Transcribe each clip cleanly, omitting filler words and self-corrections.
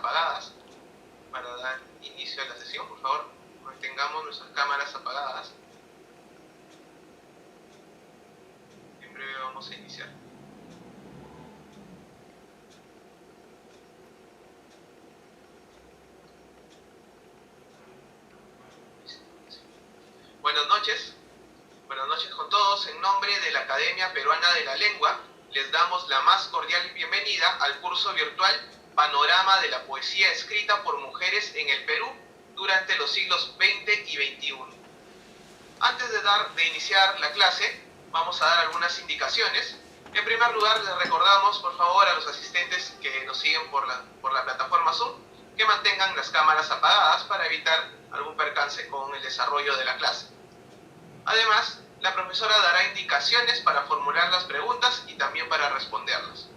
apagadas para dar inicio a la sesión. Por favor, mantengamos nuestras cámaras apagadas. En breve vamos a iniciar. Buenas noches con todos. En nombre de la Academia Peruana de la Lengua, les damos la más cordial bienvenida al curso virtual Panorama de la Poesía escrita por mujeres en el Perú durante los siglos XX y XXI. Antes de iniciar la clase, vamos a dar algunas indicaciones. En primer lugar, les recordamos, por favor, a los asistentes que nos siguen por la plataforma Zoom, que mantengan las cámaras apagadas para evitar algún percance con el desarrollo de la clase. Además, la profesora dará indicaciones para formular las preguntas y también para responderlas.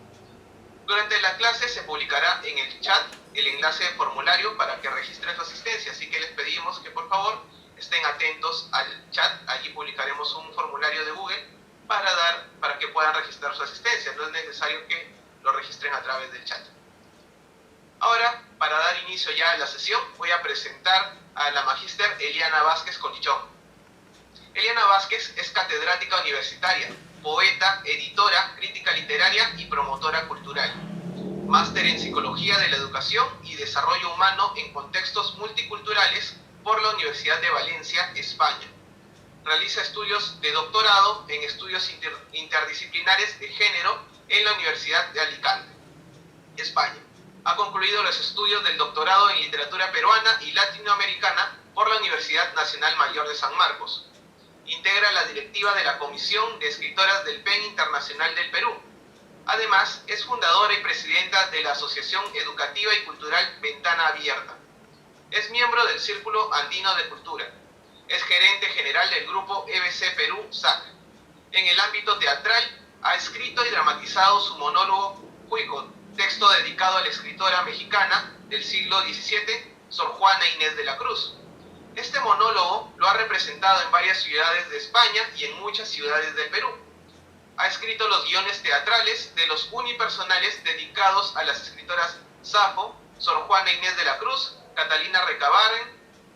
Durante la clase se publicará en el chat el enlace de formulario para que registren su asistencia, así que les pedimos que por favor estén atentos al chat. Allí publicaremos un formulario de Google para que puedan registrar su asistencia. No es necesario que lo registren a través del chat. Ahora, para dar inicio ya a la sesión, voy a presentar a la magíster Eliana Vázquez Conichón. Eliana Vázquez es catedrática universitaria, poeta, editora, crítica literaria y promotora cultural. Máster en Psicología de la Educación y Desarrollo Humano en Contextos Multiculturales por la Universidad de Valencia, España. Realiza estudios de doctorado en estudios interdisciplinares de género en la Universidad de Alicante, España. Ha concluido los estudios del doctorado en literatura peruana y latinoamericana por la Universidad Nacional Mayor de San Marcos. Integra la directiva de la Comisión de Escritoras del PEN Internacional del Perú. Además, es fundadora y presidenta de la Asociación Educativa y Cultural Ventana Abierta. Es miembro del Círculo Andino de Cultura. Es gerente general del grupo EBC Perú, SAC. En el ámbito teatral, ha escrito y dramatizado su monólogo Juico, texto dedicado a la escritora mexicana del siglo XVII, Sor Juana Inés de la Cruz. Este monólogo lo ha representado en varias ciudades de España y en muchas ciudades del Perú. Ha escrito los guiones teatrales de los unipersonales dedicados a las escritoras Safo, Sor Juana Inés de la Cruz, Catalina Recabarren,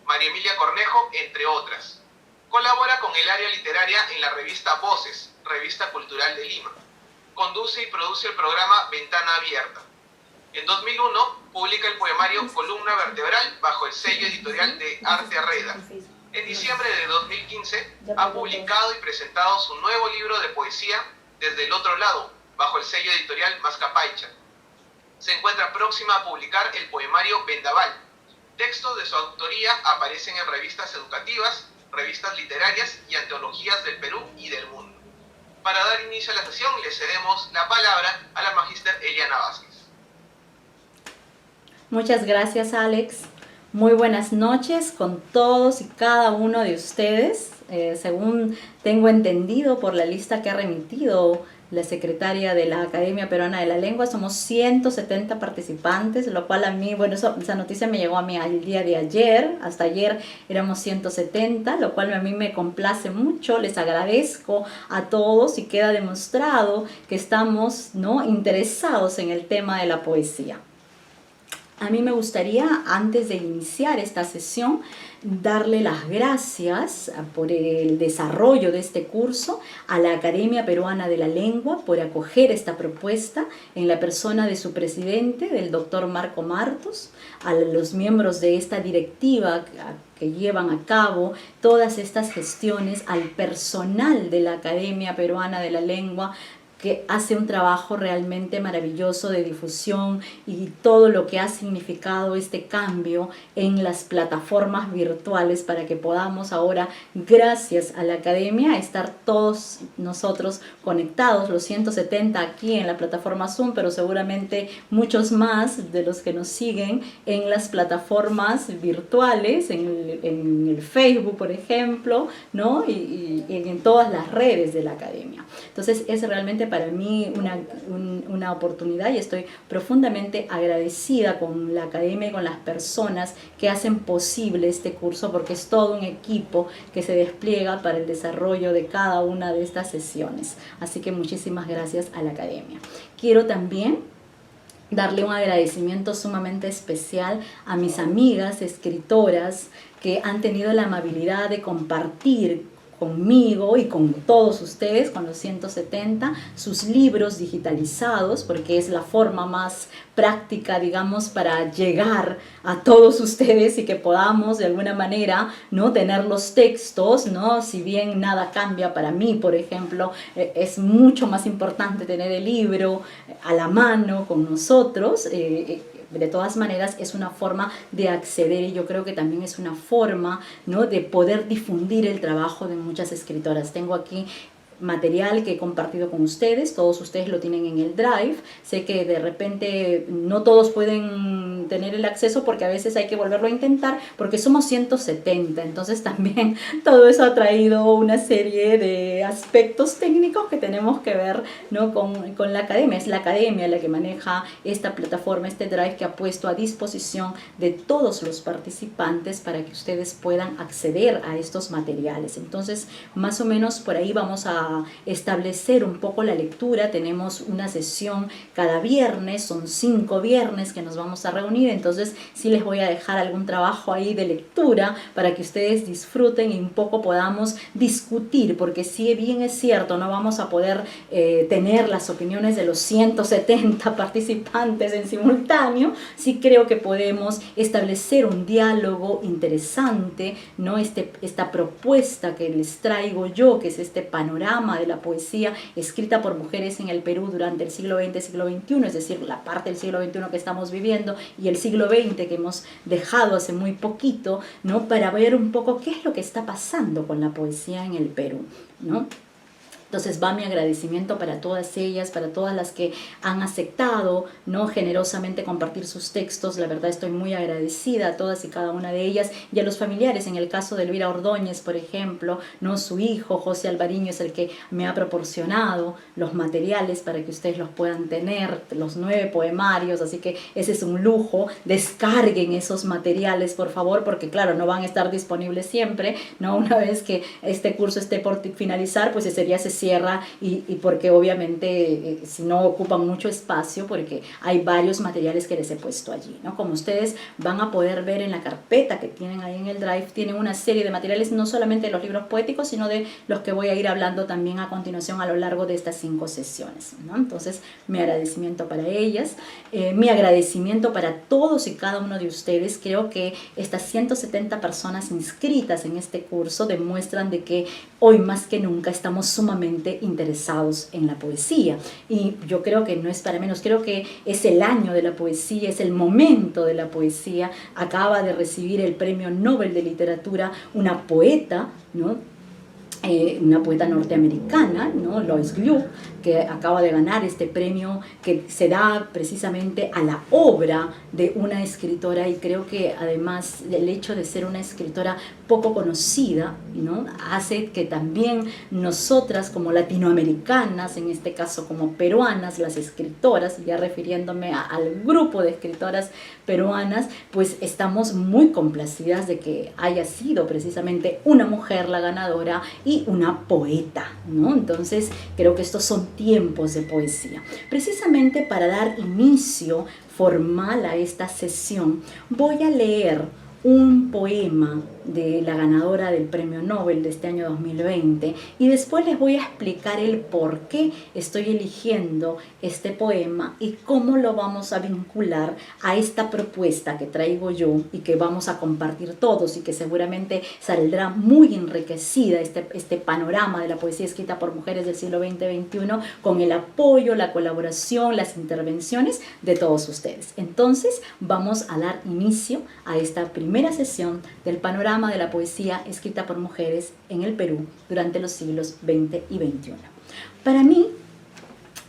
María Emilia Cornejo, entre otras. Colabora con el área literaria en la revista Voces, revista cultural de Lima. Conduce y produce el programa Ventana Abierta. En 2001 publica el poemario Columna Vertebral bajo el sello editorial de Arte Arreda. En diciembre de 2015 ha publicado y presentado su nuevo libro de poesía Desde el Otro Lado, bajo el sello editorial Mascapaicha. Se encuentra próxima a publicar el poemario Vendaval. Textos de su autoría aparecen en revistas educativas, revistas literarias y antologías del Perú y del mundo. Para dar inicio a la sesión, le cedemos la palabra a la magíster Eliana Vázquez. Muchas gracias, Alex. Muy buenas noches con todos y cada uno de ustedes. Según tengo entendido por la lista que ha remitido la secretaria de la Academia Peruana de la Lengua, somos 170 participantes, lo cual a mí, bueno, esa noticia me llegó a mí el día de ayer. Hasta ayer éramos 170, lo cual a mí me complace mucho. Les agradezco a todos y queda demostrado que estamos, ¿no?, interesados en el tema de la poesía. A mí me gustaría, antes de iniciar esta sesión, darle las gracias por el desarrollo de este curso a la Academia Peruana de la Lengua por acoger esta propuesta en la persona de su presidente, del doctor Marco Martos, a los miembros de esta directiva que llevan a cabo todas estas gestiones, al personal de la Academia Peruana de la Lengua, que hace un trabajo realmente maravilloso de difusión y todo lo que ha significado este cambio en las plataformas virtuales para que podamos ahora, gracias a la Academia, estar todos nosotros conectados, los 170 aquí en la plataforma Zoom, pero seguramente muchos más de los que nos siguen en las plataformas virtuales, en el Facebook, por ejemplo, ¿no? y en todas las redes de la Academia. Entonces es realmente para mí una oportunidad y estoy profundamente agradecida con la Academia y con las personas que hacen posible este curso, porque es todo un equipo que se despliega para el desarrollo de cada una de estas sesiones. Así que muchísimas gracias a la Academia. Quiero también darle un agradecimiento sumamente especial a mis amigas escritoras que han tenido la amabilidad de compartir conmigo y con todos ustedes, con los 170, sus libros digitalizados, porque es la forma más práctica, digamos, para llegar a todos ustedes y que podamos de alguna manera, ¿no?, tener los textos, ¿no? Si bien nada cambia para mí, por ejemplo, es mucho más importante tener el libro a la mano con nosotros. De todas maneras es una forma de acceder y yo creo que también es una forma, ¿no?, de poder difundir el trabajo de muchas escritoras. Tengo aquí material que he compartido con ustedes, todos ustedes lo tienen en el Drive. Sé que de repente no todos pueden tener el acceso porque a veces hay que volverlo a intentar porque somos 170, entonces también todo eso ha traído una serie de aspectos técnicos que tenemos que ver, ¿no?, con la academia. Es la academia la que maneja esta plataforma, este Drive que ha puesto a disposición de todos los participantes para que ustedes puedan acceder a estos materiales. Entonces, más o menos por ahí vamos a establecer un poco la lectura. Tenemos una sesión cada viernes, son 5 viernes que nos vamos a reunir, entonces sí les voy a dejar algún trabajo ahí de lectura para que ustedes disfruten y un poco podamos discutir, porque si bien es cierto, no vamos a poder tener las opiniones de los 170 participantes en simultáneo, sí creo que podemos establecer un diálogo interesante, ¿no? Esta propuesta que les traigo yo, que es este panorama de la poesía escrita por mujeres en el Perú durante el siglo XX, siglo XXI, es decir, la parte del siglo XXI que estamos viviendo y el siglo XX que hemos dejado hace muy poquito, ¿no?, para ver un poco qué es lo que está pasando con la poesía en el Perú, ¿no? Entonces va mi agradecimiento para todas ellas, para todas las que han aceptado, ¿no?, generosamente compartir sus textos. La verdad estoy muy agradecida a todas y cada una de ellas y a los familiares. En el caso de Elvira Ordóñez, por ejemplo, ¿no?, su hijo José Alvariño es el que me ha proporcionado los materiales para que ustedes los puedan tener, los 9 poemarios, así que ese es un lujo. Descarguen esos materiales, por favor, porque claro, no van a estar disponibles siempre, ¿no? Una vez que este curso esté por finalizar, pues ese día se cierra y porque obviamente si no ocupan mucho espacio, porque hay varios materiales que les he puesto allí, ¿no? Como ustedes van a poder ver en la carpeta que tienen ahí en el Drive, tienen una serie de materiales, no solamente de los libros poéticos, sino de los que voy a ir hablando también a continuación a lo largo de estas 5 sesiones, ¿no? Entonces, mi agradecimiento para ellas, mi agradecimiento para todos y cada uno de ustedes. Creo que estas 170 personas inscritas en este curso demuestran de que hoy más que nunca estamos sumamente interesados en la poesía y yo creo que no es para menos. Creo que es el año de la poesía, es el momento de la poesía. Acaba de recibir el Premio Nobel de Literatura una poeta, ¿no?, una poeta norteamericana, ¿no?, Lois Gluck, que acaba de ganar este premio que se da precisamente a la obra de una escritora, y creo que además el hecho de ser una escritora poco conocida, ¿no?, hace que también nosotras como latinoamericanas, en este caso como peruanas, las escritoras, ya refiriéndome al grupo de escritoras peruanas, pues estamos muy complacidas de que haya sido precisamente una mujer la ganadora y una poeta, ¿no? Entonces creo que estos son tiempos de poesía. Precisamente para dar inicio formal a esta sesión, voy a leer un poema de la ganadora del Premio Nobel de este año 2020 y después les voy a explicar el por qué estoy eligiendo este poema y cómo lo vamos a vincular a esta propuesta que traigo yo y que vamos a compartir todos y que seguramente saldrá muy enriquecida este panorama de la poesía escrita por mujeres del siglo XX-XXI con el apoyo, la colaboración, las intervenciones de todos ustedes. Entonces vamos a dar inicio a esta primera sesión del panorama de la poesía escrita por mujeres en el Perú durante los siglos XX y XXI. Para mí,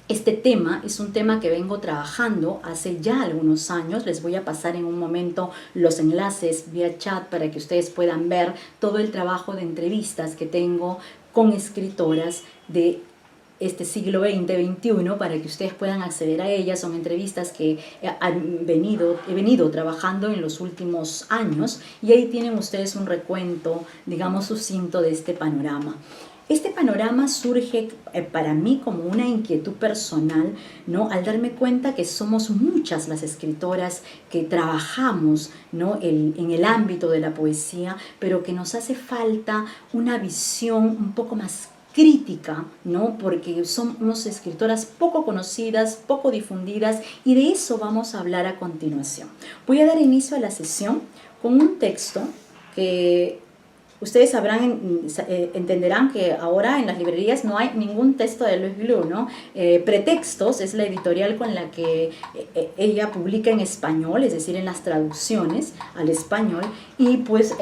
este tema es un tema que vengo trabajando hace ya algunos años. Les voy a pasar en un momento los enlaces vía chat para que ustedes puedan ver todo el trabajo de entrevistas que tengo con escritoras de este siglo XX-XXI para que ustedes puedan acceder a ellas. Son entrevistas que he venido trabajando en los últimos años y ahí tienen ustedes un recuento, digamos, sucinto de este panorama. Este panorama surge para mí como una inquietud personal, ¿no? Al darme cuenta que somos muchas las escritoras que trabajamos, ¿no? En el ámbito de la poesía, pero que nos hace falta una visión un poco más crítica, ¿no? Porque somos escritoras poco conocidas, poco difundidas, y de eso vamos a hablar a continuación. Voy a dar inicio a la sesión con un texto que ustedes entenderán que ahora en las librerías no hay ningún texto de Louise Glue, ¿no? Pretextos es la editorial con la que ella publica en español, es decir, en las traducciones al español, y pues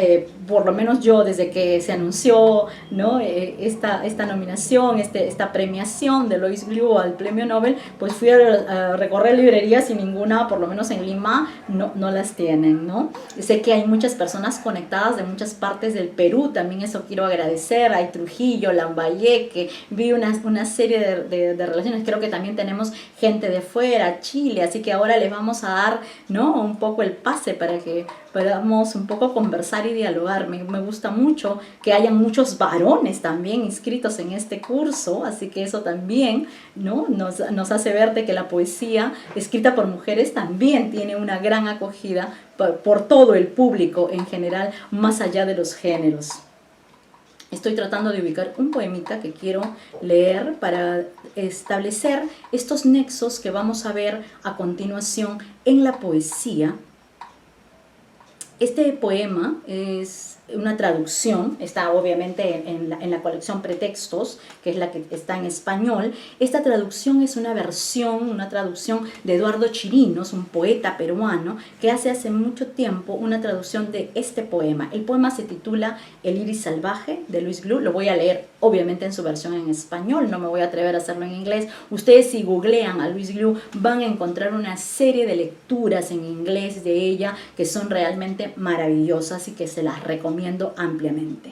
por lo menos yo desde que se anunció, ¿no? esta nominación, esta premiación de Louise Glue al Premio Nobel, pues fui a recorrer librerías y ninguna, por lo menos en Lima, no las tienen, ¿no? Sé que hay muchas personas conectadas de muchas partes del Perú, también eso quiero agradecer, hay Trujillo, Lambayeque, vi una serie de relaciones, creo que también tenemos gente de fuera, Chile, así que ahora les vamos a dar, ¿no? un poco el pase para que podamos un poco conversar y dialogar. Me gusta mucho que hayan muchos varones también inscritos en este curso, así que eso también, ¿no? nos hace ver de que la poesía escrita por mujeres también tiene una gran acogida por todo el público en general, más allá de los géneros. Estoy tratando de ubicar un poemita que quiero leer para establecer estos nexos que vamos a ver a continuación en la poesía. Este poema es una traducción, está obviamente en la colección Pretextos, que es la que está en español. Esta traducción es una traducción de Eduardo Chirinos, un poeta peruano, que hace mucho tiempo una traducción de este poema. El poema se titula El iris salvaje, de Louise Glue. Lo voy a leer obviamente en su versión en español, no me voy a atrever a hacerlo en inglés. Ustedes si googlean a Louise Glue van a encontrar una serie de lecturas en inglés de ella que son realmente maravillosas y que se las recomiendo ampliamente.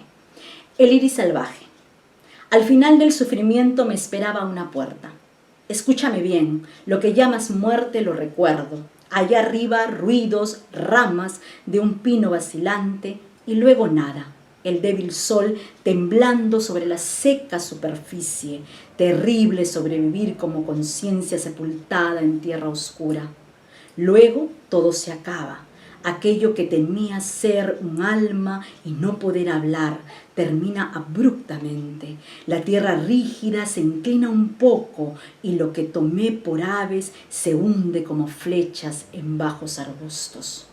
El iris salvaje. Al final del sufrimiento me esperaba una puerta. Escúchame bien, lo que llamas muerte lo recuerdo. Allá arriba ruidos, ramas de un pino vacilante y luego nada. El débil sol temblando sobre la seca superficie. Terrible sobrevivir como conciencia sepultada en tierra oscura. Luego todo se acaba. Aquello que temía ser un alma y no poder hablar termina abruptamente. La tierra rígida se inclina un poco y lo que tomé por aves se hunde como flechas en bajos arbustos.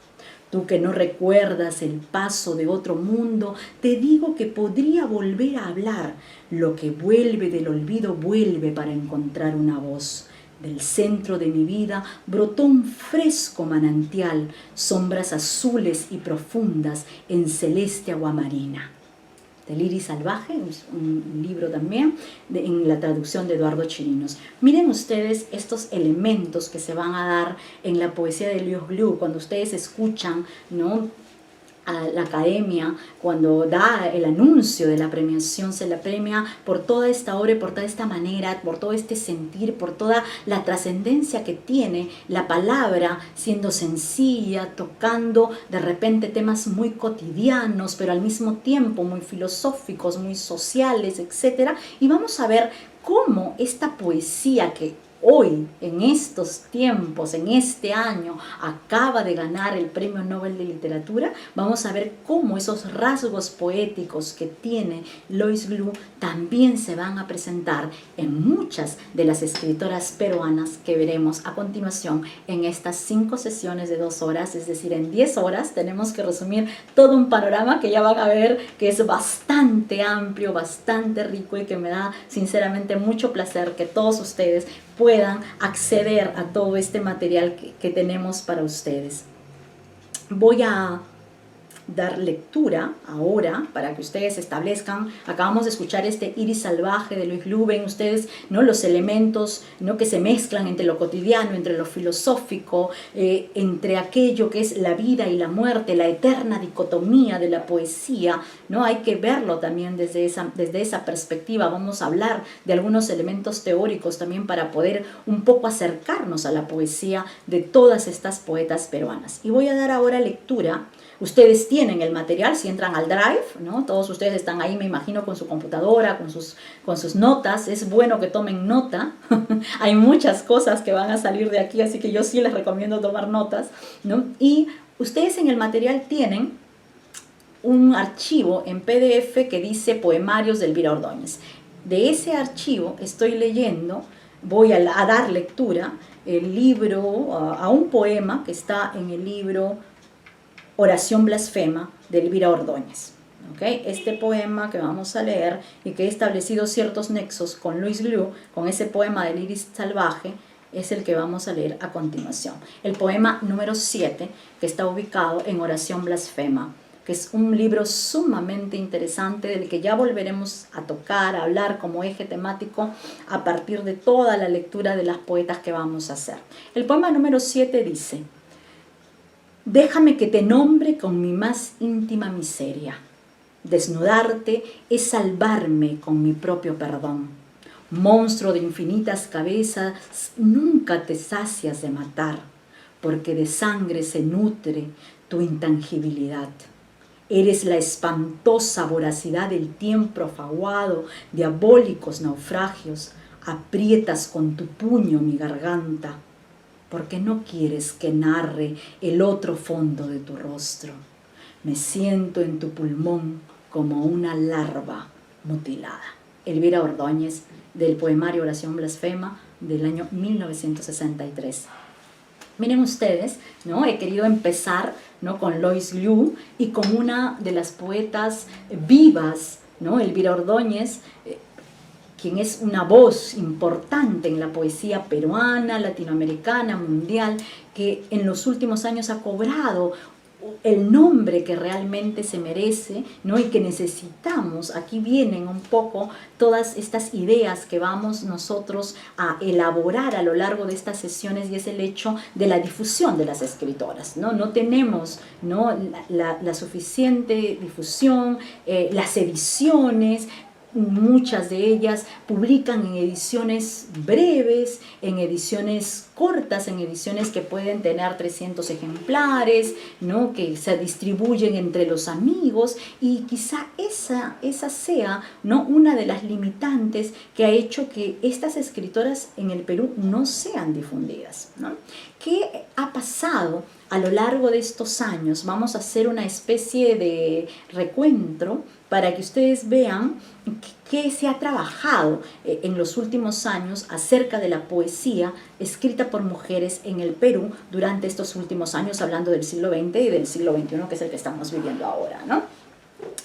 Tú que no recuerdas el paso de otro mundo, te digo que podría volver a hablar. Lo que vuelve del olvido vuelve para encontrar una voz. Del centro de mi vida brotó un fresco manantial, sombras azules y profundas en celeste aguamarina. Del iris salvaje, un libro también en la traducción de Eduardo Chirinos. Miren ustedes estos elementos que se van a dar en la poesía de Louise Glue cuando ustedes escuchan, ¿no? A la academia, cuando da el anuncio de la premiación, se la premia por toda esta obra, por toda esta manera, por todo este sentir, por toda la trascendencia que tiene la palabra, siendo sencilla, tocando de repente temas muy cotidianos, pero al mismo tiempo muy filosóficos, muy sociales, etc. Y vamos a ver cómo esta poesía que hoy, en estos tiempos, en este año, acaba de ganar el Premio Nobel de Literatura, vamos a ver cómo esos rasgos poéticos que tiene Louise Glue también se van a presentar en muchas de las escritoras peruanas que veremos a continuación en estas 5 sesiones de 2 horas, es decir, en 10 horas tenemos que resumir todo un panorama que ya van a ver que es bastante amplio, bastante rico y que me da sinceramente mucho placer que todos ustedes puedan acceder a todo este material que tenemos para ustedes. Voy a dar lectura ahora para que ustedes establezcan. Acabamos de escuchar este iris salvaje de Louise Glue. Ven ustedes, ¿no? Los elementos, ¿no? que se mezclan entre lo cotidiano, entre lo filosófico, entre aquello que es la vida y la muerte, la eterna dicotomía de la poesía, ¿no? Hay que verlo también desde esa perspectiva. Vamos a hablar de algunos elementos teóricos también para poder un poco acercarnos a la poesía de todas estas poetas peruanas. Y voy a dar ahora lectura. Ustedes tienen el material, si entran al Drive, ¿no? Todos ustedes están ahí, me imagino, con su computadora, con sus notas. Es bueno que tomen nota. Hay muchas cosas que van a salir de aquí, así que yo sí les recomiendo tomar notas, ¿no? Y ustedes en el material tienen un archivo en PDF que dice Poemarios de Elvira Ordóñez. De ese archivo estoy leyendo, voy a dar lectura el libro, a un poema que está en el libro Oración Blasfema de Elvira Ordóñez. ¿Okay? Este poema que vamos a leer y que he establecido ciertos nexos con Louise Glue, con ese poema del Iris Salvaje, es el que vamos a leer a continuación. El poema número 7, que está ubicado en Oración Blasfema, que es un libro sumamente interesante del que ya volveremos a tocar, a hablar como eje temático a partir de toda la lectura de las poetas que vamos a hacer. El poema número 7 dice: déjame que te nombre con mi más íntima miseria. Desnudarte es salvarme con mi propio perdón. Monstruo de infinitas cabezas, nunca te sacias de matar, porque de sangre se nutre tu intangibilidad. Eres la espantosa voracidad del tiempo fraguado, diabólicos naufragios. Aprietas con tu puño mi garganta, porque no quieres que narre el otro fondo de tu rostro. Me siento en tu pulmón como una larva mutilada. Elvira Ordóñez, del poemario Oración Blasfema del año 1963. Miren ustedes, ¿no? He querido empezar, ¿no?, con Louise Glue y con una de las poetas vivas, ¿no?, Elvira Ordóñez, quien es una voz importante en la poesía peruana, latinoamericana, mundial, que en los últimos años ha cobrado el nombre que realmente se merece, ¿no?, y que necesitamos. Aquí vienen un poco todas estas ideas que vamos nosotros a elaborar a lo largo de estas sesiones, y es el hecho de la difusión de las escritoras, ¿no? No tenemos, ¿no?, la suficiente difusión, las ediciones. Muchas de ellas publican en ediciones breves, en ediciones cortas, en ediciones que pueden tener 300 ejemplares, ¿no?, que se distribuyen entre los amigos, y quizá esa sea, ¿no?, una de las limitantes que ha hecho que estas escritoras en el Perú no sean difundidas, ¿no? ¿Qué ha pasado a lo largo de estos años? Vamos a hacer una especie de recuento para que ustedes vean qué se ha trabajado en los últimos años acerca de la poesía escrita por mujeres en el Perú durante estos últimos años, hablando del siglo XX y del siglo XXI, que es el que estamos viviendo ahora, ¿no?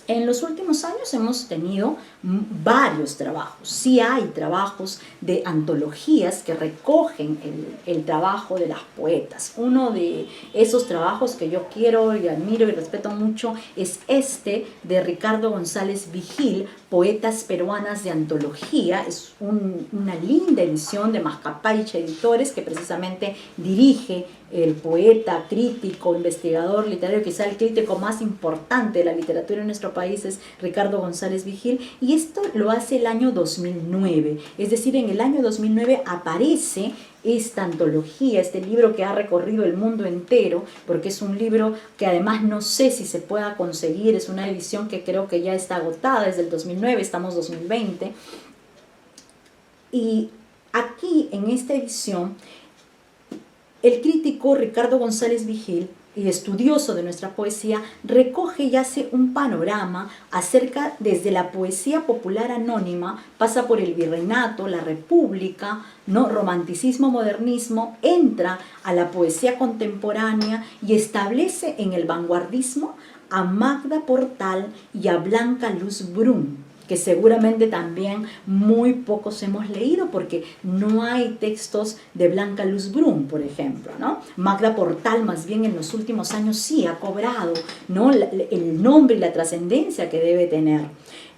En los últimos años hemos tenido varios trabajos. Sí hay trabajos de antologías que recogen el trabajo de las poetas. Uno de esos trabajos que yo quiero y admiro y respeto mucho es este de Ricardo González Vigil, Poetas Peruanas de Antología. Es una linda edición de Mascapaicha Editores, que precisamente dirige el poeta, crítico, investigador literario, quizá el crítico más importante de la literatura en nuestro país es Ricardo González Vigil, y esto lo hace el año 2009, es decir, en el año 2009 aparece esta antología, este libro que ha recorrido el mundo entero, porque es un libro que además no sé si se pueda conseguir, es una edición que creo que ya está agotada desde el 2009, estamos 2020, y aquí en esta edición el crítico Ricardo González Vigil, y estudioso de nuestra poesía, recoge y hace un panorama acerca desde la poesía popular anónima, pasa por el virreinato, la república, ¿no?, romanticismo, modernismo, entra a la poesía contemporánea y establece en el vanguardismo a Magda Portal y a Blanca Luz Brun, que seguramente también muy pocos hemos leído, porque no hay textos de Blanca Luz Brun, por ejemplo, ¿no? Magda Portal, más bien, en los últimos años sí ha cobrado, ¿no?, el nombre y la trascendencia que debe tener.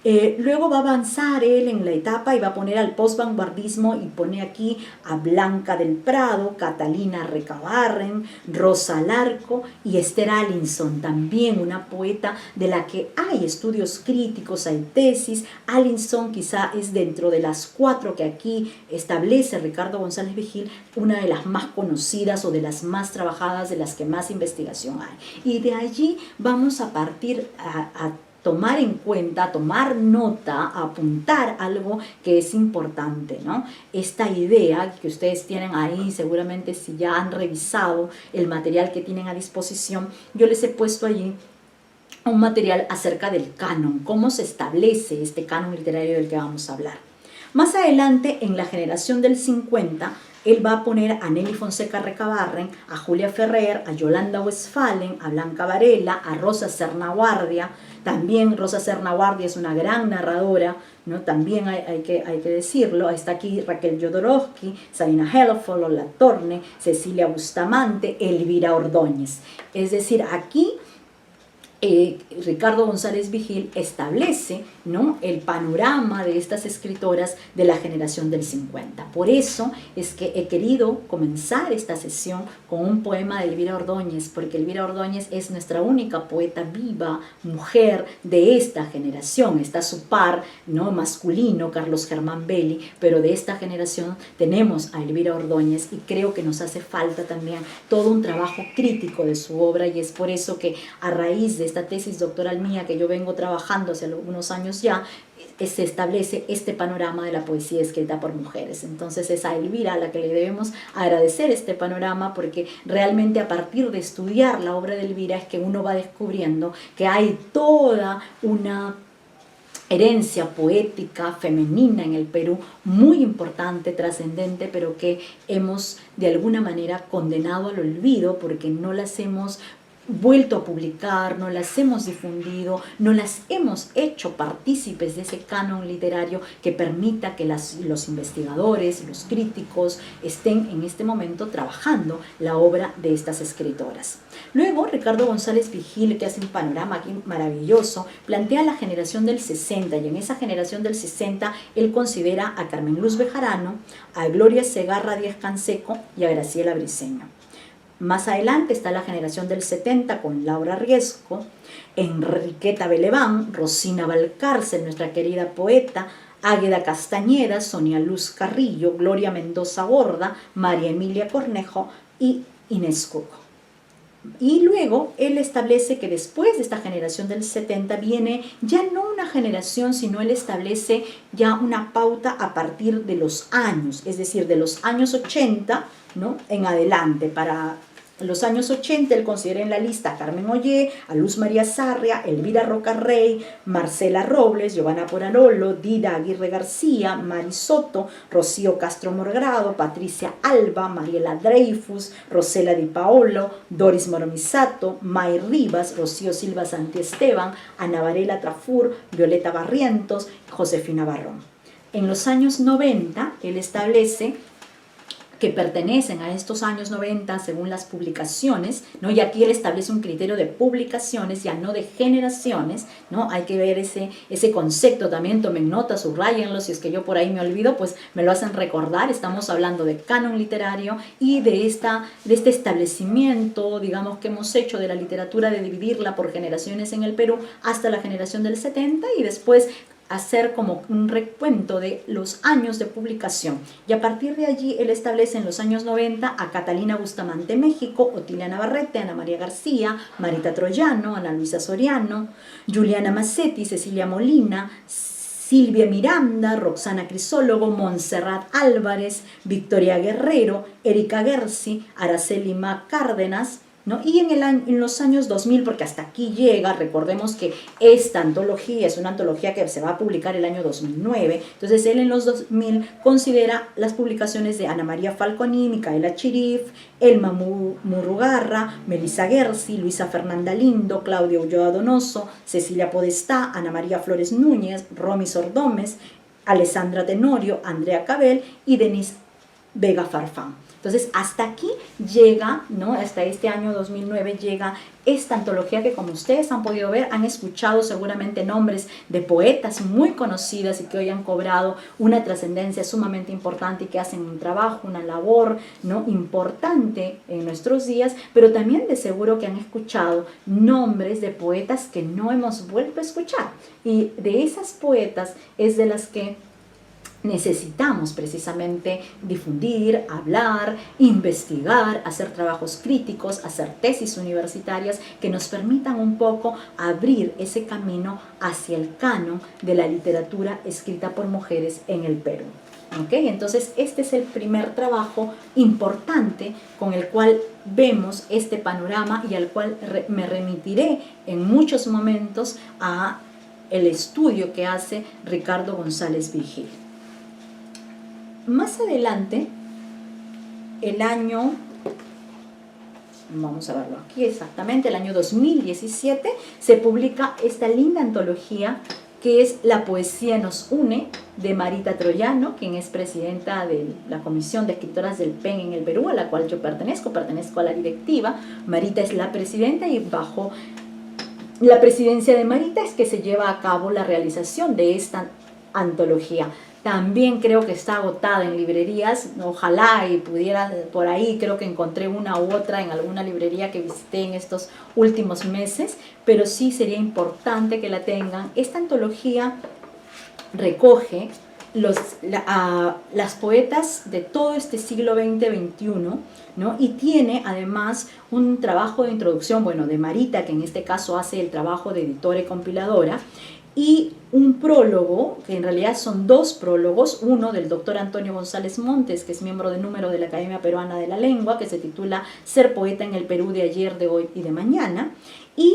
Luego va a avanzar él en la etapa y va a poner al post-vanguardismo y pone aquí a Blanca del Prado, Catalina Recabarren, Rosa Larco y Esther Allinson, también una poeta de la que hay estudios críticos, hay tesis. Allinson quizá es dentro de las 4 que aquí establece Ricardo González Vigil, una de las más conocidas o de las más trabajadas, de las que más investigación hay. Y de allí vamos a partir a tomar en cuenta, tomar nota, apuntar algo que es importante, ¿no? Esta idea que ustedes tienen ahí, seguramente si ya han revisado el material que tienen a disposición, yo les he puesto allí un material acerca del canon, cómo se establece este canon literario del que vamos a hablar. Más adelante, en la generación del 50, él va a poner a Nelly Fonseca Recabarren, a Julia Ferrer, a Yolanda Westphalen, a Blanca Varela, a Rosa Sernaguardia. También Rosa Sernaguardia es una gran narradora, ¿no? También hay que decirlo. Está aquí Raquel Jodorowsky, Sabina Hellerfeld, Lola Torne, Cecilia Bustamante, Elvira Ordóñez. Es decir, aquí Ricardo González Vigil establece, ¿no?, el panorama de estas escritoras de la generación del 50. Por eso es que he querido comenzar esta sesión con un poema de Elvira Ordóñez, porque Elvira Ordóñez es nuestra única poeta viva, mujer de esta generación. Está su par, ¿no?, masculino, Carlos Germán Belli, pero de esta generación tenemos a Elvira Ordóñez y creo que nos hace falta también todo un trabajo crítico de su obra, y es por eso que a raíz de esta tesis doctoral mía que yo vengo trabajando hace algunos años ya, se establece este panorama de la poesía escrita por mujeres. Entonces es a Elvira a la que le debemos agradecer este panorama, porque realmente a partir de estudiar la obra de Elvira es que uno va descubriendo que hay toda una herencia poética femenina en el Perú muy importante, trascendente, pero que hemos de alguna manera condenado al olvido porque no las hemos vuelto a publicar, no las hemos difundido, no las hemos hecho partícipes de ese canon literario que permita que los investigadores, los críticos estén en este momento trabajando la obra de estas escritoras. Luego Ricardo González Vigil, que hace un panorama aquí maravilloso, plantea la generación del 60, y en esa generación del 60 él considera a Carmen Luz Bejarano, a Gloria Segarra Díaz Canseco y a Graciela Briceño. Más adelante está la generación del 70 con Laura Riesco, Enriqueta Beleván, Rosina Valcárcel, nuestra querida poeta, Águeda Castañeda, Sonia Luz Carrillo, Gloria Mendoza Borda, María Emilia Cornejo y Inés Coco. Y luego él establece que después de esta generación del 70 viene ya no una generación, sino él establece ya una pauta a partir de los años, es decir, de los años 80, ¿no?, en adelante. Para los años 80 él considera en la lista a Carmen Ollé, a Luz María Sarria, Elvira Roca Rey, Marcela Robles, Giovanna Porarolo, Dida Aguirre García, Mari Soto, Rocío Castro Morgrado, Patricia Alba, Mariela Dreyfus, Rosela Di Paolo, Doris Moromisato, May Rivas, Rocío Silva Santiesteban, Ana Varela Trafur, Violeta Barrientos, Josefina Barrón. En los años 90 él establece que pertenecen a estos años 90 según las publicaciones, ¿no? Y aquí él establece un criterio de publicaciones, ya no de generaciones, ¿no? Hay que ver ese concepto también, tomen nota, subrayenlo, si es que yo por ahí me olvido, pues me lo hacen recordar. Estamos hablando de canon literario y de este establecimiento, digamos, que hemos hecho de la literatura, de dividirla por generaciones en el Perú hasta la generación del 70 y después hacer como un recuento de los años de publicación. Y a partir de allí él establece en los años 90 a Catalina Bustamante México, Otilia Navarrete, Ana María García, Marita Troyano, Ana Luisa Soriano, Juliana Massetti, Cecilia Molina, Silvia Miranda, Roxana Crisólogo, Montserrat Álvarez, Victoria Guerrero, Erika Gersi, Araceli Mac Cárdenas, ¿no? Y en los años 2000, porque hasta aquí llega, recordemos que esta antología es una antología que se va a publicar el año 2009, entonces él en los 2000 considera las publicaciones de Ana María Falconi, Micaela Chirif, Elma Murrugarra, Melissa Gersi, Luisa Fernanda Lindo, Claudia Ulloa Donoso, Cecilia Podestá, Ana María Flores Núñez, Romy Sordómez, Alessandra Tenorio, Andrea Cabel y Denise Vega Farfán. Entonces, hasta aquí llega, ¿no? Hasta este año 2009 llega esta antología que, como ustedes han podido ver, han escuchado seguramente nombres de poetas muy conocidas y que hoy han cobrado una trascendencia sumamente importante y que hacen un trabajo, una labor, ¿no? importante en nuestros días, pero también de seguro que han escuchado nombres de poetas que no hemos vuelto a escuchar. Y de esas poetas es de las que necesitamos precisamente difundir, hablar, investigar, hacer trabajos críticos, hacer tesis universitarias que nos permitan un poco abrir ese camino hacia el canon de la literatura escrita por mujeres en el Perú. ¿Okay? Entonces este es el primer trabajo importante con el cual vemos este panorama y al cual me remitiré en muchos momentos a el estudio que hace Ricardo González Vigil. Más adelante, el año, vamos a verlo aquí exactamente, el año 2017, se publica esta linda antología que es La poesía nos une, de Marita Troyano, quien es presidenta de la Comisión de Escritoras del PEN en el Perú, a la cual yo pertenezco a la directiva. Marita es la presidenta y bajo la presidencia de Marita es que se lleva a cabo la realización de esta antología. También creo que está agotada en librerías, ojalá y pudiera por ahí, creo que encontré una u otra en alguna librería que visité en estos últimos meses, pero sí sería importante que la tengan. Esta antología recoge las poetas de todo este siglo XX-XXI, ¿no? Y tiene además un trabajo de introducción, bueno, de Marita, que en este caso hace el trabajo de editora y compiladora, y un prólogo, que en realidad son dos prólogos, uno del doctor Antonio González Montes, que es miembro de número de la Academia Peruana de la Lengua, que se titula Ser poeta en el Perú de ayer, de hoy y de mañana, y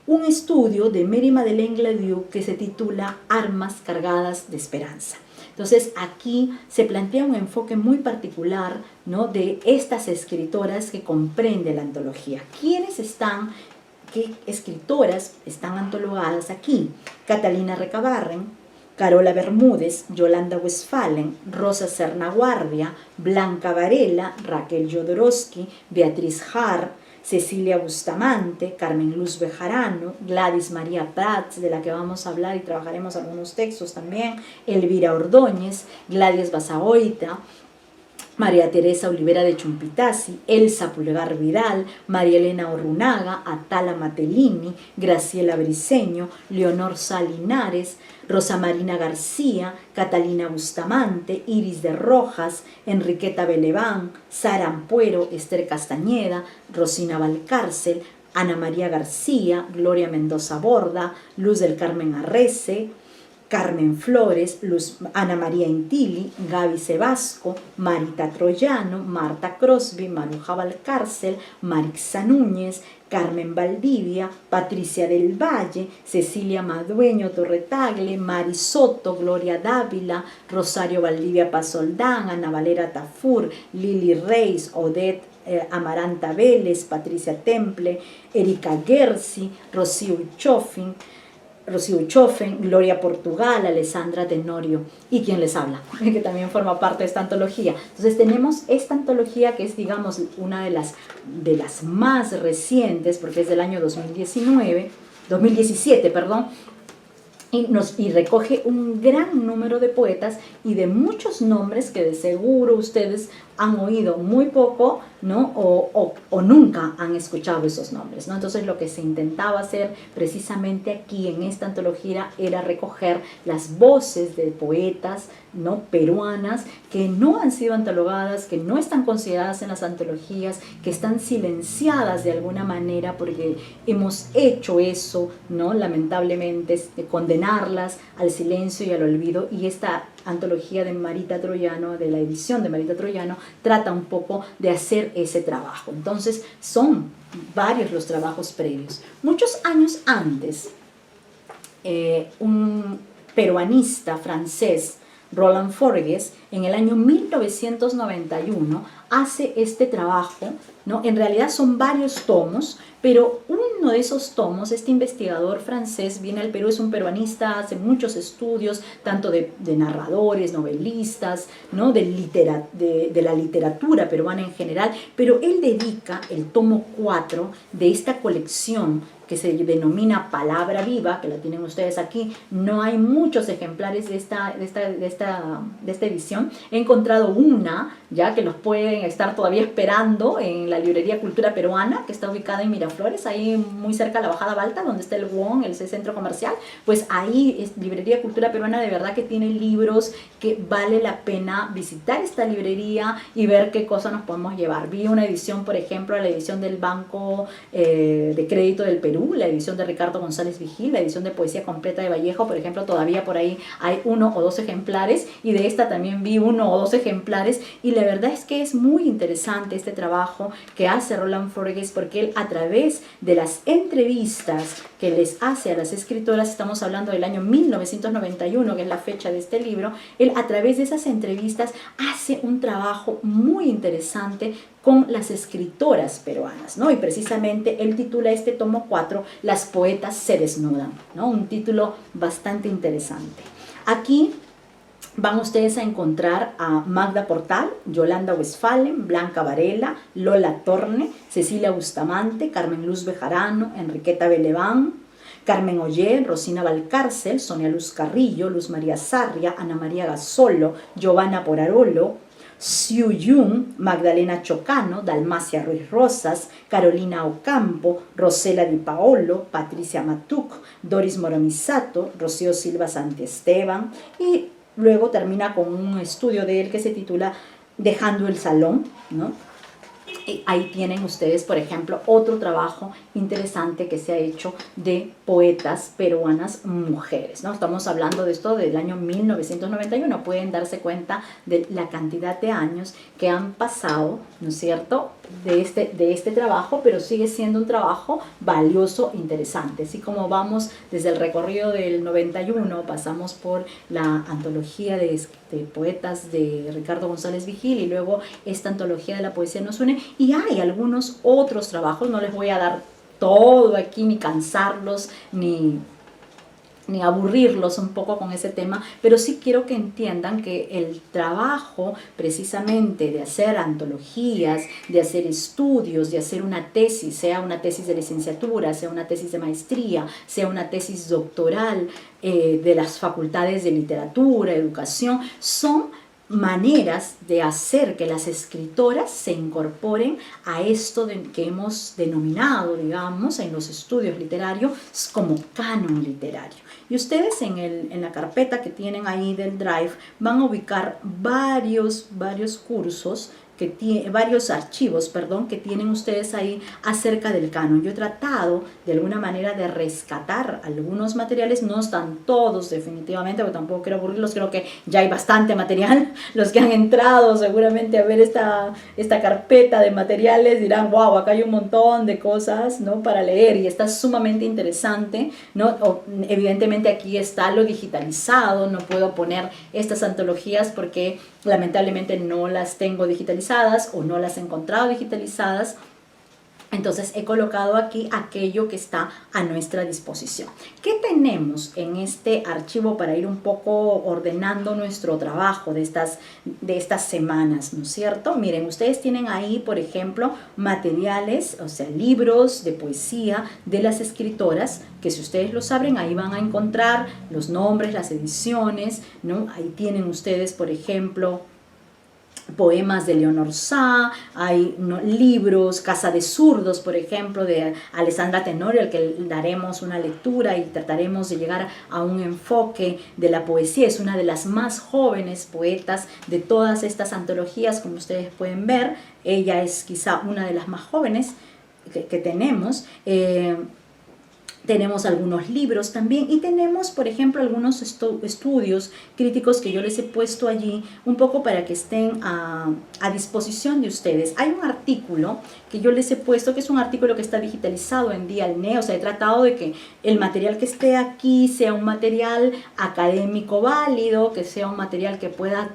un estudio de Mary Madeleine Gladieux que se titula Armas cargadas de esperanza. Entonces aquí se plantea un enfoque muy particular, ¿no? de estas escritoras que comprende la antología. ¿Quiénes están? ¿Qué escritoras están antologadas aquí? Catalina Recabarren, Carola Bermúdez, Yolanda Westphalen, Rosa Serna Guardia, Blanca Varela, Raquel Jodorowsky, Beatriz Har, Cecilia Bustamante, Carmen Luz Bejarano, Gladys María Prats, de la que vamos a hablar y trabajaremos algunos textos también, Elvira Ordóñez, Gladys Basaoita, María Teresa Olivera de Chumpitasi, Elsa Pulgar Vidal, María Elena Orrunaga, Atala Matelini, Graciela Briceño, Leonor Salinares, Rosa Marina García, Catalina Bustamante, Iris de Rojas, Enriqueta Beleván, Sara Ampuero, Esther Castañeda, Rosina Valcárcel, Ana María García, Gloria Mendoza Borda, Luz del Carmen Arrece, Carmen Flores, Ana María Intilli, Gaby Sebasco, Marita Troyano, Marta Crosby, Maruja Valcárcel, Marixa Núñez, Carmen Valdivia, Patricia del Valle, Cecilia Madueño Torretagle, Mari Soto, Gloria Dávila, Rosario Valdivia Pazoldán, Ana Valera Tafur, Lili Reis, Odette Amaranta Vélez, Patricia Temple, Erika Gersi, Rocío Uchofen, Gloria Portugal, Alessandra Tenorio y quien les habla, que también forma parte de esta antología. Entonces tenemos esta antología que es, digamos, una de las más recientes, porque es del año 2017, perdón, y recoge un gran número de poetas y de muchos nombres que de seguro ustedes han oído muy poco, ¿no? o nunca han escuchado esos nombres, ¿no? Entonces lo que se intentaba hacer precisamente aquí en esta antología era recoger las voces de poetas, ¿no? peruanas que no han sido antologadas, que no están consideradas en las antologías, que están silenciadas de alguna manera porque hemos hecho eso, ¿no? lamentablemente, condenarlas al silencio y al olvido, y esta antología de Marita Troyano, de la edición de Marita Troyano, trata un poco de hacer ese trabajo. Entonces son varios los trabajos previos. Muchos años antes, un peruanista francés, Roland Forgues, en el año 1991 hace este trabajo, ¿no? En realidad son varios tomos, pero uno de esos tomos, este investigador francés viene al Perú, es un peruanista, hace muchos estudios, tanto de narradores, novelistas, ¿no? de la literatura peruana en general, pero él dedica el tomo 4 de esta colección que se denomina Palabra Viva, que la tienen ustedes aquí. No hay muchos ejemplares de esta edición. He encontrado una, ya que los pueden estar todavía esperando en la librería Cultura Peruana, que está ubicada en Miraflores, ahí muy cerca de la Bajada Balta, donde está el WON, el centro comercial. Pues ahí es librería Cultura Peruana, de verdad que tiene libros que vale la pena visitar esta librería y ver qué cosas nos podemos llevar. Vi una edición, por ejemplo, la edición del Banco de Crédito del Perú, la edición de Ricardo González Vigil, la edición de Poesía Completa de Vallejo, por ejemplo, todavía por ahí hay 1 o 2 ejemplares, y de esta también vi 1 o 2 ejemplares, y la verdad es que es muy interesante este trabajo que hace Roland Forgues, porque él, a través de las entrevistas que les hace a las escritoras, estamos hablando del año 1991, que es la fecha de este libro, él a través de esas entrevistas hace un trabajo muy interesante con las escritoras peruanas, ¿no? Y precisamente él titula este tomo 4, Las poetas se desnudan, ¿no? Un título bastante interesante. Aquí van ustedes a encontrar a Magda Portal, Yolanda Westphalen, Blanca Varela, Lola Torne, Cecilia Bustamante, Carmen Luz Bejarano, Enriqueta Beleván, Carmen Oller, Rosina Valcárcel, Sonia Luz Carrillo, Luz María Sarria, Ana María Gasolo, Giovanna Porarolo, Xiu Yun, Magdalena Chocano, Dalmacia Ruiz Rosas, Carolina Ocampo, Rosela Di Paolo, Patricia Matuc, Doris Moromisato, Rocío Silva Santiesteban, y luego termina con un estudio de él que se titula Dejando el Salón, ¿no? Y ahí tienen ustedes, por ejemplo, otro trabajo interesante que se ha hecho de poetas peruanas mujeres, ¿no? Estamos hablando de esto del año 1991. Pueden darse cuenta de la cantidad de años que han pasado, ¿no es cierto?, de este trabajo, pero sigue siendo un trabajo valioso, interesante. Así como vamos desde el recorrido del 91, pasamos por la antología de poetas de Ricardo González Vigil, y luego esta antología de la poesía nos une, y hay algunos otros trabajos. No les voy a dar todo aquí, ni cansarlos, ni aburrirlos un poco con ese tema, pero sí quiero que entiendan que el trabajo precisamente de hacer antologías, de hacer estudios, de hacer una tesis, sea una tesis de licenciatura, sea una tesis de maestría, sea una tesis doctoral, de las facultades de literatura, educación, son maneras de hacer que las escritoras se incorporen a esto que hemos denominado, digamos, en los estudios literarios como canon literario. Y ustedes en la carpeta que tienen ahí del Drive van a ubicar varios cursos, varios archivos, perdón, que tienen ustedes ahí acerca del canon. Yo he tratado de alguna manera de rescatar algunos materiales, no están todos definitivamente, porque tampoco quiero aburrirlos, creo que ya hay bastante material. Los que han entrado seguramente a ver esta carpeta de materiales dirán, wow, acá hay un montón de cosas, ¿no?, para leer, y está sumamente interesante, ¿no? Evidentemente aquí está lo digitalizado, no puedo poner estas antologías porque lamentablemente no las tengo digitalizadas o no las he encontrado digitalizadas. Entonces he colocado aquí aquello que está a nuestra disposición. ¿Qué tenemos en este archivo para ir un poco ordenando nuestro trabajo de estas semanas, ¿no es cierto? Miren, ustedes tienen ahí, por ejemplo, materiales, o sea, libros de poesía de las escritoras, que si ustedes los abren, ahí van a encontrar los nombres, las ediciones, ¿no? Ahí tienen ustedes, por ejemplo, poemas de Leonor Sá, hay libros, Casa de Zurdos, por ejemplo, de Alessandra Tenorio, al que daremos una lectura y trataremos de llegar a un enfoque de la poesía. Es una de las más jóvenes poetas de todas estas antologías, como ustedes pueden ver. Ella es quizá una de las más jóvenes que tenemos. Tenemos algunos libros también y tenemos, por ejemplo, algunos estudios críticos que yo les he puesto allí un poco para que estén a disposición de ustedes. Hay un artículo que yo les he puesto, que es un artículo que está digitalizado en Dialnet, o sea, he tratado de que el material que esté aquí sea un material académico válido, que sea un material que pueda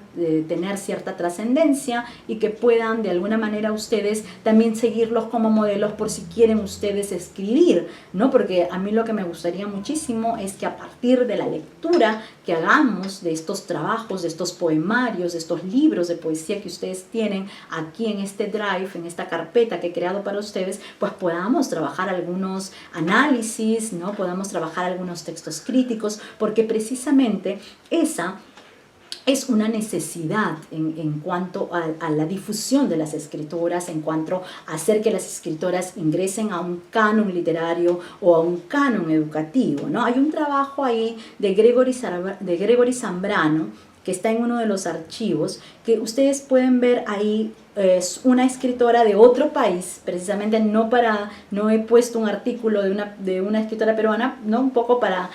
tener cierta trascendencia y que puedan de alguna manera ustedes también seguirlos como modelos por si quieren ustedes escribir, ¿no? Porque a mí lo que me gustaría muchísimo es que a partir de la lectura que hagamos de estos trabajos, de estos poemarios, de estos libros de poesía que ustedes tienen aquí en este drive, en esta carpeta que he creado para ustedes, pues podamos trabajar algunos análisis, ¿no? Podamos trabajar algunos textos críticos, porque precisamente esa es una necesidad en cuanto a la difusión de las escritoras, en cuanto a hacer que las escritoras ingresen a un canon literario o a un canon educativo, ¿no? Hay un trabajo ahí de Gregory Zambrano, que está en uno de los archivos, que ustedes pueden ver ahí. Es una escritora de otro país, precisamente no he puesto un artículo de una escritora peruana, ¿no? Un poco para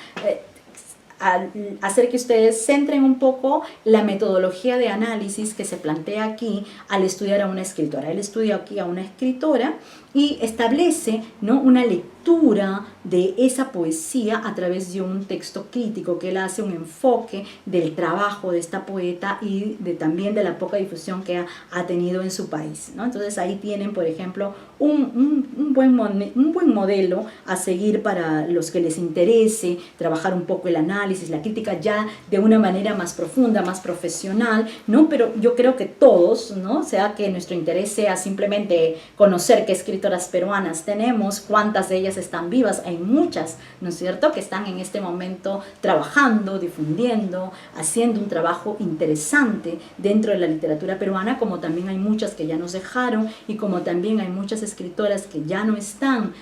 hacer que ustedes centren un poco la metodología de análisis que se plantea aquí al estudiar a una escritora. Él estudia aquí a una escritora y establece, ¿no?, una lectura de esa poesía a través de un texto crítico, que él hace un enfoque del trabajo de esta poeta y también de la poca difusión que ha tenido en su país, ¿no? Entonces ahí tienen, por ejemplo, un buen modelo a seguir para los que les interese trabajar un poco el análisis, la crítica ya de una manera más profunda, más profesional, ¿no? Pero yo creo que todos, ¿no?, sea que nuestro interés sea simplemente conocer qué escritoras peruanas tenemos, cuántas de ellas están vivas, hay muchas, ¿no es cierto?, que están en este momento trabajando, difundiendo, haciendo un trabajo interesante dentro de la literatura peruana, como también hay muchas que ya nos dejaron y como también hay muchas escritoras que ya no están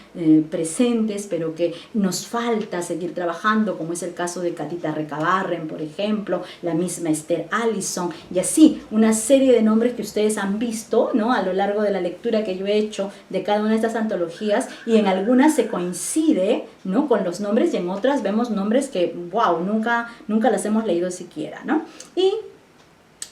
presentes, pero que nos falta seguir trabajando, como es el caso de Catita Recabarren, por ejemplo, la misma Esther Allison, y así una serie de nombres que ustedes han visto, ¿no?, a lo largo de la lectura que yo he hecho de cada una de estas antologías, y en algunas se coincide, ¿no?, con los nombres, y en otras vemos nombres que, wow, nunca las hemos leído siquiera, ¿no? Y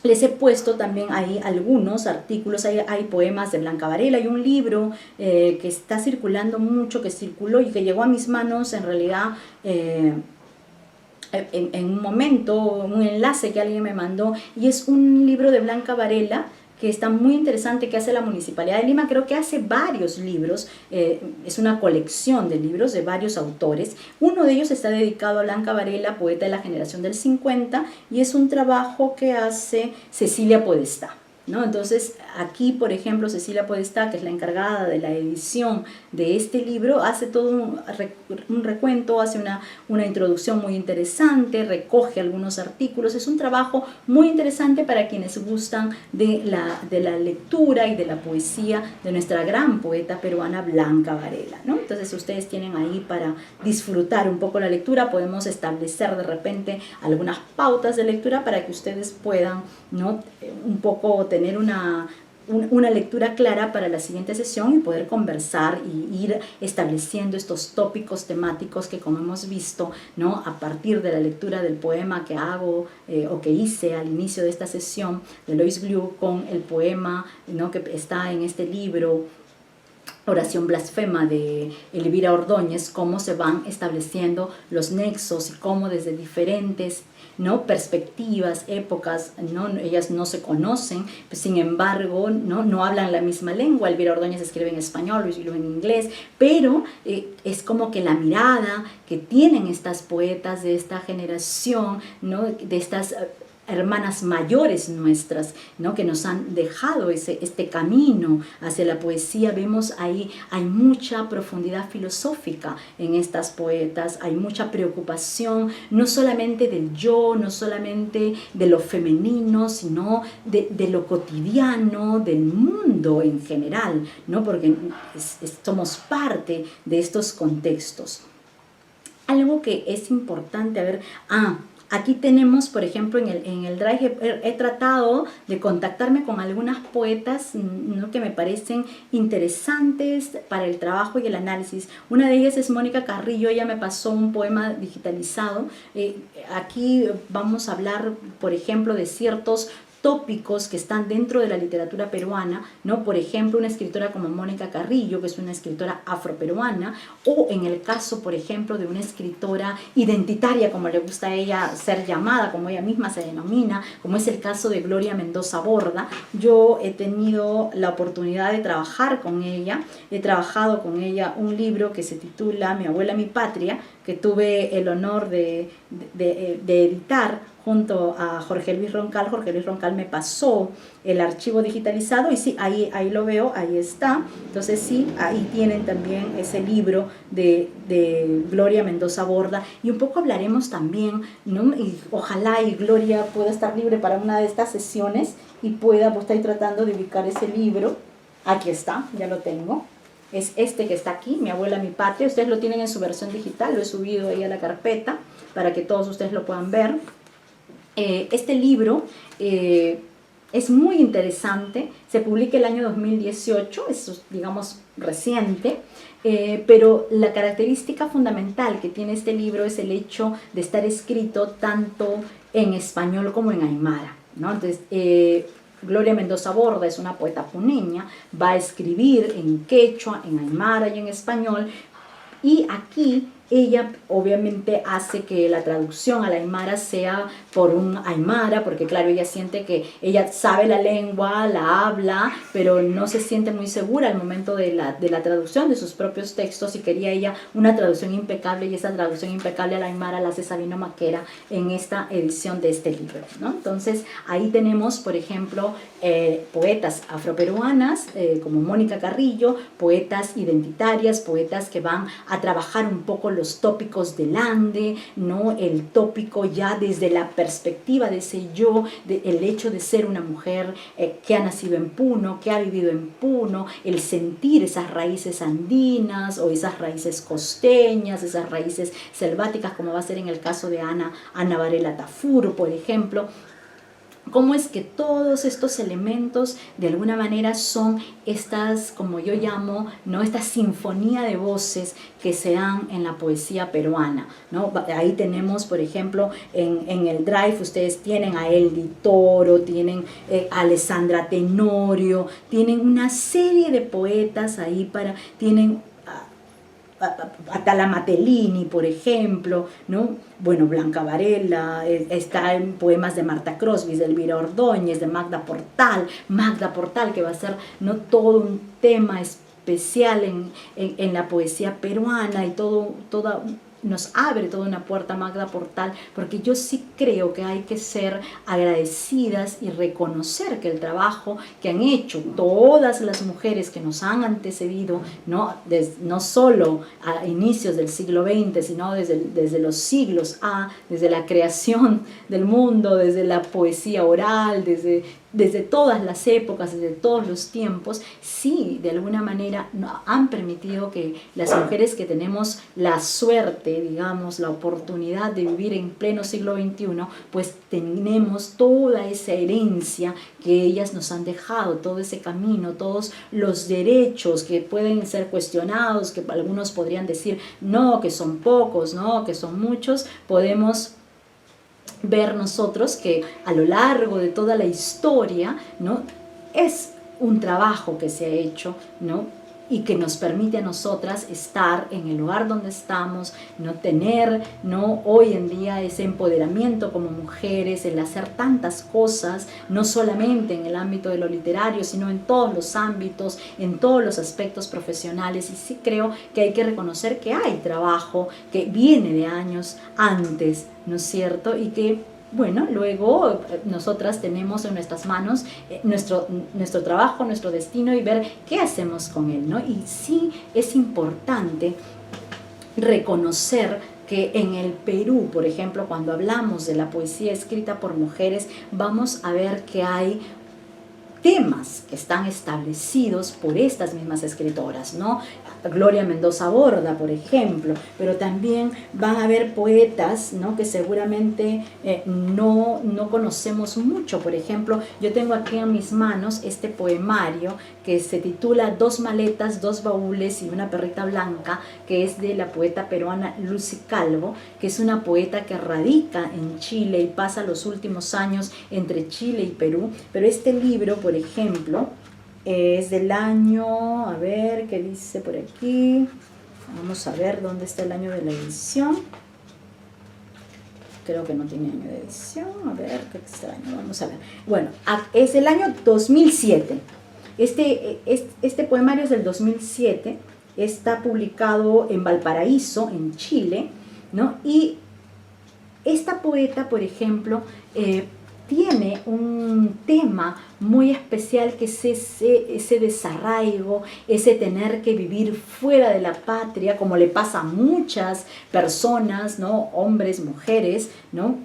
les he puesto también ahí algunos artículos, hay poemas de Blanca Varela, hay un libro que está circulando mucho, que circuló y que llegó a mis manos en realidad en un momento, un enlace que alguien me mandó, y es un libro de Blanca Varela que está muy interesante, que hace la Municipalidad de Lima. Creo que hace varios libros, es una colección de libros de varios autores. Uno de ellos está dedicado a Blanca Varela, poeta de la generación del 50, y es un trabajo que hace Cecilia Podestá, ¿no? Entonces aquí, por ejemplo, Cecilia Podestá, que es la encargada de la edición de este libro, hace todo un recuento, hace una introducción muy interesante, recoge algunos artículos. Es un trabajo muy interesante para quienes gustan de la lectura y de la poesía de nuestra gran poeta peruana Blanca Varela, ¿no? Entonces ustedes tienen ahí para disfrutar un poco la lectura. Podemos establecer de repente algunas pautas de lectura para que ustedes puedan, ¿no?, un poco tener una lectura clara para la siguiente sesión y poder conversar y ir estableciendo estos tópicos temáticos que, como hemos visto, ¿no?, a partir de la lectura del poema que hago o que hice al inicio de esta sesión de Lois Blue con el poema, ¿no?, que está en este libro Oración Blasfema de Elvira Ordóñez, cómo se van estableciendo los nexos y cómo desde diferentes, ¿no?, perspectivas, épocas, ¿no?, ellas no se conocen, pues, sin embargo, no hablan la misma lengua. Elvira Ordóñez escribe en español, Luis Blue en inglés, pero es como que la mirada que tienen estas poetas de esta generación, ¿no?, de estas hermanas mayores nuestras, ¿no?, que nos han dejado este camino hacia la poesía. Vemos ahí, hay mucha profundidad filosófica en estas poetas, hay mucha preocupación, no solamente del yo, no solamente de lo femenino, sino de lo cotidiano, del mundo en general, ¿no?, porque somos parte de estos contextos. Algo que es importante, Aquí tenemos, por ejemplo, en el Drive he tratado de contactarme con algunas poetas, ¿no?, que me parecen interesantes para el trabajo y el análisis. Una de ellas es Mónica Carrillo, ella me pasó un poema digitalizado. Aquí vamos a hablar, por ejemplo, de ciertos tópicos que están dentro de la literatura peruana, ¿no? Por ejemplo, una escritora como Mónica Carrillo, que es una escritora afroperuana, o en el caso, por ejemplo, de una escritora identitaria, como le gusta a ella ser llamada, como ella misma se denomina, como es el caso de Gloria Mendoza Borda. Yo he tenido la oportunidad de trabajar con ella, he trabajado con ella un libro que se titula Mi abuela, mi patria, que tuve el honor de editar junto a Jorge Luis Roncal. Jorge Luis Roncal me pasó el archivo digitalizado y sí, ahí lo veo, ahí está. Entonces sí, ahí tienen también ese libro de Gloria Mendoza Borda, y un poco hablaremos también, ¿no? Y ojalá y Gloria pueda estar libre para una de estas sesiones y pueda, pues estoy tratando de ubicar ese libro. Aquí está, ya lo tengo. Es este que está aquí, Mi abuela, mi patria. Ustedes lo tienen en su versión digital, lo he subido ahí a la carpeta para que todos ustedes lo puedan ver. Este libro es muy interesante, se publica el año 2018, es, digamos, reciente, pero la característica fundamental que tiene este libro es el hecho de estar escrito tanto en español como en aymara, ¿no? Entonces, Gloria Mendoza Borda es una poeta puneña, va a escribir en quechua, en aymara y en español, y aquí ella obviamente hace que la traducción al aymara sea por un aymara, porque claro, ella siente que ella sabe la lengua, la habla, pero no se siente muy segura al momento de la traducción de sus propios textos, y quería ella una traducción impecable, y esa traducción impecable al aymara la hace Sabino Maquera en esta edición de este libro, ¿no? Entonces ahí tenemos, por ejemplo, poetas afroperuanas como Mónica Carrillo, poetas identitarias, poetas que van a trabajar un poco los tópicos del ande, ¿no? El tópico ya desde la perspectiva de ese yo, el hecho de ser una mujer que ha nacido en Puno, que ha vivido en Puno, el sentir esas raíces andinas o esas raíces costeñas, esas raíces selváticas, como va a ser en el caso de Ana Varela Tafur, por ejemplo. Cómo es que todos estos elementos de alguna manera son estas, como yo llamo, ¿no?, esta sinfonía de voces que se dan en la poesía peruana, ¿no? Ahí tenemos, por ejemplo, en el Drive ustedes tienen a Eldi Toro, tienen a Alessandra Tenorio, tienen una serie de poetas ahí tienen a Talamatelini, por ejemplo, ¿no? Bueno, Blanca Varela, está en poemas de Marta Crosby, de Elvira Ordóñez, de Magda Portal, que va a ser, ¿no?, todo un tema especial en la poesía peruana, y nos abre toda una puerta Magda Portal, porque yo sí creo que hay que ser agradecidas y reconocer que el trabajo que han hecho todas las mujeres que nos han antecedido, no solo a inicios del siglo XX, sino desde los siglos desde la creación del mundo, desde la poesía oral, desde todas las épocas, desde todos los tiempos, sí, de alguna manera han permitido que las mujeres que tenemos la suerte, digamos, la oportunidad de vivir en pleno siglo XXI, pues tenemos toda esa herencia que ellas nos han dejado, todo ese camino, todos los derechos que pueden ser cuestionados, que algunos podrían decir, no, que son pocos, no, que son muchos. Podemos ver nosotros que a lo largo de toda la historia, ¿no?, es un trabajo que se ha hecho, ¿no?, y que nos permite a nosotras estar en el lugar donde estamos, no tener, ¿no?, hoy en día ese empoderamiento como mujeres, el hacer tantas cosas, no solamente en el ámbito de lo literario, sino en todos los ámbitos, en todos los aspectos profesionales. Y sí creo que hay que reconocer que hay trabajo que viene de años antes, ¿no es cierto? Y que, bueno, luego nosotras tenemos en nuestras manos nuestro trabajo, nuestro destino, y ver qué hacemos con él, ¿no? Y sí es importante reconocer que en el Perú, por ejemplo, cuando hablamos de la poesía escrita por mujeres, vamos a ver que hay temas que están establecidos por estas mismas escritoras, ¿no? Gloria Mendoza Borda, por ejemplo, pero también van a haber poetas, ¿no?, que seguramente no conocemos mucho. Por ejemplo, yo tengo aquí en mis manos este poemario que se titula Dos maletas, dos baúles y una perrita blanca, que es de la poeta peruana Lucy Calvo, que es una poeta que radica en Chile y pasa los últimos años entre Chile y Perú. Pero este libro, por ejemplo, es del año, a ver, ¿qué dice por aquí? Vamos a ver dónde está el año de la edición. Creo que no tiene año de edición, a ver, qué extraño, vamos a ver. Bueno, es del año 2007. Este poemario es del 2007, está publicado en Valparaíso, en Chile, ¿no? Y esta poeta, por ejemplo, tiene un tema muy especial, que es ese desarraigo, ese tener que vivir fuera de la patria, como le pasa a muchas personas, ¿no?, hombres, mujeres, ¿no?,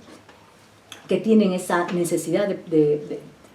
que tienen esa necesidad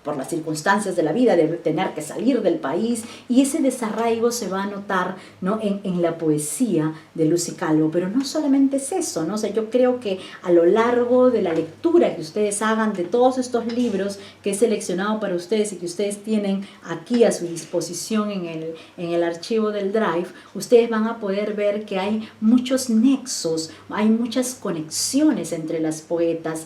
por las circunstancias de la vida, de tener que salir del país, y ese desarraigo se va a notar, ¿no?, en la poesía de Lucy Calvo. Pero no solamente es eso, ¿no? O sea, yo creo que a lo largo de la lectura que ustedes hagan de todos estos libros que he seleccionado para ustedes y que ustedes tienen aquí a su disposición en el archivo del Drive, ustedes van a poder ver que hay muchos nexos, hay muchas conexiones entre las poetas.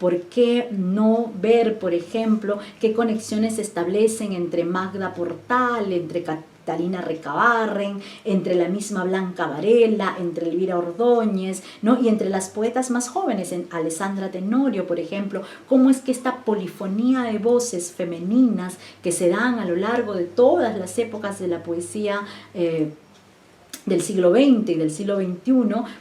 ¿Por qué no ver, por ejemplo, qué conexiones se establecen entre Magda Portal, entre Catalina Recabarren, entre la misma Blanca Varela, entre Elvira Ordóñez, ¿no?, y entre las poetas más jóvenes, en Alessandra Tenorio, por ejemplo? ¿Cómo es que esta polifonía de voces femeninas que se dan a lo largo de todas las épocas de la poesía del siglo XX y del siglo XXI,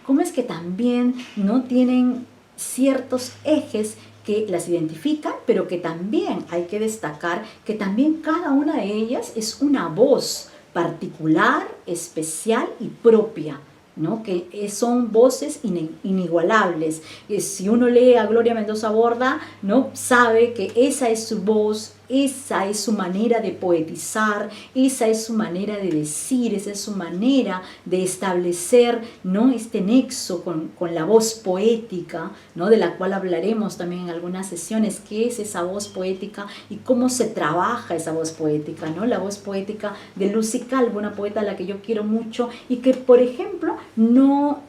cómo es que también no tienen ciertos ejes que las identifican, pero que también hay que destacar que también cada una de ellas es una voz particular, especial y propia, ¿no?, que son voces inigualables. Si uno lee a Gloria Mendoza Borda, ¿no?, sabe que esa es su voz, esa es su manera de poetizar, esa es su manera de decir, esa es su manera de establecer, ¿no?, este nexo con la voz poética, ¿no?, de la cual hablaremos también en algunas sesiones. ¿Qué es esa voz poética y cómo se trabaja esa voz poética, ¿no? La voz poética de Lucy Calvo, una poeta a la que yo quiero mucho y que, por ejemplo, no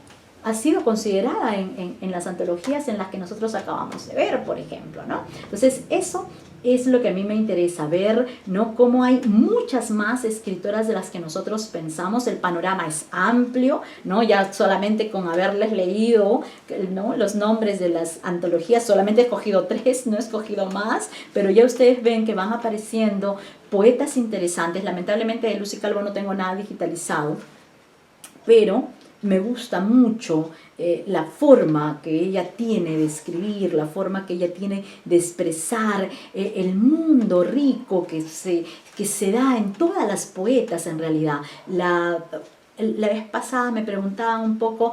ha sido considerada en las antologías en las que nosotros acabamos de ver, por ejemplo, ¿no? Entonces, eso es lo que a mí me interesa ver, ¿no?, cómo hay muchas más escritoras de las que nosotros pensamos. El panorama es amplio, ¿no? Ya solamente con haberles leído, ¿no?, los nombres de las antologías, solamente he escogido 3, no he escogido más, pero ya ustedes ven que van apareciendo poetas interesantes. Lamentablemente de Lucy Calvo no tengo nada digitalizado, pero me gusta mucho la forma que ella tiene de escribir, la forma que ella tiene de expresar el mundo rico que se da en todas las poetas en realidad. La vez pasada me preguntaban un poco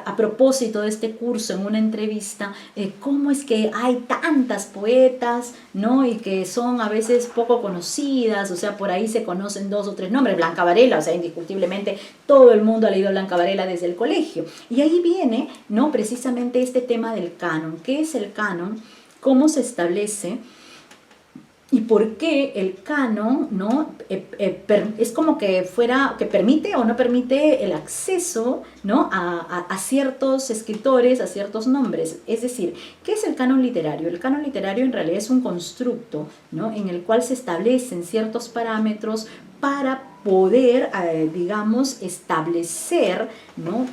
a propósito de este curso en una entrevista, cómo es que hay tantas poetas, ¿no?, y que son a veces poco conocidas. O sea, por ahí se conocen 2 o 3 nombres. Blanca Varela, o sea, indiscutiblemente todo el mundo ha leído a Blanca Varela desde el colegio. Y ahí viene, ¿no?, precisamente este tema del canon. ¿Qué es el canon? ¿Cómo se establece? ¿Y por qué el canon, ¿no?, es como que permite o no permite el acceso, ¿no?, a ciertos escritores, a ciertos nombres? Es decir, ¿qué es el canon literario? El canon literario en realidad es un constructo, ¿no?, en el cual se establecen ciertos parámetros para poder, digamos, establecer, ¿no?,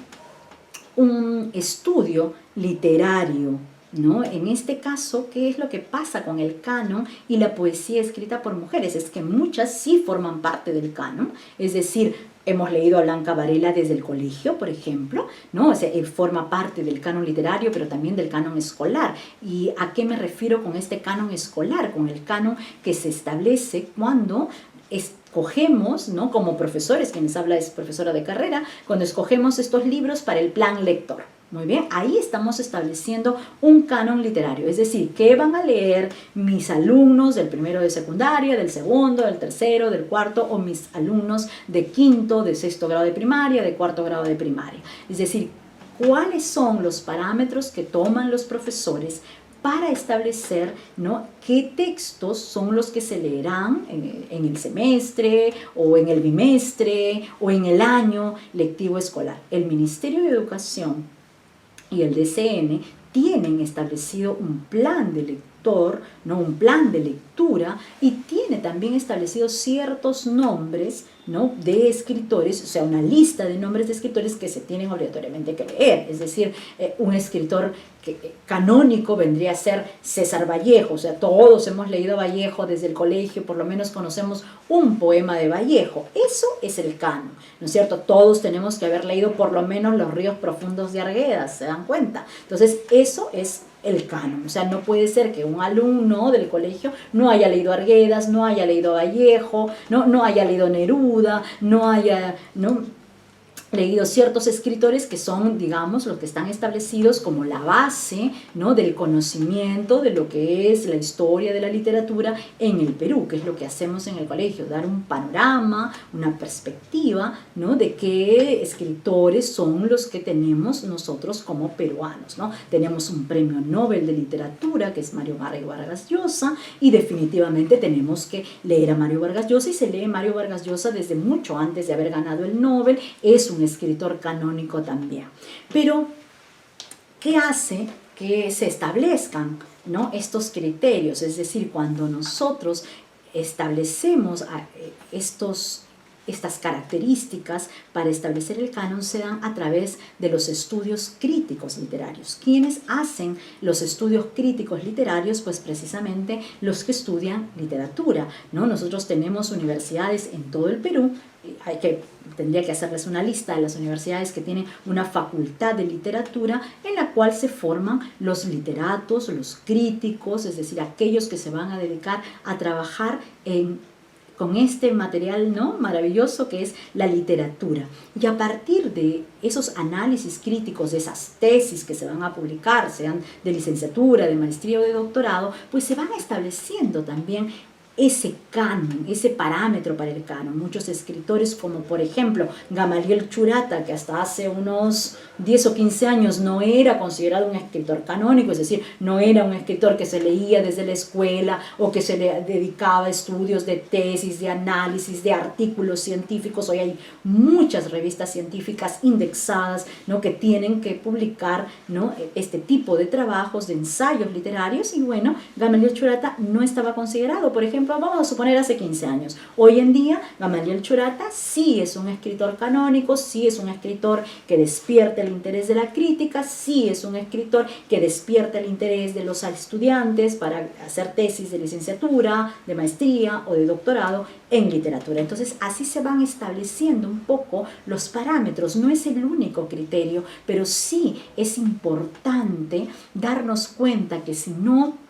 un estudio literario, ¿no? En este caso, ¿qué es lo que pasa con el canon y la poesía escrita por mujeres? Es que muchas sí forman parte del canon, es decir, hemos leído a Blanca Varela desde el colegio, por ejemplo, ¿no? O sea, él forma parte del canon literario, pero también del canon escolar. ¿Y a qué me refiero con este canon escolar? Con el canon que se establece cuando escogemos, ¿no?, como profesores, quienes habla es profesora de carrera, cuando escogemos estos libros para el plan lector, Muy bien, ahí estamos estableciendo un canon literario, es decir, ¿qué van a leer mis alumnos del primero de secundaria, del segundo, del tercero, del cuarto, o mis alumnos de quinto, de sexto grado de primaria, de cuarto grado de primaria? Es decir, ¿cuáles son los parámetros que toman los profesores para establecer, ¿no?, qué textos son los que se leerán en el semestre o en el bimestre o en el año lectivo escolar? El Ministerio de Educación y el DCN tienen establecido un plan de lector, ¿no?, un plan de lectura, y tiene también establecidos ciertos nombres, ¿no?, de escritores, o sea, una lista de nombres de escritores que se tienen obligatoriamente que leer. Es decir, un escritor canónico vendría a ser César Vallejo, o sea, todos hemos leído Vallejo desde el colegio, por lo menos conocemos un poema de Vallejo. Eso es el canon, ¿no es cierto? Todos tenemos que haber leído por lo menos Los ríos profundos de Arguedas, ¿se dan cuenta? Entonces, eso es el canon. O sea, no puede ser que un alumno del colegio no haya leído Arguedas, no haya leído Vallejo, no haya leído Neruda, no haya leído ciertos escritores que son, digamos, los que están establecidos como la base, ¿no?, del conocimiento de lo que es la historia de la literatura en el Perú, que es lo que hacemos en el colegio, dar un panorama, una perspectiva, ¿no?, de qué escritores son los que tenemos nosotros como peruanos, ¿no? Tenemos un premio Nobel de literatura, que es Mario Vargas Llosa, y definitivamente tenemos que leer a Mario Vargas Llosa, y se lee Mario Vargas Llosa desde mucho antes de haber ganado el Nobel. Es un escritor canónico también. Pero, ¿qué hace que se establezcan, ¿no?, estos criterios? Es decir, cuando nosotros establecemos estas características para establecer el canon, se dan a través de los estudios críticos literarios. ¿Quiénes hacen los estudios críticos literarios? Pues precisamente los que estudian literatura, ¿no? Nosotros tenemos universidades en todo el Perú. Tendría que hacerles una lista de las universidades que tienen una facultad de literatura en la cual se forman los literatos, los críticos, es decir, aquellos que se van a dedicar a trabajar con este material, ¿no?, maravilloso que es la literatura. Y a partir de esos análisis críticos, de esas tesis que se van a publicar, sean de licenciatura, de maestría o de doctorado, pues se van estableciendo también ese canon, ese parámetro para el canon. Muchos escritores, como por ejemplo Gamaliel Churata, que hasta hace unos 10 o 15 años no era considerado un escritor canónico, es decir, no era un escritor que se leía desde la escuela o que se le dedicaba a estudios de tesis, de análisis, de artículos científicos. Hoy hay muchas revistas científicas indexadas, ¿no?, que tienen que publicar, ¿no?, este tipo de trabajos, de ensayos literarios, y bueno, Gamaliel Churata no estaba considerado, por ejemplo, vamos a suponer hace 15 años. Hoy en día, Gamaliel Churata sí es un escritor canónico, sí es un escritor que despierta el interés de la crítica, sí es un escritor que despierta el interés de los estudiantes para hacer tesis de licenciatura, de maestría o de doctorado en literatura. Entonces, así se van estableciendo un poco los parámetros. No es el único criterio, pero sí es importante darnos cuenta que si no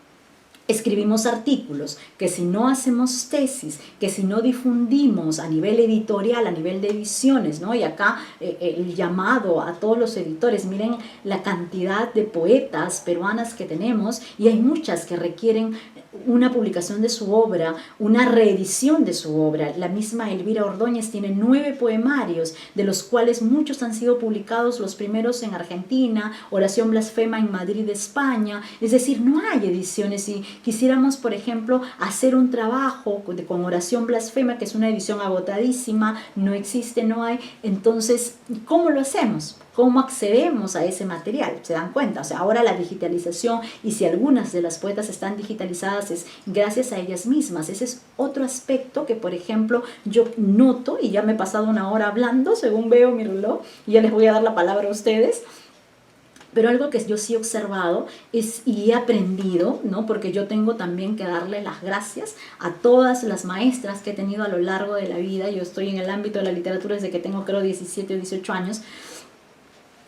escribimos artículos, que si no hacemos tesis, que si no difundimos a nivel editorial, a nivel de ediciones, ¿no? Y acá el llamado a todos los editores, miren la cantidad de poetas peruanas que tenemos, y hay muchas que requieren una publicación de su obra, una reedición de su obra. La misma Elvira Ordóñez tiene 9 poemarios, de los cuales muchos han sido publicados, los primeros en Argentina, Oración Blasfema en Madrid, España. Es decir, no hay ediciones. Y quisiéramos, por ejemplo, hacer un trabajo con Oración Blasfema, que es una edición agotadísima, no existe, no hay. Entonces, ¿cómo lo hacemos? ¿Cómo accedemos a ese material? ¿Se dan cuenta? O sea, ahora la digitalización, y si algunas de las poetas están digitalizadas, es gracias a ellas mismas. Ese es otro aspecto que, por ejemplo, yo noto, y ya me he pasado una hora hablando, según veo mi reloj, y ya les voy a dar la palabra a ustedes. Pero algo que yo sí he observado y he aprendido, ¿no?, porque yo tengo también que darle las gracias a todas las maestras que he tenido a lo largo de la vida. Yo estoy en el ámbito de la literatura desde que tengo, creo, 17 o 18 años.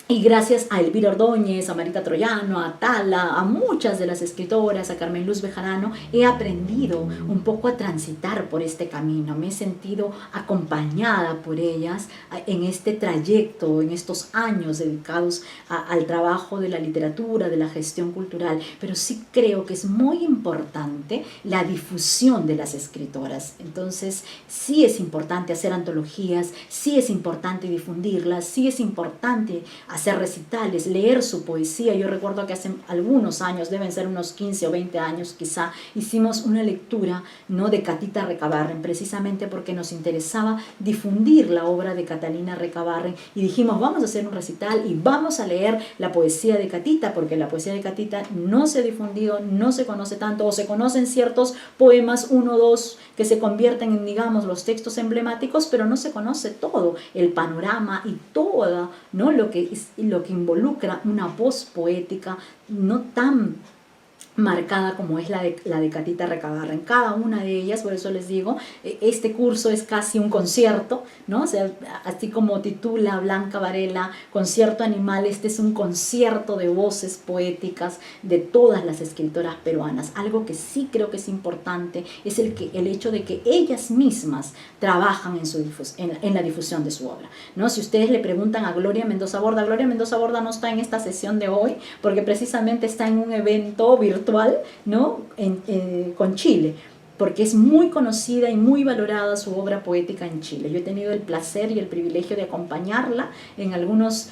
Y gracias a Elvira Ordóñez, a Marita Troyano, a Tala, a muchas de las escritoras, a Carmen Luz Bejarano, he aprendido un poco a transitar por este camino. Me he sentido acompañada por ellas en este trayecto, en estos años dedicados al trabajo de la literatura, de la gestión cultural. Pero sí creo que es muy importante la difusión de las escritoras. Entonces, sí es importante hacer antologías, sí es importante difundirlas, sí es importante hacer recitales, leer su poesía. Yo recuerdo que hace algunos años, deben ser unos 15 o 20 años quizá, hicimos una lectura, ¿no?, de Catita Recabarren, precisamente porque nos interesaba difundir la obra de Catalina Recabarren, y dijimos, vamos a hacer un recital y vamos a leer la poesía de Catita, porque la poesía de Catita no se ha difundido, no se conoce tanto, o se conocen ciertos poemas, uno o dos, que se convierten en, digamos, los textos emblemáticos, pero no se conoce todo el panorama y todo, ¿no?, lo que involucra una voz poética no tan marcada como es la de Catita Recabarren. Cada una de ellas, por eso les digo, este curso es casi un concierto, ¿no? O sea, así como titula Blanca Varela, Concierto Animal, este es un concierto de voces poéticas de todas las escritoras peruanas. Algo que sí creo que es importante es el hecho de que ellas mismas trabajan en la difusión de su obra, ¿no? Si ustedes le preguntan a Gloria Mendoza Borda no está en esta sesión de hoy porque precisamente está en un evento virtual, ¿no?, con Chile, porque es muy conocida y muy valorada su obra poética en Chile. Yo he tenido el placer y el privilegio de acompañarla en algunos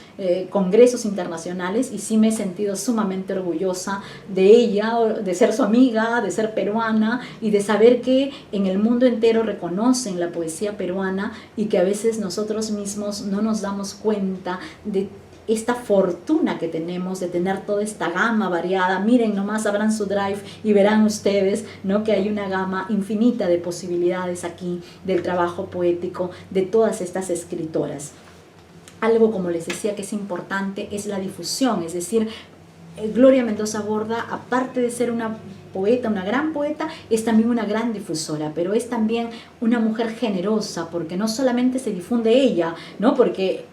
congresos internacionales, y sí me he sentido sumamente orgullosa de ella, de ser su amiga, de ser peruana, y de saber que en el mundo entero reconocen la poesía peruana, y que a veces nosotros mismos no nos damos cuenta de esta fortuna que tenemos de tener toda esta gama variada. Miren nomás, abran su drive y verán ustedes, ¿no?, que hay una gama infinita de posibilidades aquí del trabajo poético de todas estas escritoras. Algo, como les decía, que es importante es la difusión, es decir, Gloria Mendoza Borda, aparte de ser una poeta, una gran poeta, es también una gran difusora, pero es también una mujer generosa, porque no solamente se difunde ella, ¿no?, porque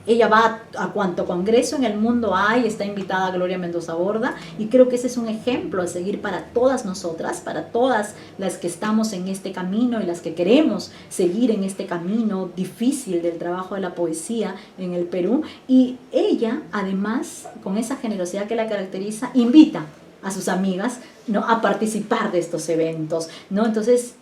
ella va a cuanto congreso en el mundo hay, está invitada a Gloria Mendoza Borda, y creo que ese es un ejemplo a seguir para todas nosotras, para todas las que estamos en este camino y las que queremos seguir en este camino difícil del trabajo de la poesía en el Perú. Y ella, además, con esa generosidad que la caracteriza, invita a sus amigas, ¿no?, a participar de estos eventos, ¿no? Entonces,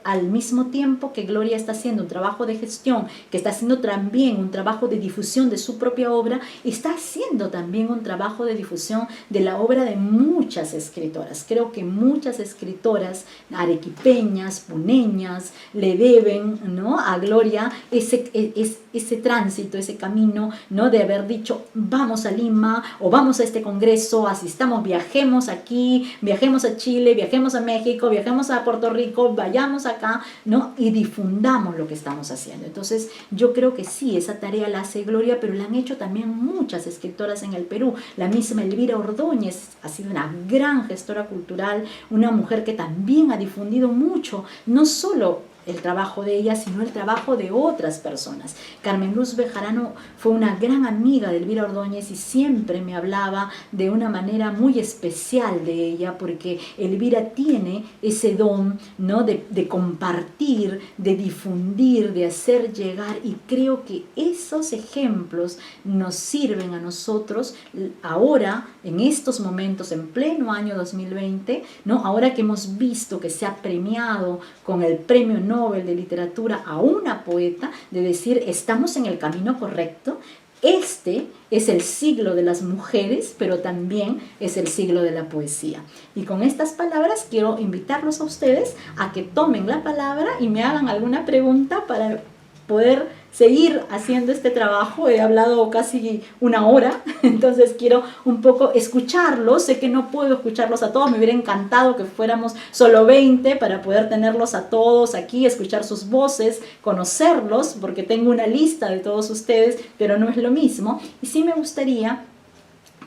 al mismo tiempo que Gloria está haciendo un trabajo de gestión, que está haciendo también un trabajo de difusión de su propia obra, está haciendo también un trabajo de difusión de la obra de muchas escritoras. Creo que muchas escritoras arequipeñas, puneñas, le deben, ¿no?, a Gloria ese tránsito, ese camino, ¿no?, de haber dicho, vamos a Lima, o vamos a este congreso, asistamos, viajemos aquí, viajemos a Chile, viajemos a México, viajemos a Puerto Rico, vayamos acá, ¿no?, y difundamos lo que estamos haciendo. Entonces, yo creo que sí, esa tarea la hace Gloria, pero la han hecho también muchas escritoras en el Perú. La misma Elvira Ordóñez ha sido una gran gestora cultural, una mujer que también ha difundido mucho, no solo el trabajo de ella, sino el trabajo de otras personas. Carmen Luz Bejarano fue una gran amiga de Elvira Ordóñez y siempre me hablaba de una manera muy especial de ella, porque Elvira tiene ese don, ¿no?, de compartir, de difundir, de hacer llegar, y creo que esos ejemplos nos sirven a nosotros ahora, en estos momentos, en pleno año 2020, ¿no?, ahora que hemos visto que se ha premiado con el Premio Nobel de Literatura a una poeta, de decir, estamos en el camino correcto. Este es el siglo de las mujeres, pero también es el siglo de la poesía. Y con estas palabras quiero invitarlos a ustedes a que tomen la palabra y me hagan alguna pregunta para poder seguir haciendo este trabajo. He hablado casi una hora, entonces quiero un poco escucharlos. Sé que no puedo escucharlos a todos, me hubiera encantado que fuéramos solo 20 para poder tenerlos a todos aquí, escuchar sus voces, conocerlos, porque tengo una lista de todos ustedes, pero no es lo mismo. Y sí me gustaría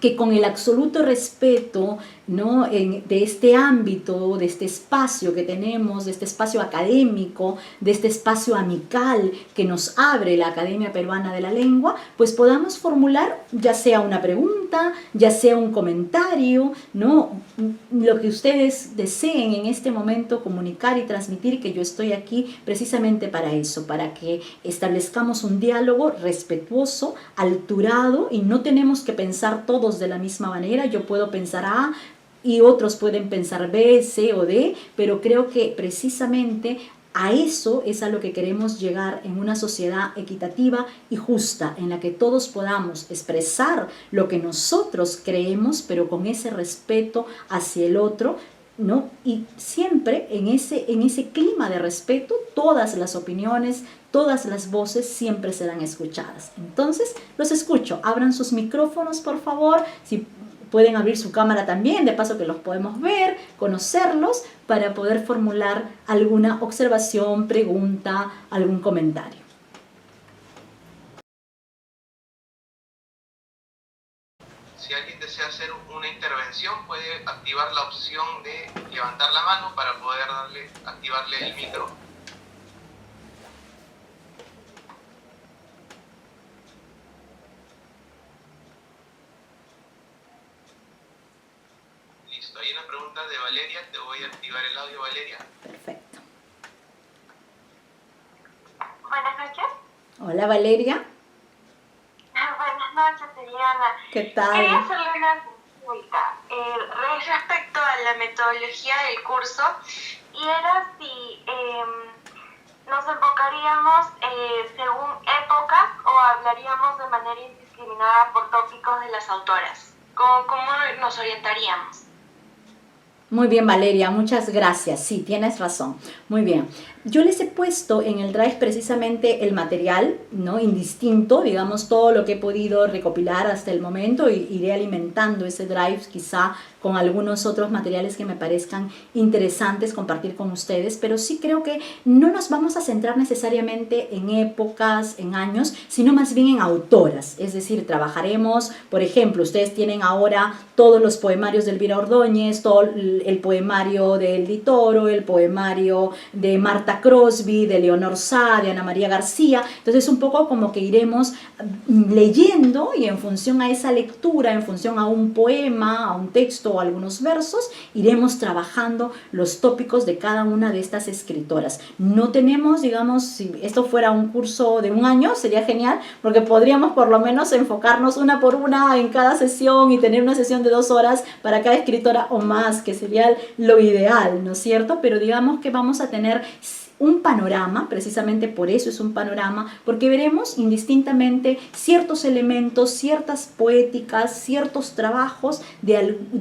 que con el absoluto respeto, ¿no?, de este ámbito, de este espacio que tenemos, de este espacio académico, de este espacio amical que nos abre la Academia Peruana de la Lengua, pues podamos formular ya sea una pregunta, ya sea un comentario, ¿no?, lo que ustedes deseen en este momento comunicar y transmitir, que yo estoy aquí precisamente para eso, para que establezcamos un diálogo respetuoso, alturado, y no tenemos que pensar todos de la misma manera. Yo puedo pensar A y otros pueden pensar B, C o D, pero creo que precisamente a eso es a lo que queremos llegar en una sociedad equitativa y justa, en la que todos podamos expresar lo que nosotros creemos, pero con ese respeto hacia el otro, ¿no? Y siempre en ese clima de respeto, todas las opiniones, todas las voces siempre serán escuchadas. Entonces, los escucho. Abran sus micrófonos, por favor. Si pueden abrir su cámara también, de paso que los podemos ver, conocerlos, para poder formular alguna observación, pregunta, algún comentario. Si alguien desea hacer una intervención, puede activar la opción de levantar la mano para poder activarle el micro. Listo, hay una pregunta de Valeria, te voy a activar el audio, Valeria. Perfecto. Buenas noches. Hola, Valeria. Buenas noches, Eliana. ¿Qué tal? Quería hacerle una consulta respecto a la metodología del curso, y era si nos enfocaríamos según épocas o hablaríamos de manera indiscriminada por tópicos de las autoras. ¿Cómo nos orientaríamos? Muy bien, Valeria, muchas gracias. Sí, tienes razón. Muy bien. Yo les he puesto en el Drive precisamente el material, ¿no?, indistinto, digamos, todo lo que he podido recopilar hasta el momento, y iré alimentando ese Drive quizá con algunos otros materiales que me parezcan interesantes compartir con ustedes, pero sí creo que no nos vamos a centrar necesariamente en épocas, en años, sino más bien en autoras. Es decir, trabajaremos, por ejemplo, ustedes tienen ahora todos los poemarios de Elvira Ordóñez, todo el poemario de Eldi Toro, el poemario de Marta Crosby, de Leonor Sá, de Ana María García. Entonces un poco como que iremos leyendo, y en función a esa lectura, en función a un poema, a un texto o algunos versos, iremos trabajando los tópicos de cada una de estas escritoras. No tenemos, digamos, si esto fuera un curso de un año, sería genial, porque podríamos por lo menos enfocarnos una por una en cada sesión y tener una sesión de 2 horas para cada escritora o más, que sería lo ideal, ¿no es cierto? Pero digamos que vamos a tener un panorama, precisamente por eso es un panorama, porque veremos indistintamente ciertos elementos, ciertas poéticas, ciertos trabajos de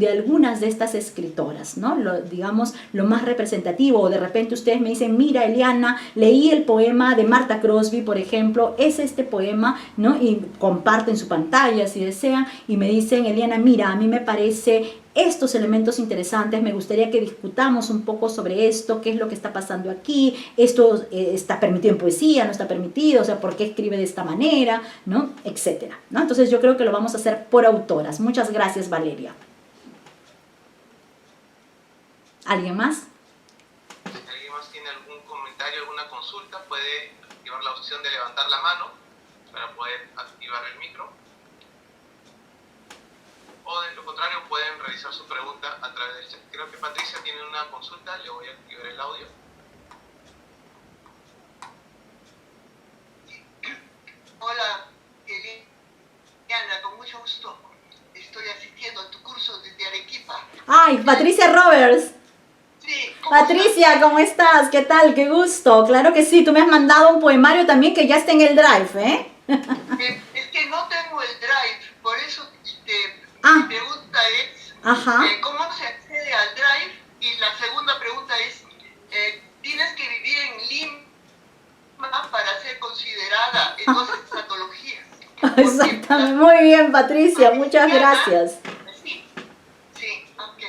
algunas de estas escritoras, ¿no? Digamos, lo más representativo. O de repente ustedes me dicen, mira, Eliana, leí el poema de Marta Crosby, por ejemplo, es este poema, ¿no? Y comparten su pantalla si desean, y me dicen, Eliana, mira, a mí me parece estos elementos interesantes, me gustaría que discutamos un poco sobre esto, qué es lo que está pasando aquí, esto está permitido en poesía, no está permitido, o sea, por qué escribe de esta manera, ¿no?, etcétera, ¿no? Entonces yo creo que lo vamos a hacer por autoras. Muchas gracias, Valeria. ¿Alguien más? Si alguien más tiene algún comentario, alguna consulta, puede activar la opción de levantar la mano para poder activar el micro. O de lo contrario, pueden realizar su pregunta a través del chat. Creo que Patricia tiene una consulta, le voy a activar el audio. Hola, Eliana, con mucho gusto. Estoy asistiendo a tu curso desde Arequipa. ¡Ay, Patricia Roberts! Sí. Patricia, ¿cómo estás? ¿Qué tal? ¡Qué gusto! Claro que sí, tú me has mandado un poemario también que ya está en el Drive, ¿eh? Es que no tengo el Drive, por eso Ah. mi pregunta es, Ajá. ¿cómo se accede al Drive? Y la segunda pregunta es, ¿tienes que vivir en Lima para ser considerada en todas estas antologías? Exactamente. Muy bien, Patricia, muchas gracias. Sí, ok.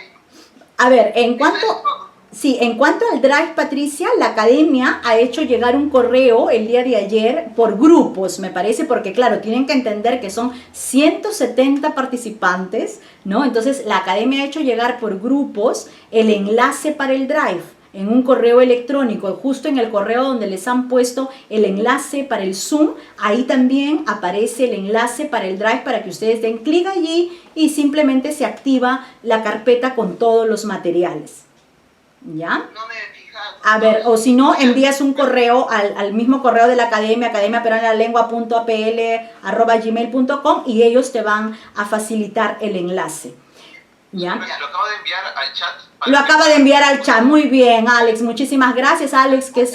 A ver, en cuanto... Entonces, Sí, en cuanto al Drive, Patricia, la academia ha hecho llegar un correo el día de ayer por grupos, me parece, porque claro, tienen que entender que son 170 participantes, ¿no? Entonces, la academia ha hecho llegar por grupos el enlace para el Drive en un correo electrónico, justo en el correo donde les han puesto el enlace para el Zoom, ahí también aparece el enlace para el Drive para que ustedes den clic allí y simplemente se activa la carpeta con todos los materiales. ¿Ya? No me he fijado. A ver, o si no, envías un correo al mismo correo de la academia, academiaperuanalengua.apl@gmail.com, y ellos te van a facilitar el enlace. ¿Ya? Lo acabo de enviar al chat. Lo acaba de enviar al chat. Muy bien, Alex. Muchísimas gracias, Alex, que es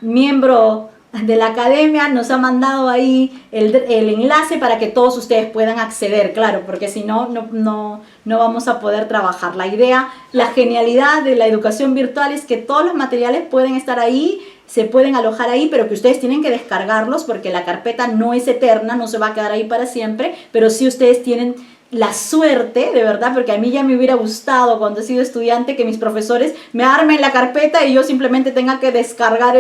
miembro de la academia. Nos ha mandado ahí el enlace para que todos ustedes puedan acceder, claro, porque si no, no vamos a poder trabajar. La idea, la genialidad de la educación virtual es que todos los materiales pueden estar ahí, se pueden alojar ahí, pero que ustedes tienen que descargarlos porque la carpeta no es eterna, no se va a quedar ahí para siempre, pero sí ustedes tienen la suerte, de verdad, porque a mí ya me hubiera gustado cuando he sido estudiante que mis profesores me armen la carpeta y yo simplemente tenga que descargar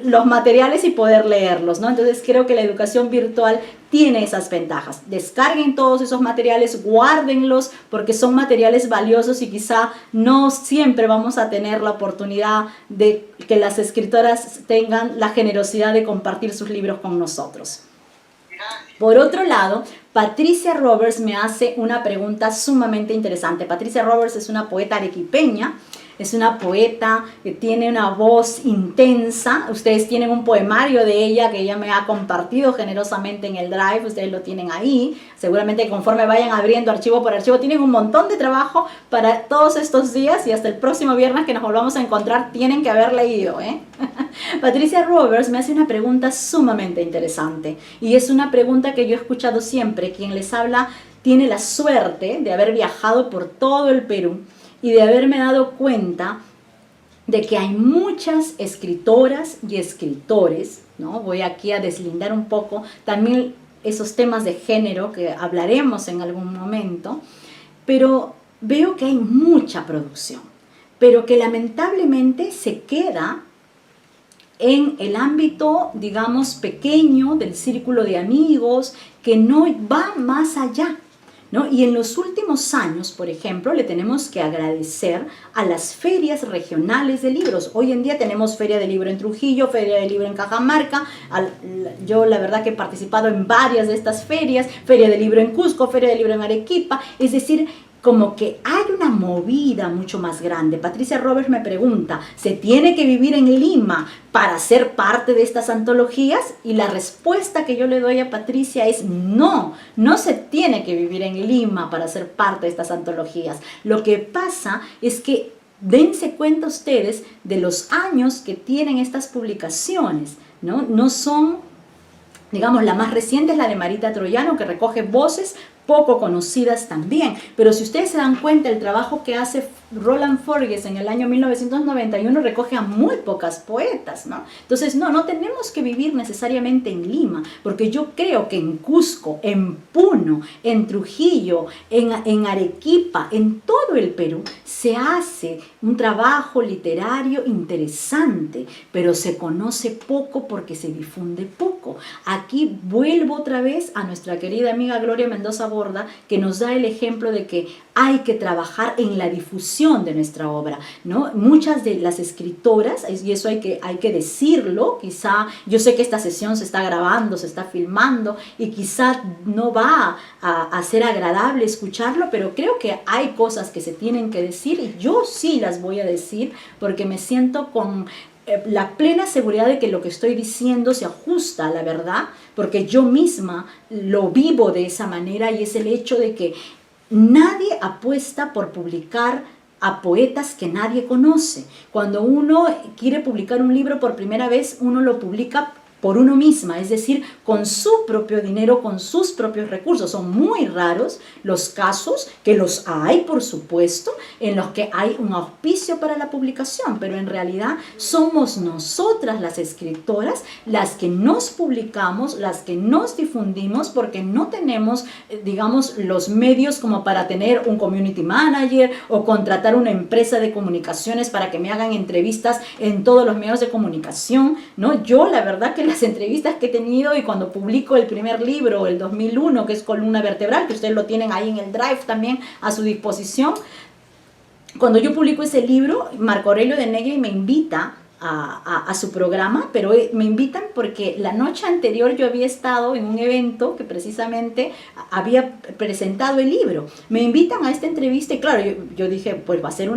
los materiales y poder leerlos, ¿no? Entonces creo que la educación virtual tiene esas ventajas. Descarguen todos esos materiales, guárdenlos, porque son materiales valiosos y quizá no siempre vamos a tener la oportunidad de que las escritoras tengan la generosidad de compartir sus libros con nosotros. Por otro lado, Patricia Roberts me hace una pregunta sumamente interesante. Patricia Roberts es una poeta arequipeña, es una poeta que tiene una voz intensa. Ustedes tienen un poemario de ella que ella me ha compartido generosamente en el Drive, ustedes lo tienen ahí. Seguramente conforme vayan abriendo archivo por archivo, tienen un montón de trabajo para todos estos días y hasta el próximo viernes que nos volvamos a encontrar tienen que haber leído, ¿eh? Patricia Roberts me hace una pregunta sumamente interesante y es una pregunta que yo he escuchado siempre. Quien les habla tiene la suerte de haber viajado por todo el Perú y de haberme dado cuenta de que hay muchas escritoras y escritores, ¿no? Voy aquí a deslindar un poco también esos temas de género que hablaremos en algún momento, pero veo que hay mucha producción, pero que lamentablemente se queda en el ámbito, digamos, pequeño del círculo de amigos, que no va más allá, ¿no? Y en los últimos años, por ejemplo, le tenemos que agradecer a las ferias regionales de libros. Hoy en día tenemos Feria de Libro en Trujillo, Feria de Libro en Cajamarca. Yo la verdad que he participado en varias de estas ferias, Feria de Libro en Cusco, Feria de Libro en Arequipa, es decir, como que hay una movida mucho más grande. Patricia Roberts me pregunta, ¿se tiene que vivir en Lima para ser parte de estas antologías? Y la respuesta que yo le doy a Patricia es no, no se tiene que vivir en Lima para ser parte de estas antologías. Lo que pasa es que dense cuenta ustedes de los años que tienen estas publicaciones, ¿no? No son, digamos, la más reciente es la de Marita Troyano, que recoge voces poco conocidas también, pero si ustedes se dan cuenta, el trabajo que hace Roland Forges en el año 1991 recoge a muy pocas poetas, ¿no? Entonces, no tenemos que vivir necesariamente en Lima, porque yo creo que en Cusco, en Puno, en Trujillo, en Arequipa, en todo el Perú, se hace un trabajo literario interesante, pero se conoce poco porque se difunde poco. Aquí vuelvo otra vez a nuestra querida amiga Gloria Mendoza Borda, que nos da el ejemplo de que hay que trabajar en la difusión de nuestra obra, ¿no? Muchas de las escritoras, y eso hay que decirlo, quizá, yo sé que esta sesión se está grabando, se está filmando, y quizá no va a ser agradable escucharlo, pero creo que hay cosas que se tienen que decir, y yo sí las voy a decir, porque me siento con la plena seguridad de que lo que estoy diciendo se ajusta a la verdad, porque yo misma lo vivo de esa manera, y es el hecho de que nadie apuesta por publicar a poetas que nadie conoce. Cuando uno quiere publicar un libro por primera vez, uno lo publica por uno misma, es decir, con su propio dinero, con sus propios recursos. Son muy raros los casos, que los hay, por supuesto, en los que hay un auspicio para la publicación, pero en realidad somos nosotras las escritoras las que nos publicamos, las que nos difundimos, porque no tenemos, digamos, los medios como para tener un community manager o contratar una empresa de comunicaciones para que me hagan entrevistas en todos los medios de comunicación, ¿no? Yo, la verdad que las entrevistas que he tenido, y cuando publico el primer libro, el 2001, que es Columna Vertebral, que ustedes lo tienen ahí en el Drive también a su disposición, cuando yo publico ese libro, Marco Aurelio de Negri me invita a su programa, pero me invitan porque la noche anterior yo había estado en un evento que precisamente había presentado el libro. Me invitan a esta entrevista y claro, yo dije, pues va a ser a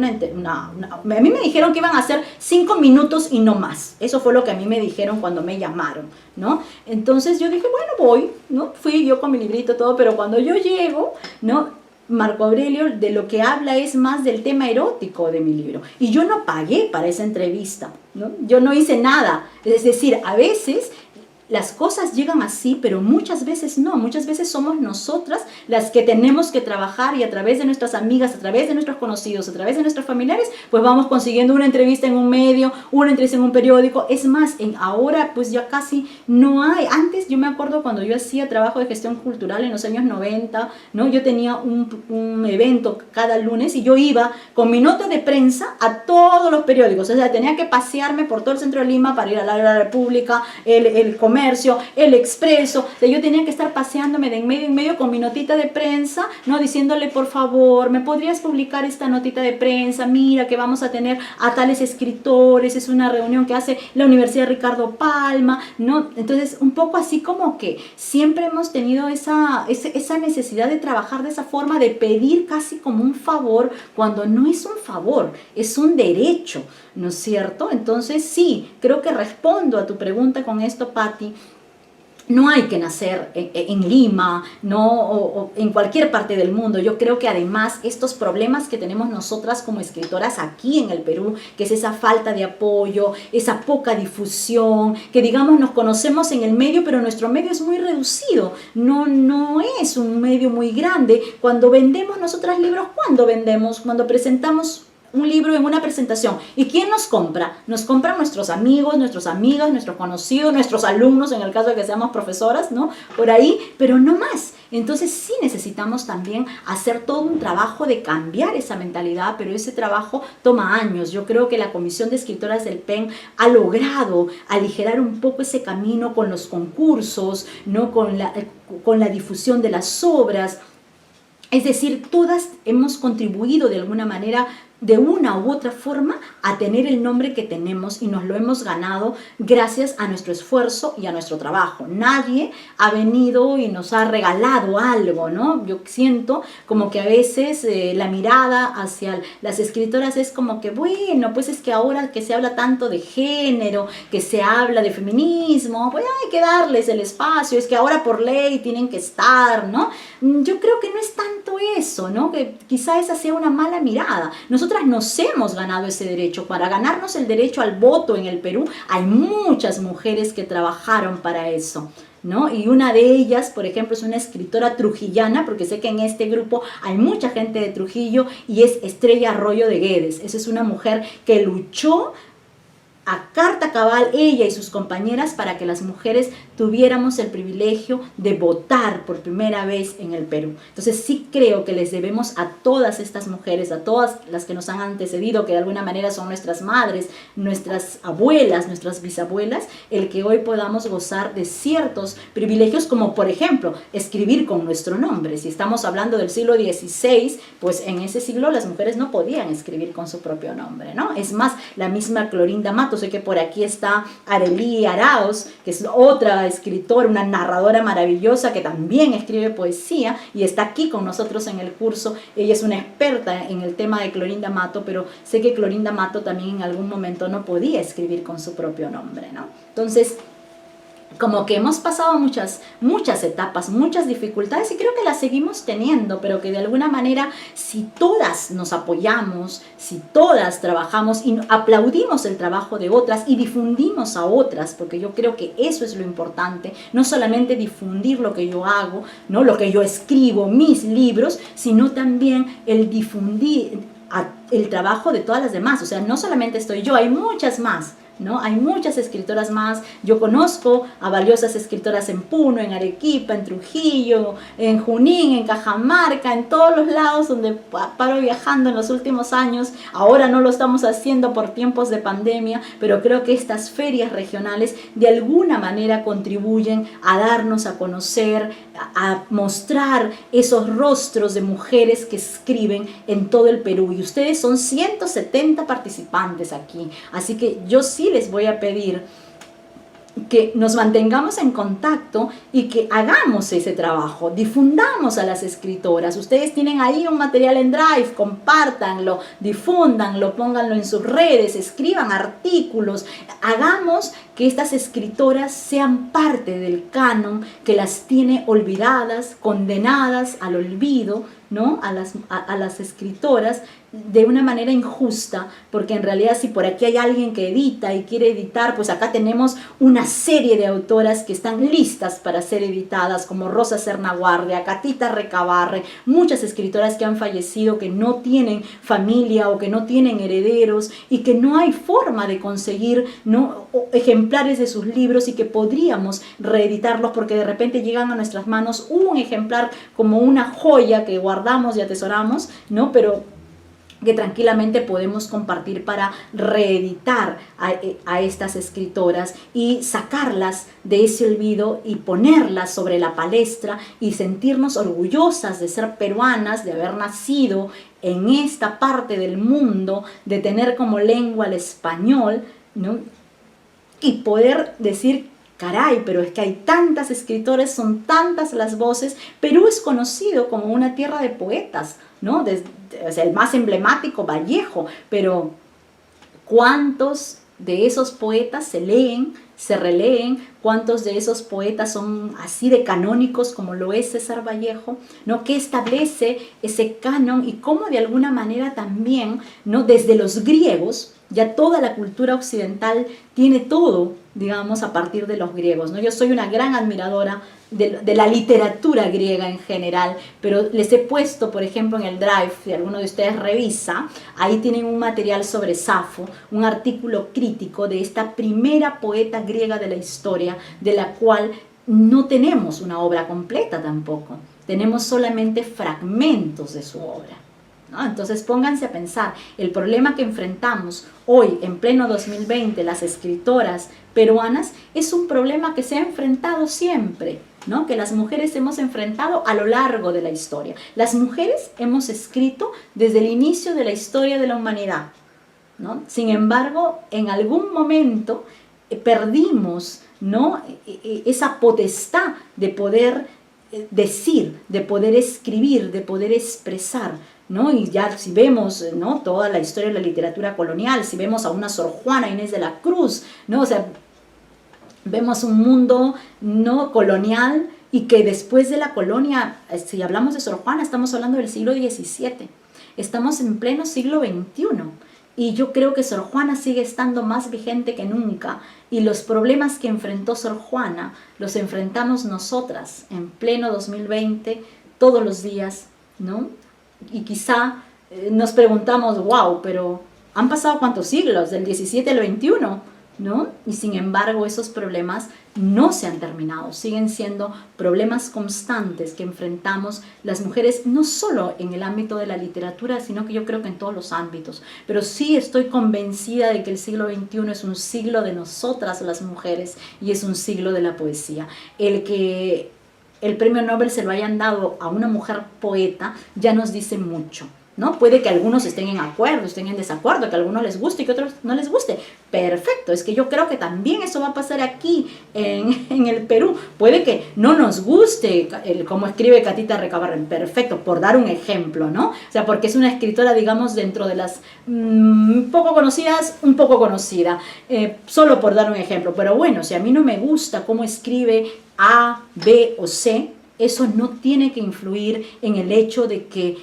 mí me dijeron que iban a hacer 5 minutos y no más. Eso fue lo que a mí me dijeron cuando me llamaron, ¿no? Entonces yo dije, bueno, voy, ¿no? Fui yo con mi librito, todo, pero cuando yo llego, ¿no? Marco Aurelio de lo que habla es más del tema erótico de mi libro. Y yo no pagué para esa entrevista, ¿no? Yo no hice nada. Es decir, a veces las cosas llegan así, pero muchas veces no. Muchas veces somos nosotras las que tenemos que trabajar y a través de nuestras amigas, a través de nuestros conocidos, a través de nuestros familiares, pues vamos consiguiendo una entrevista en un medio, una entrevista en un periódico. Es más, ahora pues ya casi no hay. Antes yo me acuerdo cuando yo hacía trabajo de gestión cultural en los años 90, ¿no? Yo tenía un evento cada lunes y yo iba con mi nota de prensa a todos los periódicos. O sea, tenía que pasearme por todo el centro de Lima para ir a la República, el Comercio, el Expreso. O sea, yo tenía que estar paseándome de en medio con mi notita de prensa, ¿no? Diciéndole, por favor, ¿me podrías publicar esta notita de prensa? Mira que vamos a tener a tales escritores, es una reunión que hace la Universidad Ricardo Palma, ¿no? Entonces, un poco así como que siempre hemos tenido esa necesidad de trabajar de esa forma, de pedir casi como un favor, cuando no es un favor, es un derecho, ¿no es cierto? Entonces sí, creo que respondo a tu pregunta con esto, Patti. No hay que nacer en Lima, ¿no? o en cualquier parte del mundo. Yo creo que además estos problemas que tenemos nosotras como escritoras aquí en el Perú, que es esa falta de apoyo, esa poca difusión, que digamos nos conocemos en el medio, pero nuestro medio es muy reducido, no es un medio muy grande. Cuando vendemos nosotras libros, ¿cuándo vendemos? Cuando presentamos un libro en una presentación. ¿Y quién nos compra? Nos compran nuestros amigos, nuestras amigas, nuestros conocidos, nuestros alumnos, en el caso de que seamos profesoras, ¿no? Por ahí, pero no más. Entonces sí necesitamos también hacer todo un trabajo de cambiar esa mentalidad, pero ese trabajo toma años. Yo creo que la Comisión de Escritoras del PEN ha logrado aligerar un poco ese camino con los concursos, ¿no? Con la difusión de las obras. Es decir, todas hemos contribuido de alguna manera, de una u otra forma, a tener el nombre que tenemos y nos lo hemos ganado gracias a nuestro esfuerzo y a nuestro trabajo. Nadie ha venido y nos ha regalado algo, ¿no? Yo siento como que a veces la mirada hacia las escritoras es como que, bueno, pues es que ahora que se habla tanto de género, que se habla de feminismo, pues hay que darles el espacio, es que ahora por ley tienen que estar, ¿no? Yo creo que no es tanto eso, ¿no? Que quizá esa sea una mala mirada. Nosotras nos hemos ganado ese derecho. Para ganarnos el derecho al voto en el Perú hay muchas mujeres que trabajaron para eso, ¿no? Y una de ellas, por ejemplo, es una escritora trujillana, porque sé que en este grupo hay mucha gente de Trujillo, y es Estrella Arroyo de Guedes. Esa es una mujer que luchó a carta cabal, ella y sus compañeras, para que las mujeres tuviéramos el privilegio de votar por primera vez en el Perú. Entonces sí creo que les debemos a todas estas mujeres, a todas las que nos han antecedido, que de alguna manera son nuestras madres, nuestras abuelas, nuestras bisabuelas, el que hoy podamos gozar de ciertos privilegios, como por ejemplo escribir con nuestro nombre. Si estamos hablando del siglo XVI, pues en ese siglo las mujeres no podían escribir con su propio nombre, ¿no? Es más, la misma Clorinda Mato, sé que por aquí está Arely Arauz, que es otra escritora, una narradora maravillosa que también escribe poesía y está aquí con nosotros en el curso. Ella es una experta en el tema de Clorinda Mato, pero sé que Clorinda Mato también en algún momento no podía escribir con su propio nombre, ¿no? Entonces, como que hemos pasado muchas etapas, muchas dificultades y creo que las seguimos teniendo, pero que de alguna manera si todas nos apoyamos, si todas trabajamos y aplaudimos el trabajo de otras y difundimos a otras, porque yo creo que eso es lo importante, no solamente difundir lo que yo hago, ¿no? Lo que yo escribo, mis libros, sino también el difundir el trabajo de todas las demás. O sea, no solamente estoy yo, hay muchas más, ¿no? Hay muchas escritoras más. Yo conozco a valiosas escritoras en Puno, en Arequipa, en Trujillo, en Junín, en Cajamarca, en todos los lados donde paro viajando en los últimos años. Ahora no lo estamos haciendo por tiempos de pandemia, pero creo que estas ferias regionales de alguna manera contribuyen a darnos a conocer, a mostrar esos rostros de mujeres que escriben en todo el Perú. Y ustedes son 170 participantes aquí. Así que yo sí les voy a pedir que nos mantengamos en contacto y que hagamos ese trabajo, difundamos a las escritoras. Ustedes tienen ahí un material en Drive, compártanlo, difúndanlo, pónganlo en sus redes, escriban artículos, hagamos que estas escritoras sean parte del canon que las tiene olvidadas, condenadas al olvido, ¿no? A las escritoras de una manera injusta, porque en realidad si por aquí hay alguien que edita y quiere editar, pues acá tenemos una serie de autoras que están listas para ser editadas, como Rosa Serna Guardia, Catita Recabarre, muchas escritoras que han fallecido, que no tienen familia o que no tienen herederos y que no hay forma de conseguir, ¿no?, ejemplares de sus libros y que podríamos reeditarlos porque de repente llegan a nuestras manos un ejemplar como una joya que guardamos y atesoramos, ¿no?, pero que tranquilamente podemos compartir para reeditar a estas escritoras y sacarlas de ese olvido y ponerlas sobre la palestra y sentirnos orgullosas de ser peruanas, de haber nacido en esta parte del mundo, de tener como lengua el español, ¿no?, y poder decir: caray, pero es que hay tantas escritoras, son tantas las voces. Perú es conocido como una tierra de poetas, ¿no? O sea, el más emblemático, Vallejo, pero ¿cuántos de esos poetas se leen, se releen? ¿Cuántos de esos poetas son así de canónicos como lo es César Vallejo, ¿no?, que establece ese canon y cómo de alguna manera también, ¿no?, desde los griegos, ya toda la cultura occidental tiene todo, digamos, a partir de los griegos, ¿no? Yo soy una gran admiradora de la literatura griega en general, pero les he puesto, por ejemplo, en el Drive, si alguno de ustedes revisa, ahí tienen un material sobre Safo, un artículo crítico de esta primera poeta griega de la historia, de la cual no tenemos una obra completa tampoco, tenemos solamente fragmentos de su obra, ¿no? Entonces pónganse a pensar, el problema que enfrentamos hoy en pleno 2020 las escritoras peruanas es un problema que se ha enfrentado siempre, ¿no?, que las mujeres hemos enfrentado a lo largo de la historia. Las mujeres hemos escrito desde el inicio de la historia de la humanidad, ¿no? Sin embargo, en algún momento perdimos, ¿no?, esa potestad de poder decir, de poder escribir, de poder expresar, ¿no? Y ya si vemos, ¿no?, toda la historia de la literatura colonial, si vemos a una Sor Juana Inés de la Cruz, ¿no?, o sea, vemos un mundo no colonial y que después de la colonia, si hablamos de Sor Juana, estamos hablando del siglo XVII, estamos en pleno siglo XXI. Y yo creo que Sor Juana sigue estando más vigente que nunca y los problemas que enfrentó Sor Juana los enfrentamos nosotras en pleno 2020, todos los días, ¿no? Y quizá nos preguntamos, wow, pero han pasado ¿cuántos siglos? Del 17 al 21, ¿no? Y sin embargo esos problemas no se han terminado, siguen siendo problemas constantes que enfrentamos las mujeres, no solo en el ámbito de la literatura, sino que yo creo que en todos los ámbitos. Pero sí estoy convencida de que el siglo XXI es un siglo de nosotras las mujeres y es un siglo de la poesía. El que el premio Nobel se lo hayan dado a una mujer poeta ya nos dice mucho, ¿no? Puede que algunos estén en acuerdo, estén en desacuerdo, que a algunos les guste y que a otros no les guste. Perfecto, es que yo creo que también eso va a pasar aquí en el Perú. Puede que no nos guste como escribe Catita Recabarren, perfecto, por dar un ejemplo, ¿no? O sea, porque es una escritora, digamos, dentro de las poco conocidas, un poco conocida, solo por dar un ejemplo. Pero bueno, si a mí no me gusta cómo escribe A, B o C, eso no tiene que influir en el hecho de que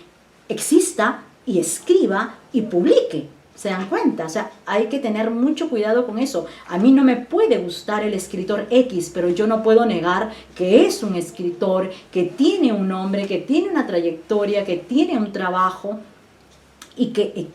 exista y escriba y publique. ¿Se dan cuenta? O sea, hay que tener mucho cuidado con eso. A mí no me puede gustar el escritor X, pero yo no puedo negar que es un escritor, que tiene un nombre, que tiene una trayectoria, que tiene un trabajo y que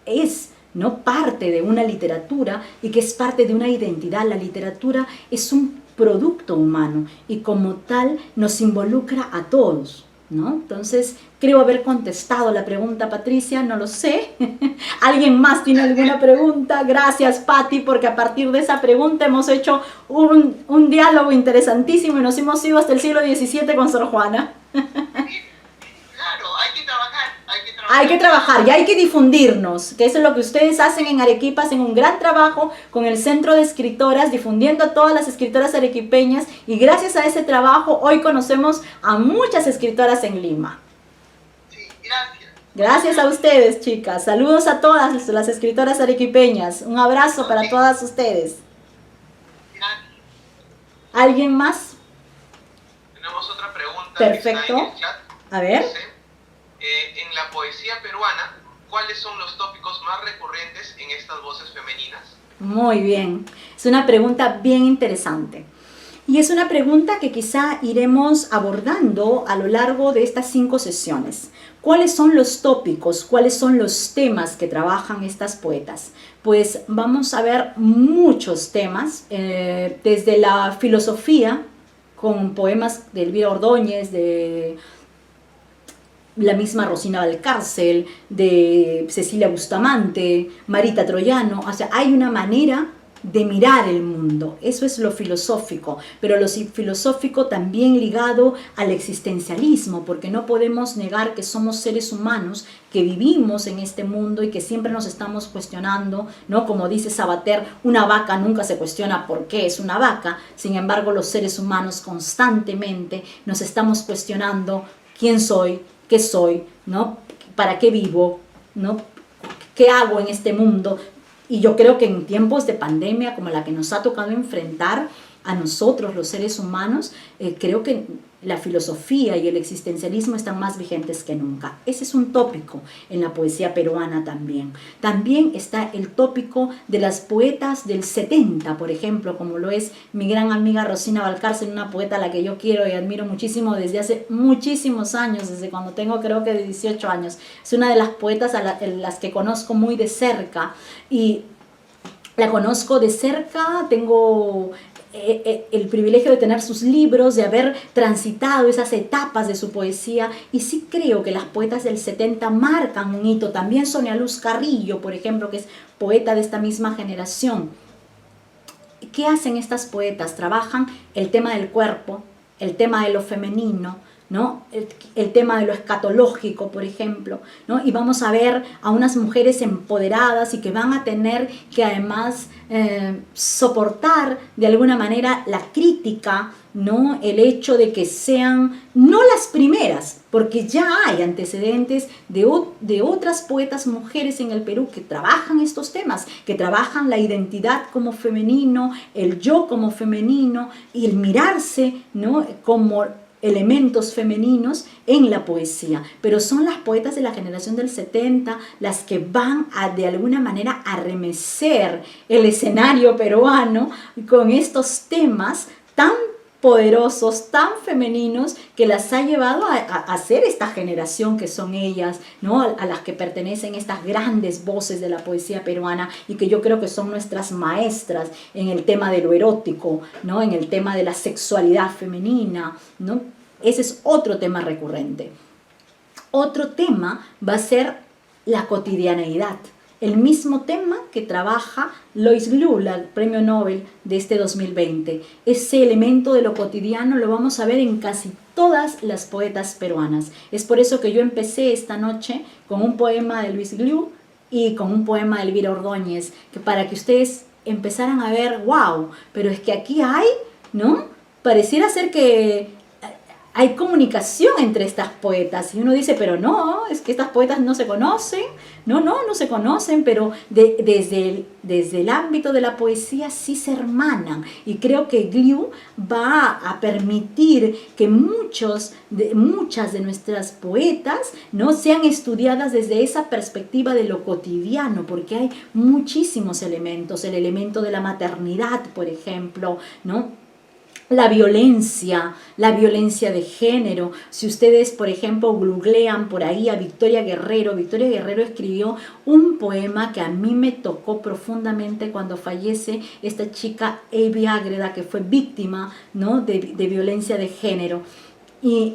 es, ¿no?, parte de una literatura y que es parte de una identidad. La literatura es un producto humano y como tal nos involucra a todos, ¿no? Entonces, creo haber contestado la pregunta, Patricia, no lo sé. ¿Alguien más tiene alguna pregunta? Gracias, Pati, porque a partir de esa pregunta hemos hecho un diálogo interesantísimo y nos hemos ido hasta el siglo XVII con Sor Juana. Claro, hay que trabajar. Hay que trabajar y hay que difundirnos, que eso es lo que ustedes hacen en Arequipa, hacen un gran trabajo con el Centro de Escritoras, difundiendo a todas las escritoras arequipeñas y gracias a ese trabajo hoy conocemos a muchas escritoras en Lima. Sí, gracias. Gracias a ustedes, chicas. Saludos a todas las escritoras arequipeñas. Un abrazo para todas ustedes. Gracias. ¿Alguien más? Tenemos otra pregunta. Perfecto. Que está en el chat. A ver. Dice, en la poesía peruana, ¿cuáles son los tópicos más recurrentes en estas voces femeninas? Muy bien. Es una pregunta bien interesante. Y es una pregunta que quizá iremos abordando a lo largo de estas 5 sesiones. ¿Cuáles son los tópicos? ¿Cuáles son los temas que trabajan estas poetas? Pues vamos a ver muchos temas, desde la filosofía, con poemas de Elvira Ordóñez, de la misma Rosina Valcárcel, de Cecilia Bustamante, Marita Troyano. O sea, hay una manera de mirar el mundo, eso es lo filosófico, pero lo filosófico también ligado al existencialismo, porque no podemos negar que somos seres humanos que vivimos en este mundo y que siempre nos estamos cuestionando, ¿no? Como dice Sabater, una vaca nunca se cuestiona por qué es una vaca, sin embargo los seres humanos constantemente nos estamos cuestionando quién soy, qué soy, ¿no? ¿Para qué vivo? ¿No? ¿Qué hago en este mundo? Y yo creo que en tiempos de pandemia como la que nos ha tocado enfrentar a nosotros, los seres humanos, creo que la filosofía y el existencialismo están más vigentes que nunca. Ese es un tópico en la poesía peruana también. También está el tópico de las poetas del 70, por ejemplo, como lo es mi gran amiga Rosina Valcárcel, una poeta a la que yo quiero y admiro muchísimo desde hace muchísimos años, desde cuando tengo creo que de 18 años. Es una de las poetas a las que conozco muy de cerca y la conozco de cerca, tengo el privilegio de tener sus libros, de haber transitado esas etapas de su poesía y sí creo que las poetas del 70 marcan un hito. También Sonia Luz Carrillo, por ejemplo, que es poeta de esta misma generación. ¿Qué hacen estas poetas? Trabajan el tema del cuerpo, el tema de lo femenino, ¿no? El tema de lo escatológico, por ejemplo, ¿no? Y vamos a ver a unas mujeres empoderadas y que van a tener que además soportar de alguna manera la crítica, ¿no? El hecho de que sean no las primeras, porque ya hay antecedentes de otras poetas mujeres en el Perú que trabajan estos temas, que trabajan la identidad como femenino, el yo como femenino y el mirarse, ¿no? Como elementos femeninos en la poesía, pero son las poetas de la generación del 70 las que van a de alguna manera a remecer el escenario peruano con estos temas tan poderosos, tan femeninos, que las ha llevado a ser esta generación que son ellas, ¿no? A las que pertenecen estas grandes voces de la poesía peruana y que yo creo que son nuestras maestras en el tema de lo erótico, ¿no? En el tema de la sexualidad femenina, ¿no? Ese es otro tema recurrente. Otro tema va a ser la cotidianeidad. El mismo tema que trabaja Lois Lule, el premio Nobel de este 2020. Ese elemento de lo cotidiano lo vamos a ver en casi todas las poetas peruanas. Es por eso que yo empecé esta noche con un poema de Luis Gliu y con un poema de Elvira Ordóñez, que para que ustedes empezaran a ver, wow, pero es que aquí hay, ¿no? Pareciera ser que hay comunicación entre estas poetas. Y uno dice, pero no, es que estas poetas no se conocen. No se conocen, pero desde el ámbito de la poesía sí se hermanan. Y creo que Gliu va a permitir que muchas de nuestras poetas, ¿no?, sean estudiadas desde esa perspectiva de lo cotidiano, porque hay muchísimos elementos. El elemento de la maternidad, por ejemplo, ¿no? La violencia de género. Si ustedes, por ejemplo, googlean por ahí a Victoria Guerrero escribió un poema que a mí me tocó profundamente cuando fallece esta chica Evi Ágreda, que fue víctima, ¿no?, de violencia de género. Y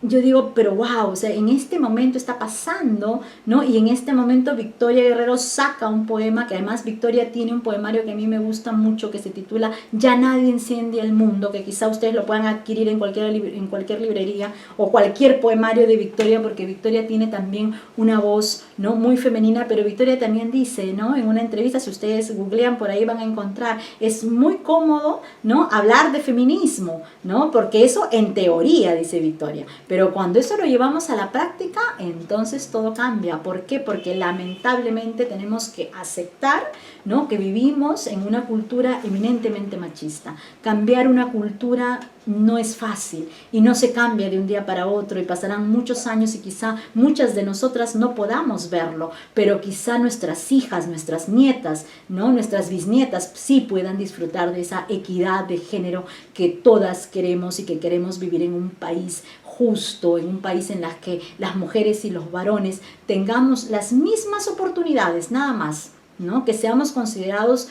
yo digo, pero wow, o sea, en este momento está pasando, ¿no? Y en este momento Victoria Guerrero saca un poema, que además Victoria tiene un poemario que a mí me gusta mucho, que se titula Ya nadie enciende el mundo, que quizá ustedes lo puedan adquirir en cualquier librería, o cualquier poemario de Victoria, porque Victoria tiene también una voz, ¿no?, muy femenina, pero Victoria también dice, ¿no?, en una entrevista, si ustedes googlean por ahí van a encontrar, es muy cómodo, ¿no?, hablar de feminismo, ¿no?, porque eso en teoría, dice Victoria, pero cuando eso lo llevamos a la práctica, entonces todo cambia. ¿Por qué? Porque lamentablemente tenemos que aceptar, ¿no?, que vivimos en una cultura eminentemente machista. Cambiar una cultura no es fácil y no se cambia de un día para otro, y pasarán muchos años y quizá muchas de nosotras no podamos verlo, pero quizá nuestras hijas, nuestras nietas, ¿no?, nuestras bisnietas sí puedan disfrutar de esa equidad de género que todas queremos, y que queremos vivir en un país justo, en un país en el que las mujeres y los varones tengamos las mismas oportunidades, nada más, ¿no?, que seamos considerados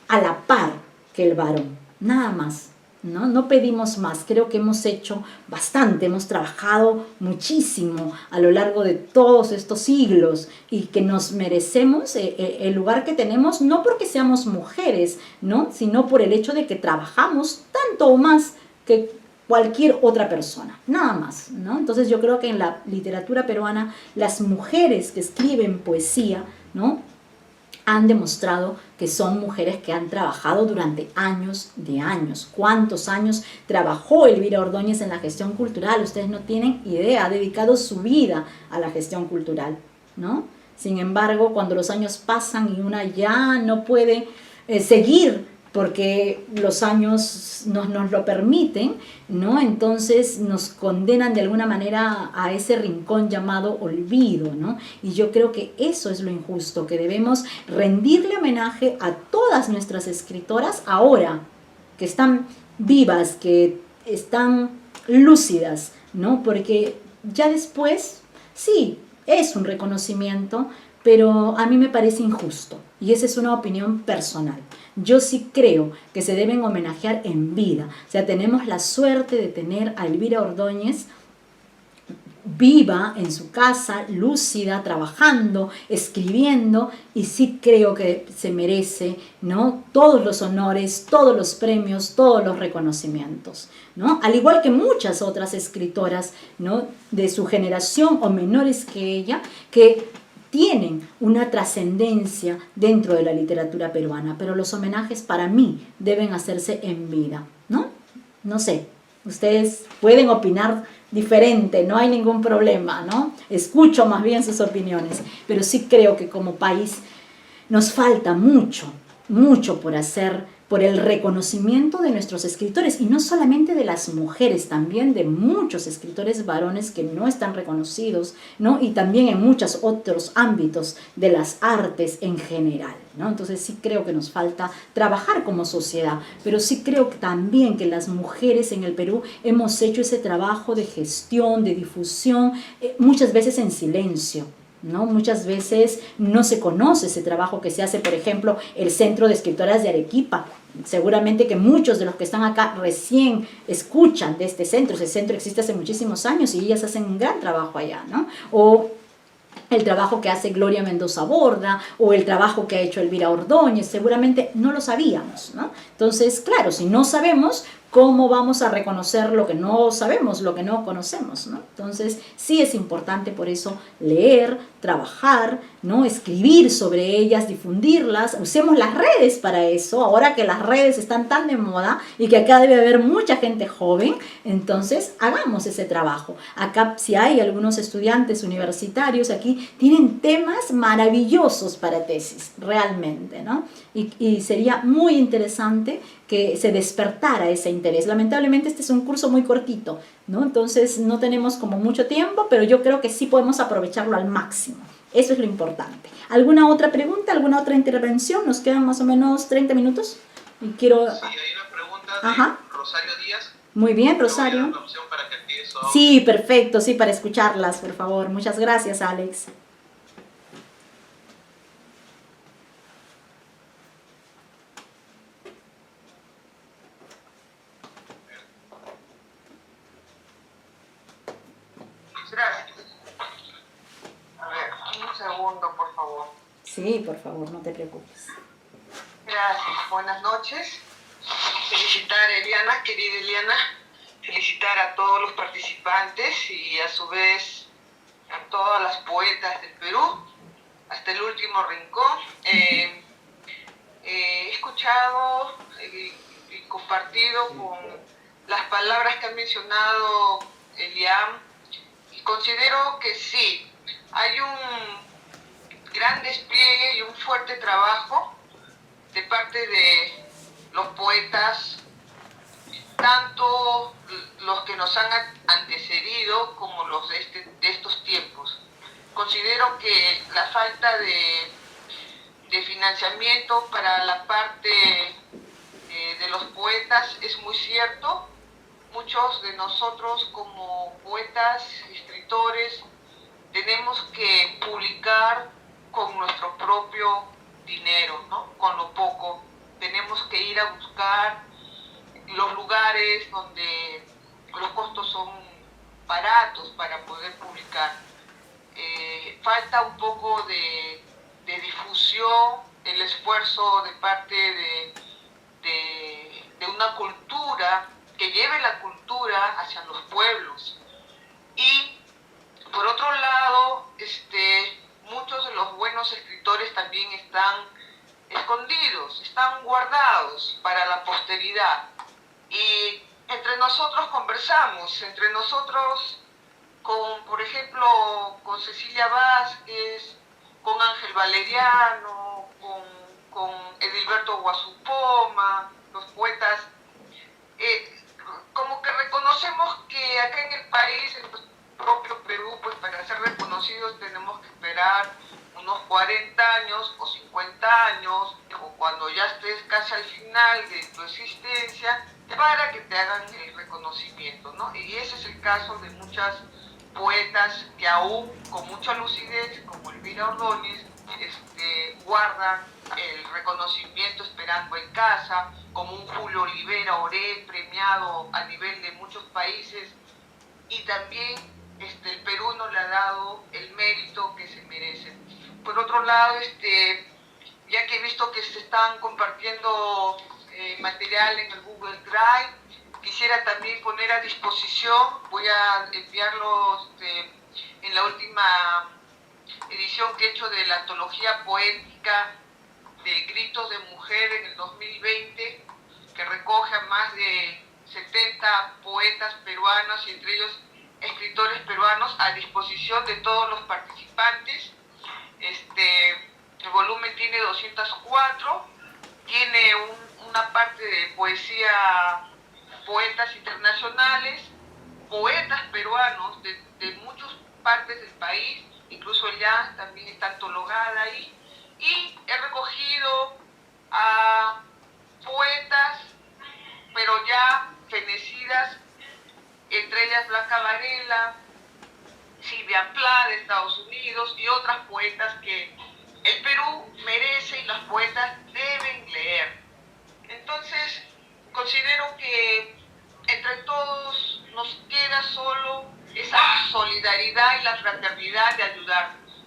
a la par que el varón, nada más. No pedimos más. Creo que hemos hecho bastante, hemos trabajado muchísimo a lo largo de todos estos siglos, y que nos merecemos el lugar que tenemos, no porque seamos mujeres, ¿no?, sino por el hecho de que trabajamos tanto o más que cualquier otra persona, nada más, ¿no? Entonces yo creo que en la literatura peruana las mujeres que escriben poesía, ¿no?, han demostrado que son mujeres que han trabajado durante años de años. ¿Cuántos años trabajó Elvira Ordóñez en la gestión cultural? Ustedes no tienen idea, ha dedicado su vida a la gestión cultural, ¿no? Sin embargo, cuando los años pasan y una ya no puede seguir porque los años nos lo permiten, ¿no?, entonces nos condenan de alguna manera a ese rincón llamado olvido, ¿no? Y yo creo que eso es lo injusto, que debemos rendirle homenaje a todas nuestras escritoras ahora, que están vivas, que están lúcidas, ¿no? Porque ya después, sí, es un reconocimiento, pero a mí me parece injusto, y esa es una opinión personal. Yo sí creo que se deben homenajear en vida. O sea, tenemos la suerte de tener a Elvira Ordóñez viva en su casa, lúcida, trabajando, escribiendo, y sí creo que se merece, ¿no?, todos los honores, todos los premios, todos los reconocimientos, ¿no? Al igual que muchas otras escritoras, ¿no?, de su generación o menores que ella, que tienen una trascendencia dentro de la literatura peruana, pero los homenajes para mí deben hacerse en vida, ¿no? No sé, ustedes pueden opinar diferente, no hay ningún problema, ¿no? Escucho más bien sus opiniones, pero sí creo que como país nos falta mucho por hacer, por el reconocimiento de nuestros escritores, y no solamente de las mujeres, también de muchos escritores varones que no están reconocidos, ¿no?, y también en muchos otros ámbitos de las artes en general, ¿no? Entonces sí creo que nos falta trabajar como sociedad, pero sí creo que también que las mujeres en el Perú hemos hecho ese trabajo de gestión, de difusión, muchas veces en silencio, ¿no? Muchas veces no se conoce ese trabajo que se hace, por ejemplo, el Centro de Escritoras de Arequipa. Seguramente que muchos de los que están acá recién escuchan de este centro. Ese centro existe hace muchísimos años y ellas hacen un gran trabajo allá, ¿no? O el trabajo que hace Gloria Mendoza Borda, o el trabajo que ha hecho Elvira Ordóñez, seguramente no lo sabíamos, ¿no? Entonces, claro, si no sabemos, ¿cómo vamos a reconocer lo que no sabemos, lo que no conocemos, ¿no? Entonces, sí es importante por eso leer, trabajar, ¿no? Escribir sobre ellas, difundirlas. Usemos las redes para eso, ahora que las redes están tan de moda y que acá debe haber mucha gente joven, entonces hagamos ese trabajo. Acá, si hay algunos estudiantes universitarios aquí, tienen temas maravillosos para tesis, realmente, ¿no? Y sería muy interesante que se despertara ese interés. Lamentablemente este es un curso muy cortito, ¿no? Entonces no tenemos como mucho tiempo, pero yo creo que sí podemos aprovecharlo al máximo. Eso es lo importante. ¿Alguna otra pregunta? ¿Alguna otra intervención? Nos quedan más o menos 30 minutos. Y quiero... Sí, hay una pregunta de Ajá. Rosario Díaz. Muy bien, Te voy a dar Rosario. una opción para que actives su audio. Sí, perfecto, sí, para escucharlas, por favor. Muchas gracias, Alex. Gracias. A ver, un segundo, por favor. Sí, por favor, no te preocupes. Gracias, buenas noches. Felicitar a Eliana, querida Eliana, felicitar a todos los participantes y a su vez a todas las poetas del Perú, hasta el último rincón. He escuchado y compartido con las palabras que ha mencionado Eliam y considero que sí, hay un gran despliegue y un fuerte trabajo de parte de los poetas, tanto los que nos han antecedido como los de estos tiempos. Considero que la falta de financiamiento para la parte de los poetas es muy cierto. Muchos de nosotros como poetas, escritores, tenemos que publicar con nuestro propio dinero, ¿no? Con lo poco. Tenemos que ir a buscar los lugares donde los costos son baratos para poder publicar. Falta un poco de difusión, el esfuerzo de parte de una cultura que lleve la cultura hacia los pueblos. Y por otro lado, muchos de los buenos escritores también están escondidos, están guardados para la posteridad. Y entre nosotros conversamos, entre nosotros, por ejemplo, con Cecilia Vázquez, con Ángel Valeriano, con Edilberto Guazupoma, los poetas, como que reconocemos que acá en el país, en nuestro propio Perú, pues para ser reconocidos tenemos que esperar unos 40 años o 50 años, o cuando ya estés casi al final de tu existencia, para que te hagan el reconocimiento, ¿no? Y ese es el caso de muchas poetas que aún con mucha lucidez, como Elvira Ordóñez, guardan el reconocimiento esperando en casa, como un Julio Olivera Orell, premiado a nivel de muchos países, y también el Perú no le ha dado el mérito que se merece. Por otro lado, ya que he visto que se están compartiendo material en el Google Drive, quisiera también poner a disposición, voy a enviarlo en la última edición que he hecho de la antología poética de Gritos de Mujer en el 2020, que recoge a más de 70 poetas peruanos y entre ellos escritores peruanos a disposición de todos los participantes. El volumen tiene 204, tiene una parte de poesía, poetas internacionales, poetas peruanos de muchas partes del país, incluso ella también está antologada ahí, y he recogido a poetas, pero ya fenecidas, entre ellas Blanca Varela, Silvia Plath de Estados Unidos y otras poetas que el Perú merece y los poetas deben leer. Entonces, considero que entre todos nos queda solo esa solidaridad y la fraternidad de ayudarnos.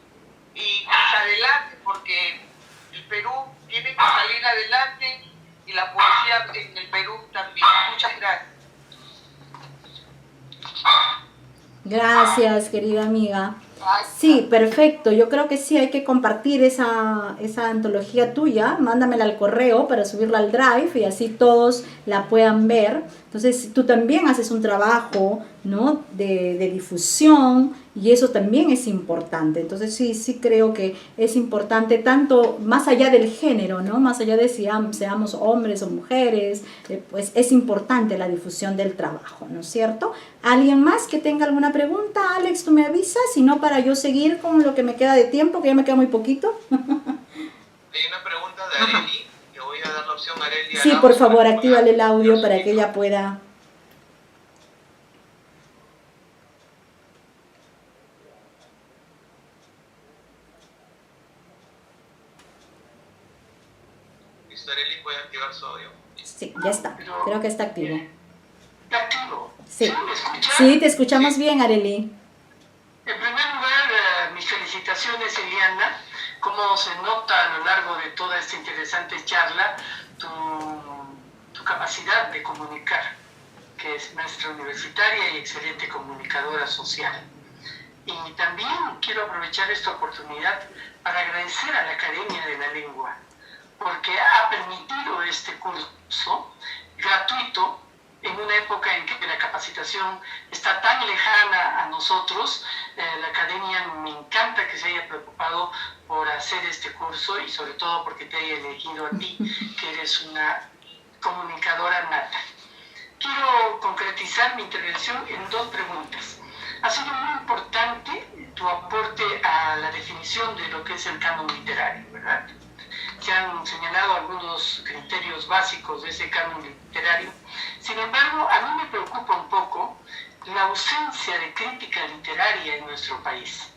Y hacia adelante, porque el Perú tiene que salir adelante y la poesía en el Perú también. Muchas gracias. Gracias, querida amiga. Sí, perfecto. Yo creo que sí, hay que compartir esa antología tuya. Mándamela al correo para subirla al Drive y así todos la puedan ver. Entonces, tú también haces un trabajo, ¿no?, de difusión, y eso también es importante. Entonces, sí creo que es importante, tanto más allá del género, ¿no?, más allá de si seamos hombres o mujeres, pues es importante la difusión del trabajo, ¿no es cierto? ¿Alguien más que tenga alguna pregunta? Alex, tú me avisas, si no, para yo seguir con lo que me queda de tiempo, que ya me queda muy poquito. Hay una pregunta de Areli, que voy a dar la opción a Areli. Sí, por favor, actívale el audio para que ella pueda. Listo, Areli puede activar su audio. Sí, ya está. Creo que está activo. ¿Está activo? Sí. ¿Me escucha? Sí, te escuchamos bien, Areli. En primer lugar, mis felicitaciones, Eliana. Cómo se nota a lo largo de toda esta interesante charla tu capacidad de comunicar, que es maestra universitaria y excelente comunicadora social. Y también quiero aprovechar esta oportunidad para agradecer a la Academia de la Lengua, porque ha permitido este curso gratuito en una época en que la capacitación está tan lejana a nosotros. La Academia me encanta que se haya preocupado por hacer este curso y sobre todo porque te haya elegido a ti, que eres una comunicadora nata. Quiero concretizar mi intervención en dos preguntas. Ha sido muy importante tu aporte a la definición de lo que es el canon literario, ¿verdad? Se han señalado algunos criterios básicos de ese canon literario. Sin embargo, a mí me preocupa un poco la ausencia de crítica literaria en nuestro país.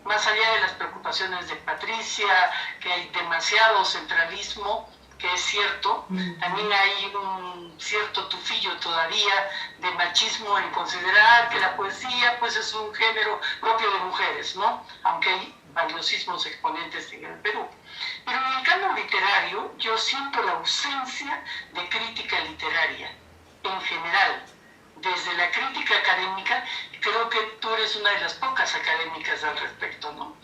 Más allá de las preocupaciones de Patricia, que hay demasiado centralismo, que es cierto, también hay un cierto tufillo todavía de machismo en considerar que la poesía pues es un género propio de mujeres, ¿no? Aunque hay valiosísimos exponentes en el Perú. Pero en el canon literario yo siento la ausencia de crítica literaria en general. Desde la crítica académica, creo que tú eres una de las pocas académicas al respecto, ¿no?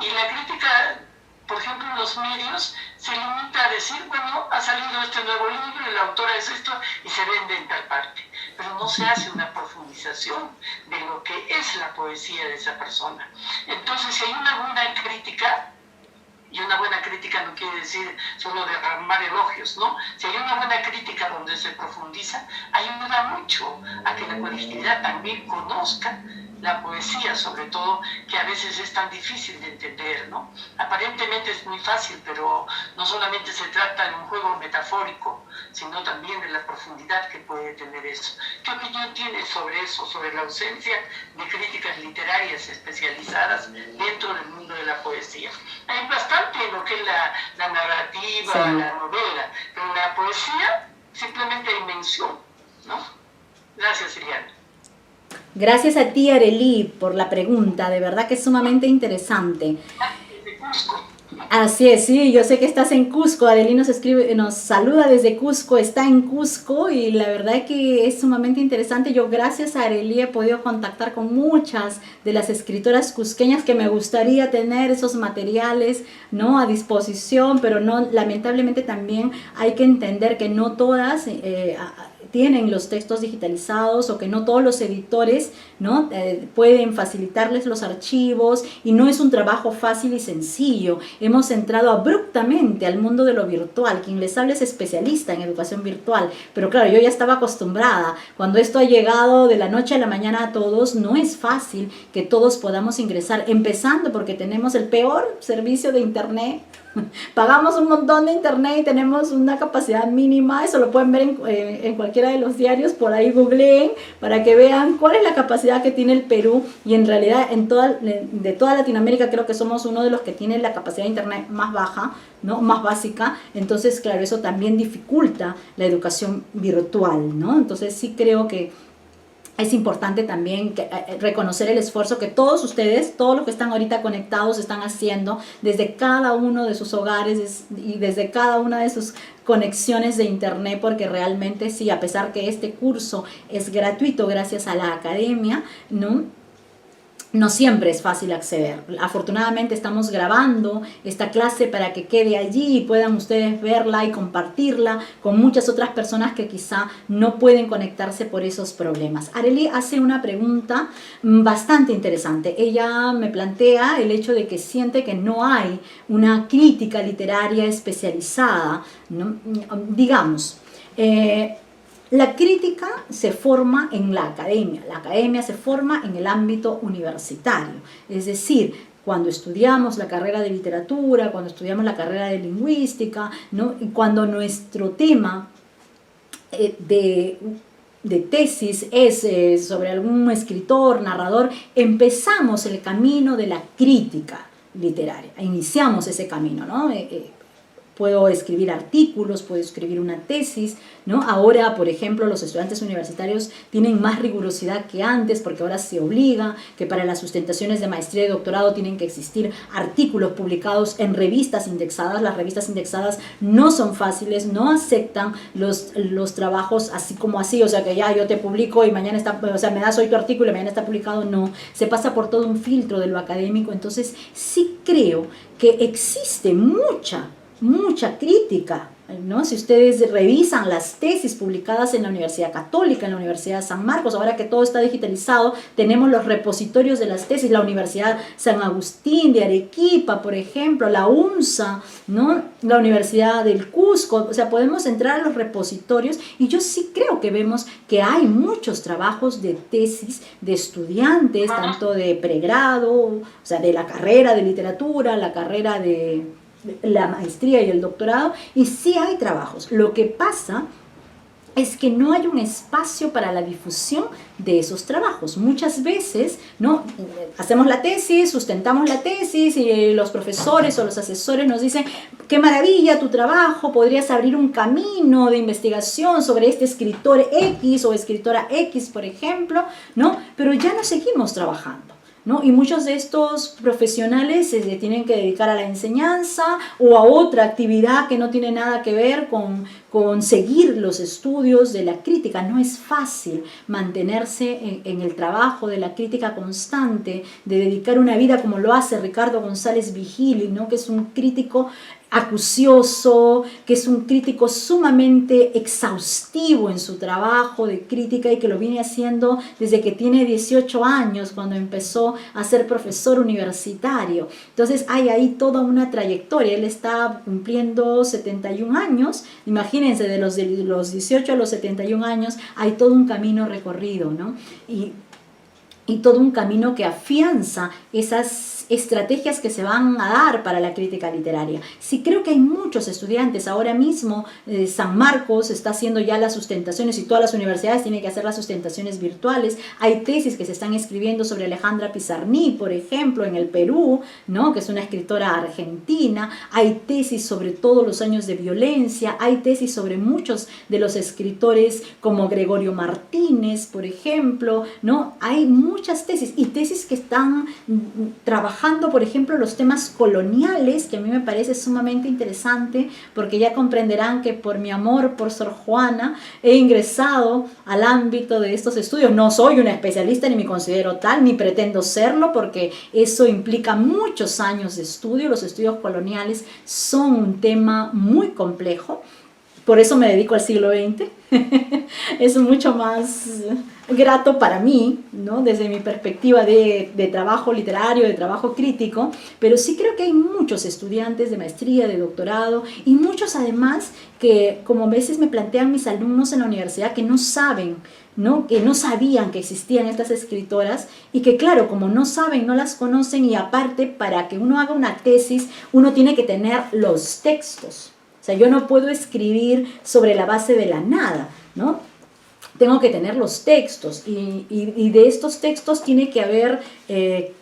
Y la crítica, por ejemplo, en los medios se limita a decir, bueno, ha salido este nuevo libro, la autora es esto y se vende en tal parte. Pero no se hace una profundización de lo que es la poesía de esa persona. Entonces, si hay una buena crítica, y una buena crítica no quiere decir solo derramar elogios, ¿no? Si hay una buena crítica donde se profundiza, ayuda mucho a que la colectividad también conozca la poesía, sobre todo, que a veces es tan difícil de entender, ¿no? Aparentemente es muy fácil, pero no solamente se trata de un juego metafórico, sino también de la profundidad que puede tener eso. ¿Qué opinión tienes sobre eso, sobre la ausencia de críticas literarias especializadas dentro del mundo de la poesía? Hay bastante en lo que es la narrativa, sí, la novela, pero en la poesía simplemente hay mención, ¿no? Gracias, Eliana. Gracias a ti, Arely, por la pregunta, de verdad que es sumamente interesante. Así es, sí, yo sé que estás en Cusco. Arely nos saluda desde Cusco, está en Cusco, y la verdad es que es sumamente interesante. Yo gracias a Arely he podido contactar con muchas de las escritoras cusqueñas que me gustaría tener esos materiales, ¿no?, a disposición, pero no, lamentablemente también hay que entender que no todas tienen los textos digitalizados, o que no todos los editores, ¿no?, pueden facilitarles los archivos, y no es un trabajo fácil y sencillo. Hemos entrado abruptamente al mundo de lo virtual. Quien les habla es especialista en educación virtual, pero claro, yo ya estaba acostumbrada. Cuando esto ha llegado de la noche a la mañana a todos, no es fácil que todos podamos ingresar, empezando porque tenemos el peor servicio de internet. Pagamos un montón de internet y tenemos una capacidad mínima. Eso lo pueden ver en cualquiera de los diarios, por ahí googleen para que vean cuál es la capacidad que tiene el Perú, y en realidad de toda Latinoamérica creo que somos uno de los que tiene la capacidad de internet más baja, ¿no?, más básica. Entonces, claro, eso también dificulta la educación virtual, ¿no? Entonces sí creo que es importante también reconocer el esfuerzo que todos ustedes, todos los que están ahorita conectados, están haciendo desde cada uno de sus hogares y desde cada una de sus conexiones de internet, porque realmente sí, a pesar que este curso es gratuito gracias a la academia, no siempre es fácil acceder. Afortunadamente estamos grabando esta clase para que quede allí y puedan ustedes verla y compartirla con muchas otras personas que quizá no pueden conectarse por esos problemas. Arely hace una pregunta bastante interesante. Ella me plantea el hecho de que siente que no hay una crítica literaria especializada, ¿no? Digamos, la crítica se forma en la academia se forma en el ámbito universitario, es decir, cuando estudiamos la carrera de literatura, cuando estudiamos la carrera de lingüística, ¿no? Y cuando nuestro tema de tesis es sobre algún escritor, narrador, empezamos el camino de la crítica literaria, iniciamos ese camino, ¿no? Puedo escribir artículos, puedo escribir una tesis, ¿no? Ahora, por ejemplo, los estudiantes universitarios tienen más rigurosidad que antes, porque ahora se obliga que para las sustentaciones de maestría y doctorado tienen que existir artículos publicados en revistas indexadas. Las revistas indexadas no son fáciles, no aceptan los trabajos así como así, o sea, que ya yo te publico y mañana está, o sea, me das hoy tu artículo y mañana está publicado. No, se pasa por todo un filtro de lo académico. Entonces sí creo que existe mucha crítica, ¿no? Si ustedes revisan las tesis publicadas en la Universidad Católica, en la Universidad de San Marcos, ahora que todo está digitalizado, tenemos los repositorios de las tesis, la Universidad San Agustín de Arequipa, por ejemplo, la UNSA, ¿no? La Universidad del Cusco, o sea, podemos entrar a los repositorios y yo sí creo que vemos que hay muchos trabajos de tesis de estudiantes, tanto de pregrado, o sea, de la carrera de literatura, la carrera de la maestría y el doctorado, y sí hay trabajos. Lo que pasa es que no hay un espacio para la difusión de esos trabajos. Muchas veces, ¿no? Hacemos la tesis, sustentamos la tesis y los profesores o los asesores nos dicen: qué maravilla tu trabajo, podrías abrir un camino de investigación sobre este escritor X o escritora X, por ejemplo, ¿no? Pero ya no seguimos trabajando, ¿no? Y muchos de estos profesionales se tienen que dedicar a la enseñanza o a otra actividad que no tiene nada que ver con seguir los estudios de la crítica. No es fácil mantenerse en el trabajo de la crítica constante, de dedicar una vida como lo hace Ricardo González Vigili, ¿no? Que es un crítico acucioso, que es un crítico sumamente exhaustivo en su trabajo de crítica y que lo viene haciendo desde que tiene 18 años, cuando empezó a ser profesor universitario. Entonces hay ahí toda una trayectoria. Él está cumpliendo 71 años, imagínense, de los 18 a los 71 años hay todo un camino recorrido, ¿no? Y todo un camino que afianza esas estrategias que se van a dar para la crítica literaria. Sí creo que hay muchos estudiantes. Ahora mismo San Marcos está haciendo ya las sustentaciones y todas las universidades tienen que hacer las sustentaciones virtuales. Hay tesis que se están escribiendo sobre Alejandra Pizarní, por ejemplo, en el Perú, ¿no? Que es una escritora argentina. Hay tesis sobre todos los años de violencia. Hay tesis sobre muchos de los escritores como Gregorio Martínez, por ejemplo, ¿no? Hay muchas tesis y tesis que están trabajando, por ejemplo, los temas coloniales, que a mí me parece sumamente interesante, porque ya comprenderán que por mi amor por Sor Juana he ingresado al ámbito de estos estudios. No soy una especialista, ni me considero tal, ni pretendo serlo, porque eso implica muchos años de estudio. Los estudios coloniales son un tema muy complejo. Por eso me dedico al siglo XX. Es mucho más grato para mí, ¿no? Desde mi perspectiva de trabajo literario, de trabajo crítico, pero sí creo que hay muchos estudiantes de maestría, de doctorado, y muchos además que, como a veces me plantean mis alumnos en la universidad, que no saben, ¿no? Que no sabían que existían estas escritoras y que, claro, como no saben, no las conocen, y aparte, para que uno haga una tesis, uno tiene que tener los textos. O sea, yo no puedo escribir sobre la base de la nada, ¿no? Tengo que tener los textos y de estos textos tiene que haber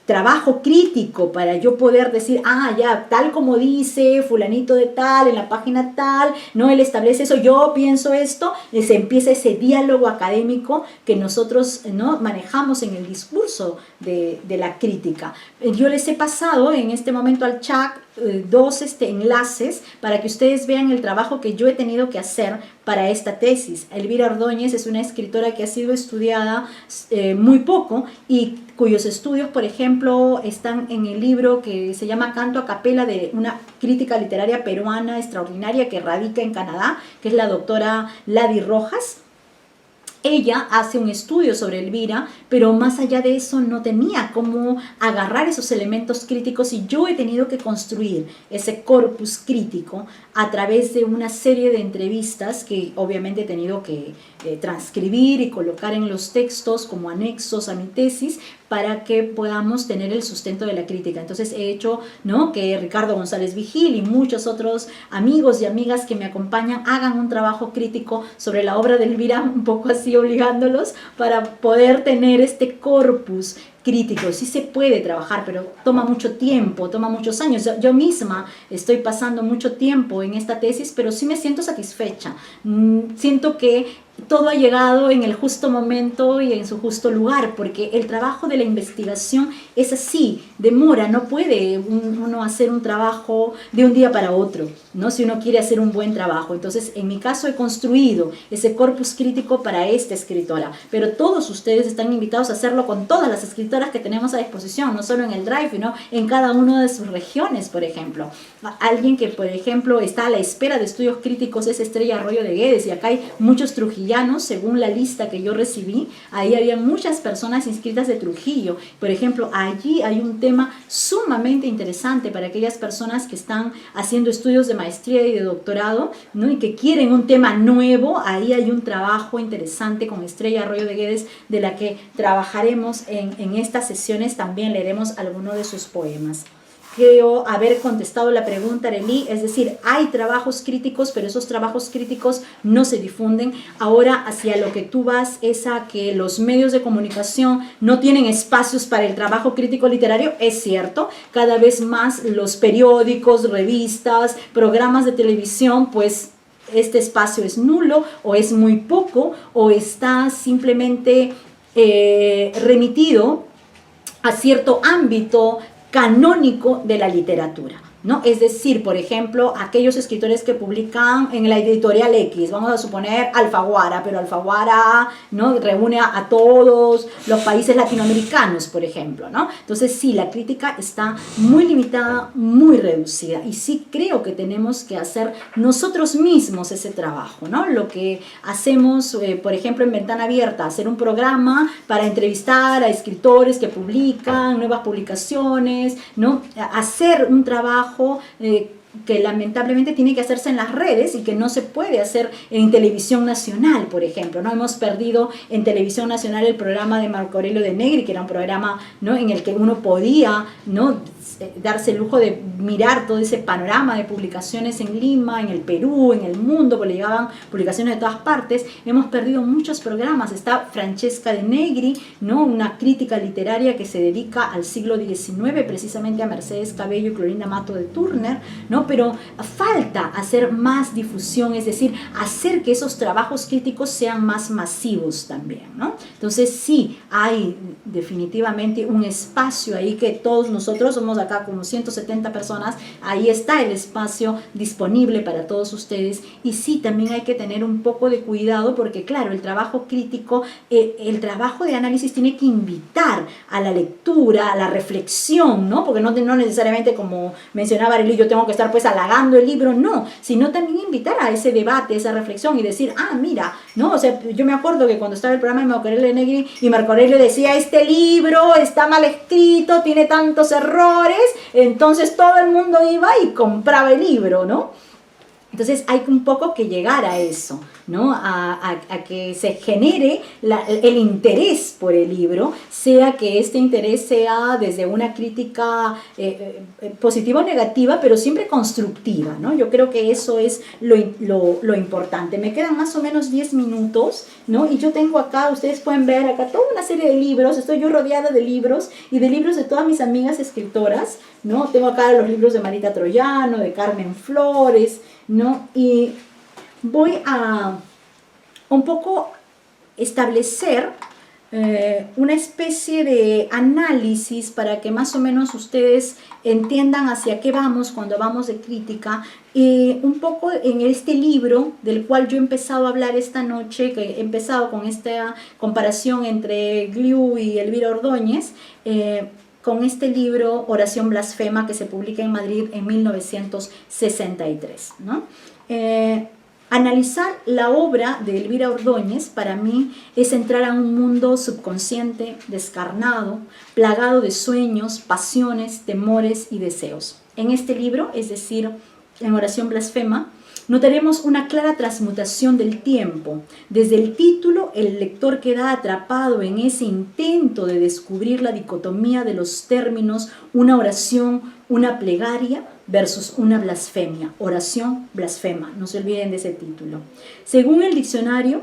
trabajo crítico para yo poder decir, ya, tal como dice fulanito de tal, en la página tal, no, él establece eso, yo pienso esto, y se empieza ese diálogo académico que nosotros, ¿no?, manejamos en el discurso de la crítica. Yo les he pasado en este momento al chat dos enlaces para que ustedes vean el trabajo que yo he tenido que hacer para esta tesis. Elvira Ordóñez es una escritora que ha sido estudiada muy poco y cuyos estudios, por ejemplo, están en el libro que se llama Canto a Capela, de una crítica literaria peruana extraordinaria que radica en Canadá, que es la doctora Ladi Rojas. Ella hace un estudio sobre Elvira, pero más allá de eso no tenía cómo agarrar esos elementos críticos, y yo he tenido que construir ese corpus crítico a través de una serie de entrevistas que obviamente he tenido que transcribir y colocar en los textos como anexos a mi tesis para que podamos tener el sustento de la crítica. Entonces he hecho, ¿no?, que Ricardo González Vigil y muchos otros amigos y amigas que me acompañan hagan un trabajo crítico sobre la obra de Elvira, un poco así obligándolos para poder tener este corpus crítico. Sí se puede trabajar, pero toma mucho tiempo, toma muchos años. Yo misma estoy pasando mucho tiempo en esta tesis, pero sí me siento satisfecha. Siento que todo ha llegado en el justo momento y en su justo lugar, porque el trabajo de la investigación es así, demora, no puede uno hacer un trabajo de un día para otro, ¿no?, si uno quiere hacer un buen trabajo. Entonces, en mi caso he construido ese corpus crítico para esta escritora, pero todos ustedes están invitados a hacerlo con todas las escritoras que tenemos a disposición, no solo en el Drive, sino en cada una de sus regiones, por ejemplo. Alguien que, por ejemplo, está a la espera de estudios críticos es Estrella Arroyo de Guedes, y acá hay muchos trujillanos. Según la lista que yo recibí, ahí había muchas personas inscritas de Trujillo. Por ejemplo, allí hay un tema sumamente interesante para aquellas personas que están haciendo estudios de maestría y de doctorado, ¿no?, y que quieren un tema nuevo. Ahí hay un trabajo interesante con Estrella Arroyo de Guedes, de la que trabajaremos en estas sesiones. También leeremos algunos de sus poemas. Creo haber contestado la pregunta, Arely, es decir, hay trabajos críticos, pero esos trabajos críticos no se difunden. Ahora, hacia lo que tú vas es a que los medios de comunicación no tienen espacios para el trabajo crítico literario. Es cierto, cada vez más los periódicos, revistas, programas de televisión, pues este espacio es nulo, o es muy poco, o está simplemente remitido a cierto ámbito canónico de la literatura, ¿no? Es decir, por ejemplo, aquellos escritores que publican en la editorial X, vamos a suponer Alfaguara, pero Alfaguara, ¿no?, reúne a todos los países latinoamericanos, por ejemplo, ¿no? Entonces sí, la crítica está muy limitada, muy reducida, y sí creo que tenemos que hacer nosotros mismos ese trabajo, ¿no? Lo que hacemos, por ejemplo, en Ventana Abierta, hacer un programa para entrevistar a escritores que publican nuevas publicaciones, ¿no? Hacer un trabajo que lamentablemente tiene que hacerse en las redes y que no se puede hacer en televisión nacional, por ejemplo, ¿no? Hemos perdido en televisión nacional el programa de Marco Aurelio de Negri, que era un programa, ¿no?, en el que uno podía, ¿no?, darse el lujo de mirar todo ese panorama de publicaciones en Lima, en el Perú, en el mundo, porque llegaban publicaciones de todas partes. Hemos perdido muchos programas. Está Francesca de Negri, ¿no?, una crítica literaria que se dedica al siglo XIX, precisamente a Mercedes Cabello y Clorinda Mato de Turner, ¿no? Pero falta hacer más difusión, es decir, hacer que esos trabajos críticos sean más masivos también, ¿no? Entonces sí, hay definitivamente un espacio ahí que todos nosotros somos acá como 170 personas, ahí está el espacio disponible para todos ustedes. Y sí, también hay que tener un poco de cuidado, porque claro, el trabajo crítico, el trabajo de análisis tiene que invitar a la lectura, a la reflexión, ¿no? Porque no necesariamente, como mencionaba Arely, yo tengo que estar pues halagando el libro, no, sino también invitar a ese debate, esa reflexión, y decir, mira, ¿no? O sea, yo me acuerdo que cuando estaba el programa de Marco Aurelio de Negri, y Marco Aurelio decía, este libro está mal escrito, tiene tantos errores, entonces todo el mundo iba y compraba el libro, ¿no? Entonces hay un poco que llegar a eso, ¿no? A que se genere el interés por el libro, sea que este interés sea desde una crítica positiva o negativa, pero siempre constructiva, ¿no? Yo creo que eso es lo importante. Me quedan más o menos 10 minutos, ¿no? Y yo tengo acá, ustedes pueden ver acá toda una serie de libros, estoy yo rodeada de libros y de libros de todas mis amigas escritoras, ¿no? Tengo acá los libros de Marita Troyano, de Carmen Flores, ¿no? Y voy a un poco establecer una especie de análisis para que más o menos ustedes entiendan hacia qué vamos cuando vamos de crítica. Un poco en este libro del cual yo he empezado a hablar esta noche, que he empezado con esta comparación entre Gliu y Elvira Ordóñez, con este libro Oración Blasfema, que se publica en Madrid en 1963, ¿no? Analizar la obra de Elvira Ordóñez para mí es entrar a un mundo subconsciente, descarnado, plagado de sueños, pasiones, temores y deseos. En este libro, es decir, en Oración Blasfema, notaremos una clara transmutación del tiempo. Desde el título, el lector queda atrapado en ese intento de descubrir la dicotomía de los términos una oración, una plegaria versus una blasfemia. Oración, blasfema. No se olviden de ese título. Según el diccionario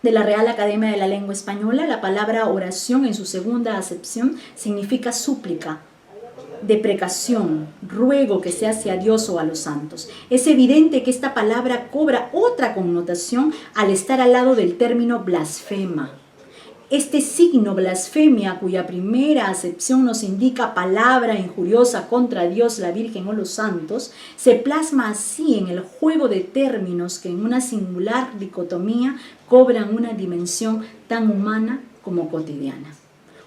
de la Real Academia de la Lengua Española, la palabra oración en su segunda acepción significa súplica, deprecación, ruego que se hace a Dios o a los santos. Es evidente que esta palabra cobra otra connotación al estar al lado del término blasfema. Este signo blasfemia, cuya primera acepción nos indica palabra injuriosa contra Dios, la Virgen o los santos, se plasma así en el juego de términos que en una singular dicotomía cobran una dimensión tan humana como cotidiana.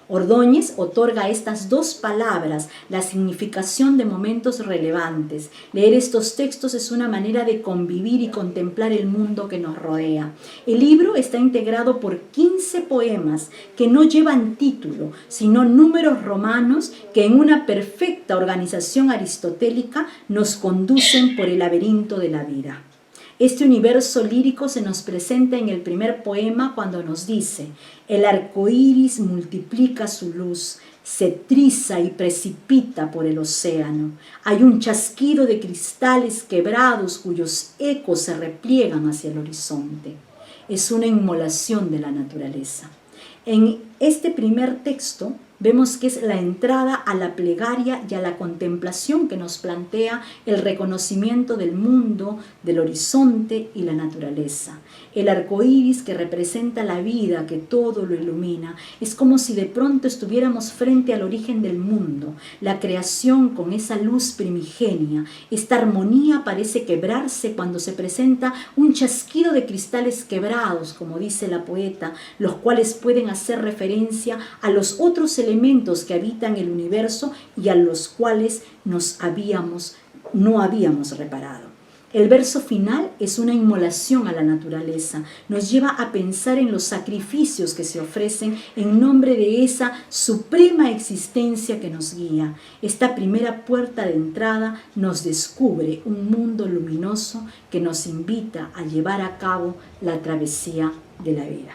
Ordóñez otorga a estas dos palabras la significación de momentos relevantes. Leer estos textos es una manera de convivir y contemplar el mundo que nos rodea. El libro está integrado por 15 poemas que no llevan título, sino números romanos que en una perfecta organización aristotélica nos conducen por el laberinto de la vida. Este universo lírico se nos presenta en el primer poema cuando nos dice: el arco iris multiplica su luz, se triza y precipita por el océano. Hay un chasquido de cristales quebrados cuyos ecos se repliegan hacia el horizonte. Es una inmolación de la naturaleza. En este primer texto vemos que es la entrada a la plegaria y a la contemplación que nos plantea el reconocimiento del mundo, del horizonte y la naturaleza. El arco iris que representa la vida, que todo lo ilumina, es como si de pronto estuviéramos frente al origen del mundo, la creación con esa luz primigenia. Esta armonía parece quebrarse cuando se presenta un chasquido de cristales quebrados, como dice la poeta, los cuales pueden hacer referencia a los otros elementos que habitan el universo y a los cuales no habíamos reparado. El verso final es una inmolación a la naturaleza, nos lleva a pensar en los sacrificios que se ofrecen en nombre de esa suprema existencia que nos guía. Esta primera puerta de entrada nos descubre un mundo luminoso que nos invita a llevar a cabo la travesía de la vida,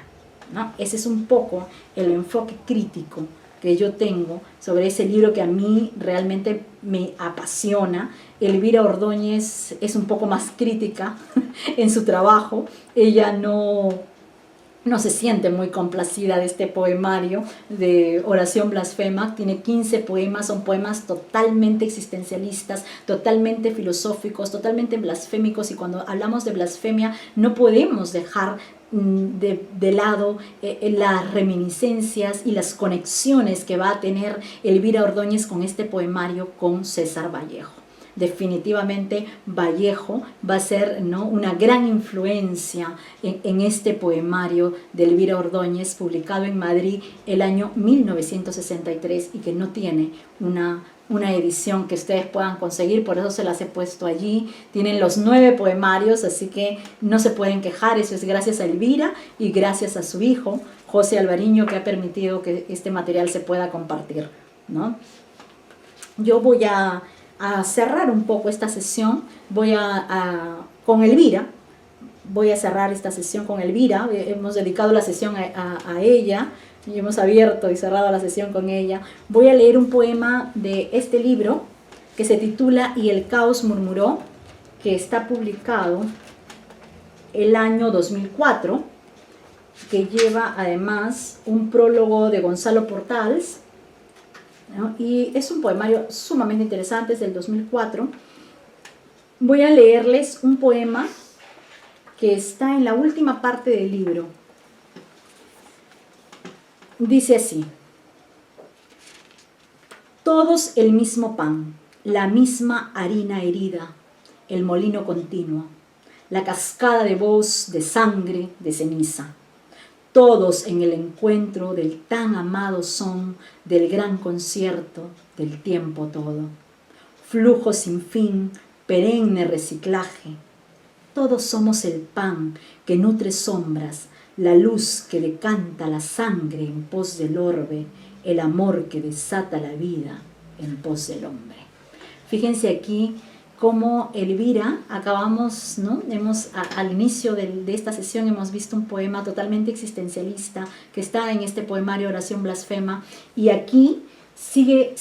¿no? Ese es un poco el enfoque crítico que yo tengo sobre ese libro que a mí realmente me apasiona. Elvira Ordóñez es un poco más crítica en su trabajo. Ella no se siente muy complacida de este poemario de Oración Blasfema. Tiene 15 poemas, son poemas totalmente existencialistas, totalmente filosóficos, totalmente blasfémicos, y cuando hablamos de blasfemia no podemos dejar de lado las reminiscencias y las conexiones que va a tener Elvira Ordóñez con este poemario con César Vallejo. Definitivamente Vallejo va a ser, ¿no?, una gran influencia en este poemario de Elvira Ordóñez, publicado en Madrid el año 1963 y que no tiene una edición que ustedes puedan conseguir, por eso se las he puesto allí. Tienen los 9 poemarios, así que no se pueden quejar. Eso es gracias a Elvira y gracias a su hijo, José Alvariño, que ha permitido que este material se pueda compartir, ¿no? Yo voy a a cerrar un poco esta sesión, con Elvira. Voy a cerrar esta sesión con Elvira. Hemos dedicado la sesión a ella y hemos abierto y cerrado la sesión con ella. Voy a leer un poema de este libro que se titula Y el caos murmuró, que está publicado el año 2004, que lleva además un prólogo de Gonzalo Portals, ¿no? Y es un poemario sumamente interesante, es del 2004. Voy a leerles un poema que está en la última parte del libro. Dice así: todos el mismo pan, la misma harina herida, el molino continuo, la cascada de voz, de sangre, de ceniza. Todos en el encuentro del tan amado son, del gran concierto, del tiempo todo. Flujo sin fin, perenne reciclaje. Todos somos el pan que nutre sombras, la luz que decanta la sangre en pos del orbe, el amor que desata la vida en pos del hombre. Fíjense aquí cómo Elvira, acabamos, ¿no? Al inicio de esta sesión hemos visto un poema totalmente existencialista que está en este poemario Oración Blasfema, y aquí sigue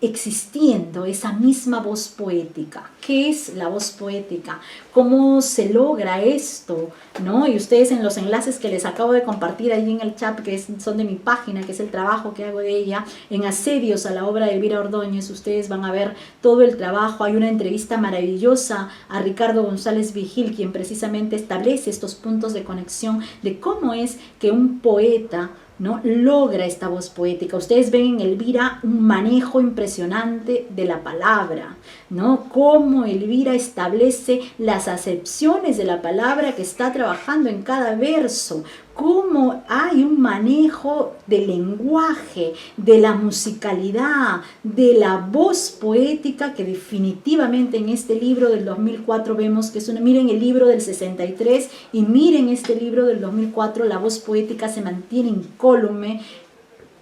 existiendo esa misma voz poética. ¿Qué es la voz poética? ¿Cómo se logra esto? ¿No? Y ustedes en los enlaces que les acabo de compartir ahí en el chat, que son de mi página, que es el trabajo que hago de ella, en Asedios a la obra de Elvira Ordóñez, ustedes van a ver todo el trabajo. Hay una entrevista maravillosa a Ricardo González Vigil, quien precisamente establece estos puntos de conexión de cómo es que un poeta, ¿no?, logra esta voz poética. Ustedes ven en Elvira un manejo impresionante de la palabra, ¿no? Cómo Elvira establece las acepciones de la palabra que está trabajando en cada verso, cómo hay un manejo del lenguaje, de la musicalidad, de la voz poética, que definitivamente en este libro del 2004 vemos que es una... Miren el libro del 63 y miren este libro del 2004, la voz poética se mantiene incólume,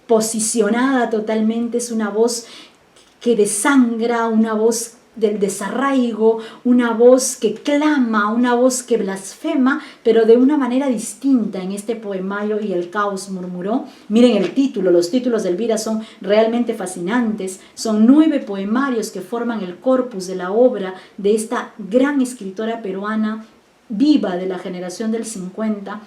posicionada totalmente, es una voz que desangra, una voz del desarraigo, una voz que clama, una voz que blasfema, pero de una manera distinta en este poemario Y el caos murmuró. Miren el título, los títulos de Elvira son realmente fascinantes, son 9 poemarios que forman el corpus de la obra de esta gran escritora peruana, viva de la generación del 50,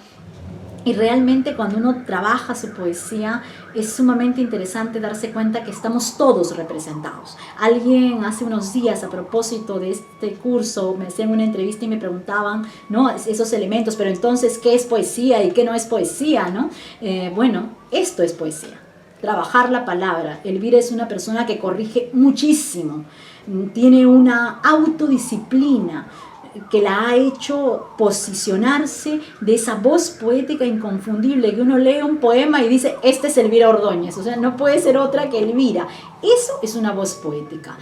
y realmente cuando uno trabaja su poesía es sumamente interesante darse cuenta que estamos todos representados. Alguien hace unos días, a propósito de este curso, me hacían una entrevista y me preguntaban, ¿no?, esos elementos, pero entonces, ¿qué es poesía y qué no es poesía?, ¿no? Bueno, esto es poesía, trabajar la palabra. Elvira es una persona que corrige muchísimo, tiene una autodisciplina que la ha hecho posicionarse de esa voz poética inconfundible, que uno lee un poema y dice, este es Elvira Ordóñez, o sea, no puede ser otra que Elvira. Eso es una voz poética.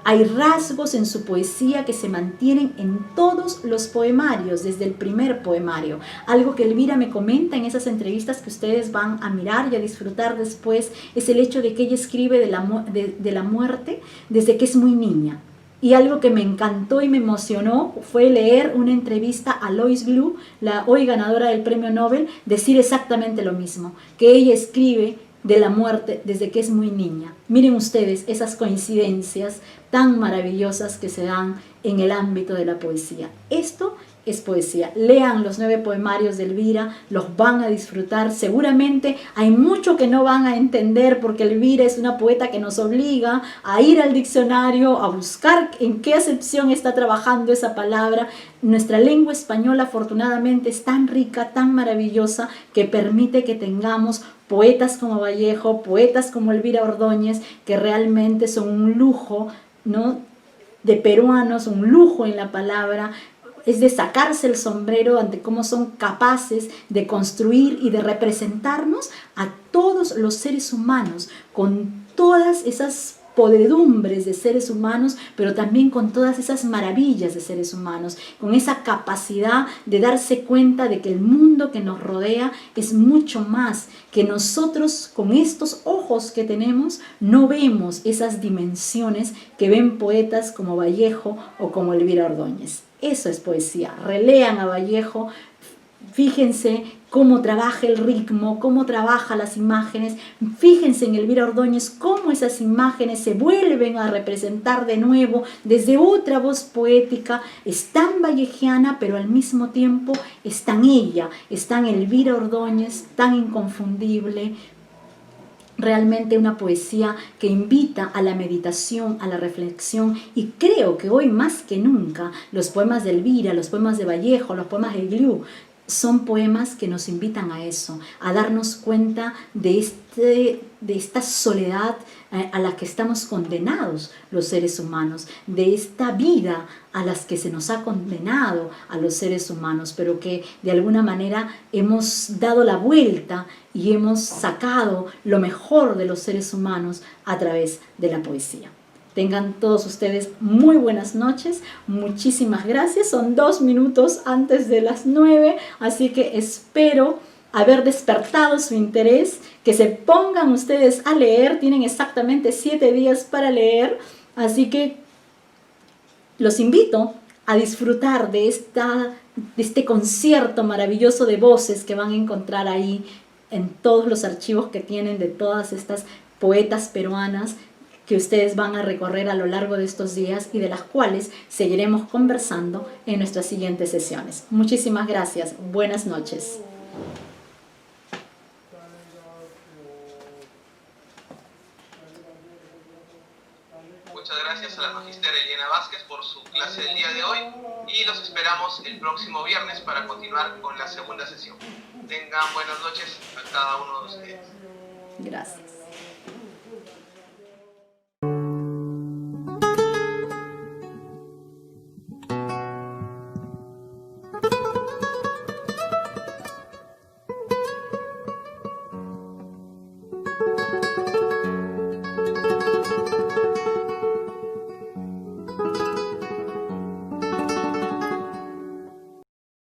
Hay rasgos en su poesía que se mantienen en todos los poemarios, desde el primer poemario. Algo que Elvira me comenta en esas entrevistas que ustedes van a mirar y a disfrutar después, es el hecho de que ella escribe de la muerte desde que es muy niña. Y algo que me encantó y me emocionó fue leer una entrevista a Lois Blue, la hoy ganadora del premio Nobel, decir exactamente lo mismo, que ella escribe de la muerte desde que es muy niña. Miren ustedes esas coincidencias tan maravillosas que se dan en el ámbito de la poesía. Esto es poesía. Lean los 9 poemarios de Elvira, los van a disfrutar. Seguramente hay mucho que no van a entender, porque Elvira es una poeta que nos obliga a ir al diccionario, a buscar en qué acepción está trabajando esa palabra. Nuestra lengua española, afortunadamente, es tan rica, tan maravillosa, que permite que tengamos poetas como Vallejo, poetas como Elvira Ordóñez, que realmente son un lujo, ¿no?, de peruanos, un lujo en la palabra. Es de sacarse el sombrero ante cómo son capaces de construir y de representarnos a todos los seres humanos con todas esas podredumbres de seres humanos, pero también con todas esas maravillas de seres humanos, con esa capacidad de darse cuenta de que el mundo que nos rodea es mucho más, que nosotros con estos ojos que tenemos no vemos esas dimensiones que ven poetas como Vallejo o como Elvira Ordóñez. Eso es poesía. Relean a Vallejo, fíjense cómo trabaja el ritmo, cómo trabaja las imágenes. Fíjense en Elvira Ordóñez cómo esas imágenes se vuelven a representar de nuevo desde otra voz poética. Es tan vallejiana, pero al mismo tiempo es tan ella, es tan Elvira Ordóñez, tan inconfundible. Realmente una poesía que invita a la meditación, a la reflexión, y creo que hoy más que nunca los poemas de Elvira, los poemas de Vallejo, los poemas de Gliú son poemas que nos invitan a eso, a darnos cuenta de esta soledad a la que estamos condenados los seres humanos, de esta vida a las que se nos ha condenado a los seres humanos, pero que de alguna manera hemos dado la vuelta y hemos sacado lo mejor de los seres humanos a través de la poesía. Tengan todos ustedes muy buenas noches, muchísimas gracias, son 2 minutos antes de las 9, así que espero haber despertado su interés, que se pongan ustedes a leer, tienen exactamente 7 días para leer, así que los invito a disfrutar de este concierto maravilloso de voces que van a encontrar ahí en todos los archivos que tienen de todas estas poetas peruanas que ustedes van a recorrer a lo largo de estos días y de las cuales seguiremos conversando en nuestras siguientes sesiones. Muchísimas gracias. Buenas noches. Muchas gracias a la magíster Eliana Vázquez por su clase del día de hoy y los esperamos el próximo viernes para continuar con la segunda sesión. Tengan buenas noches a cada uno de ustedes. Gracias.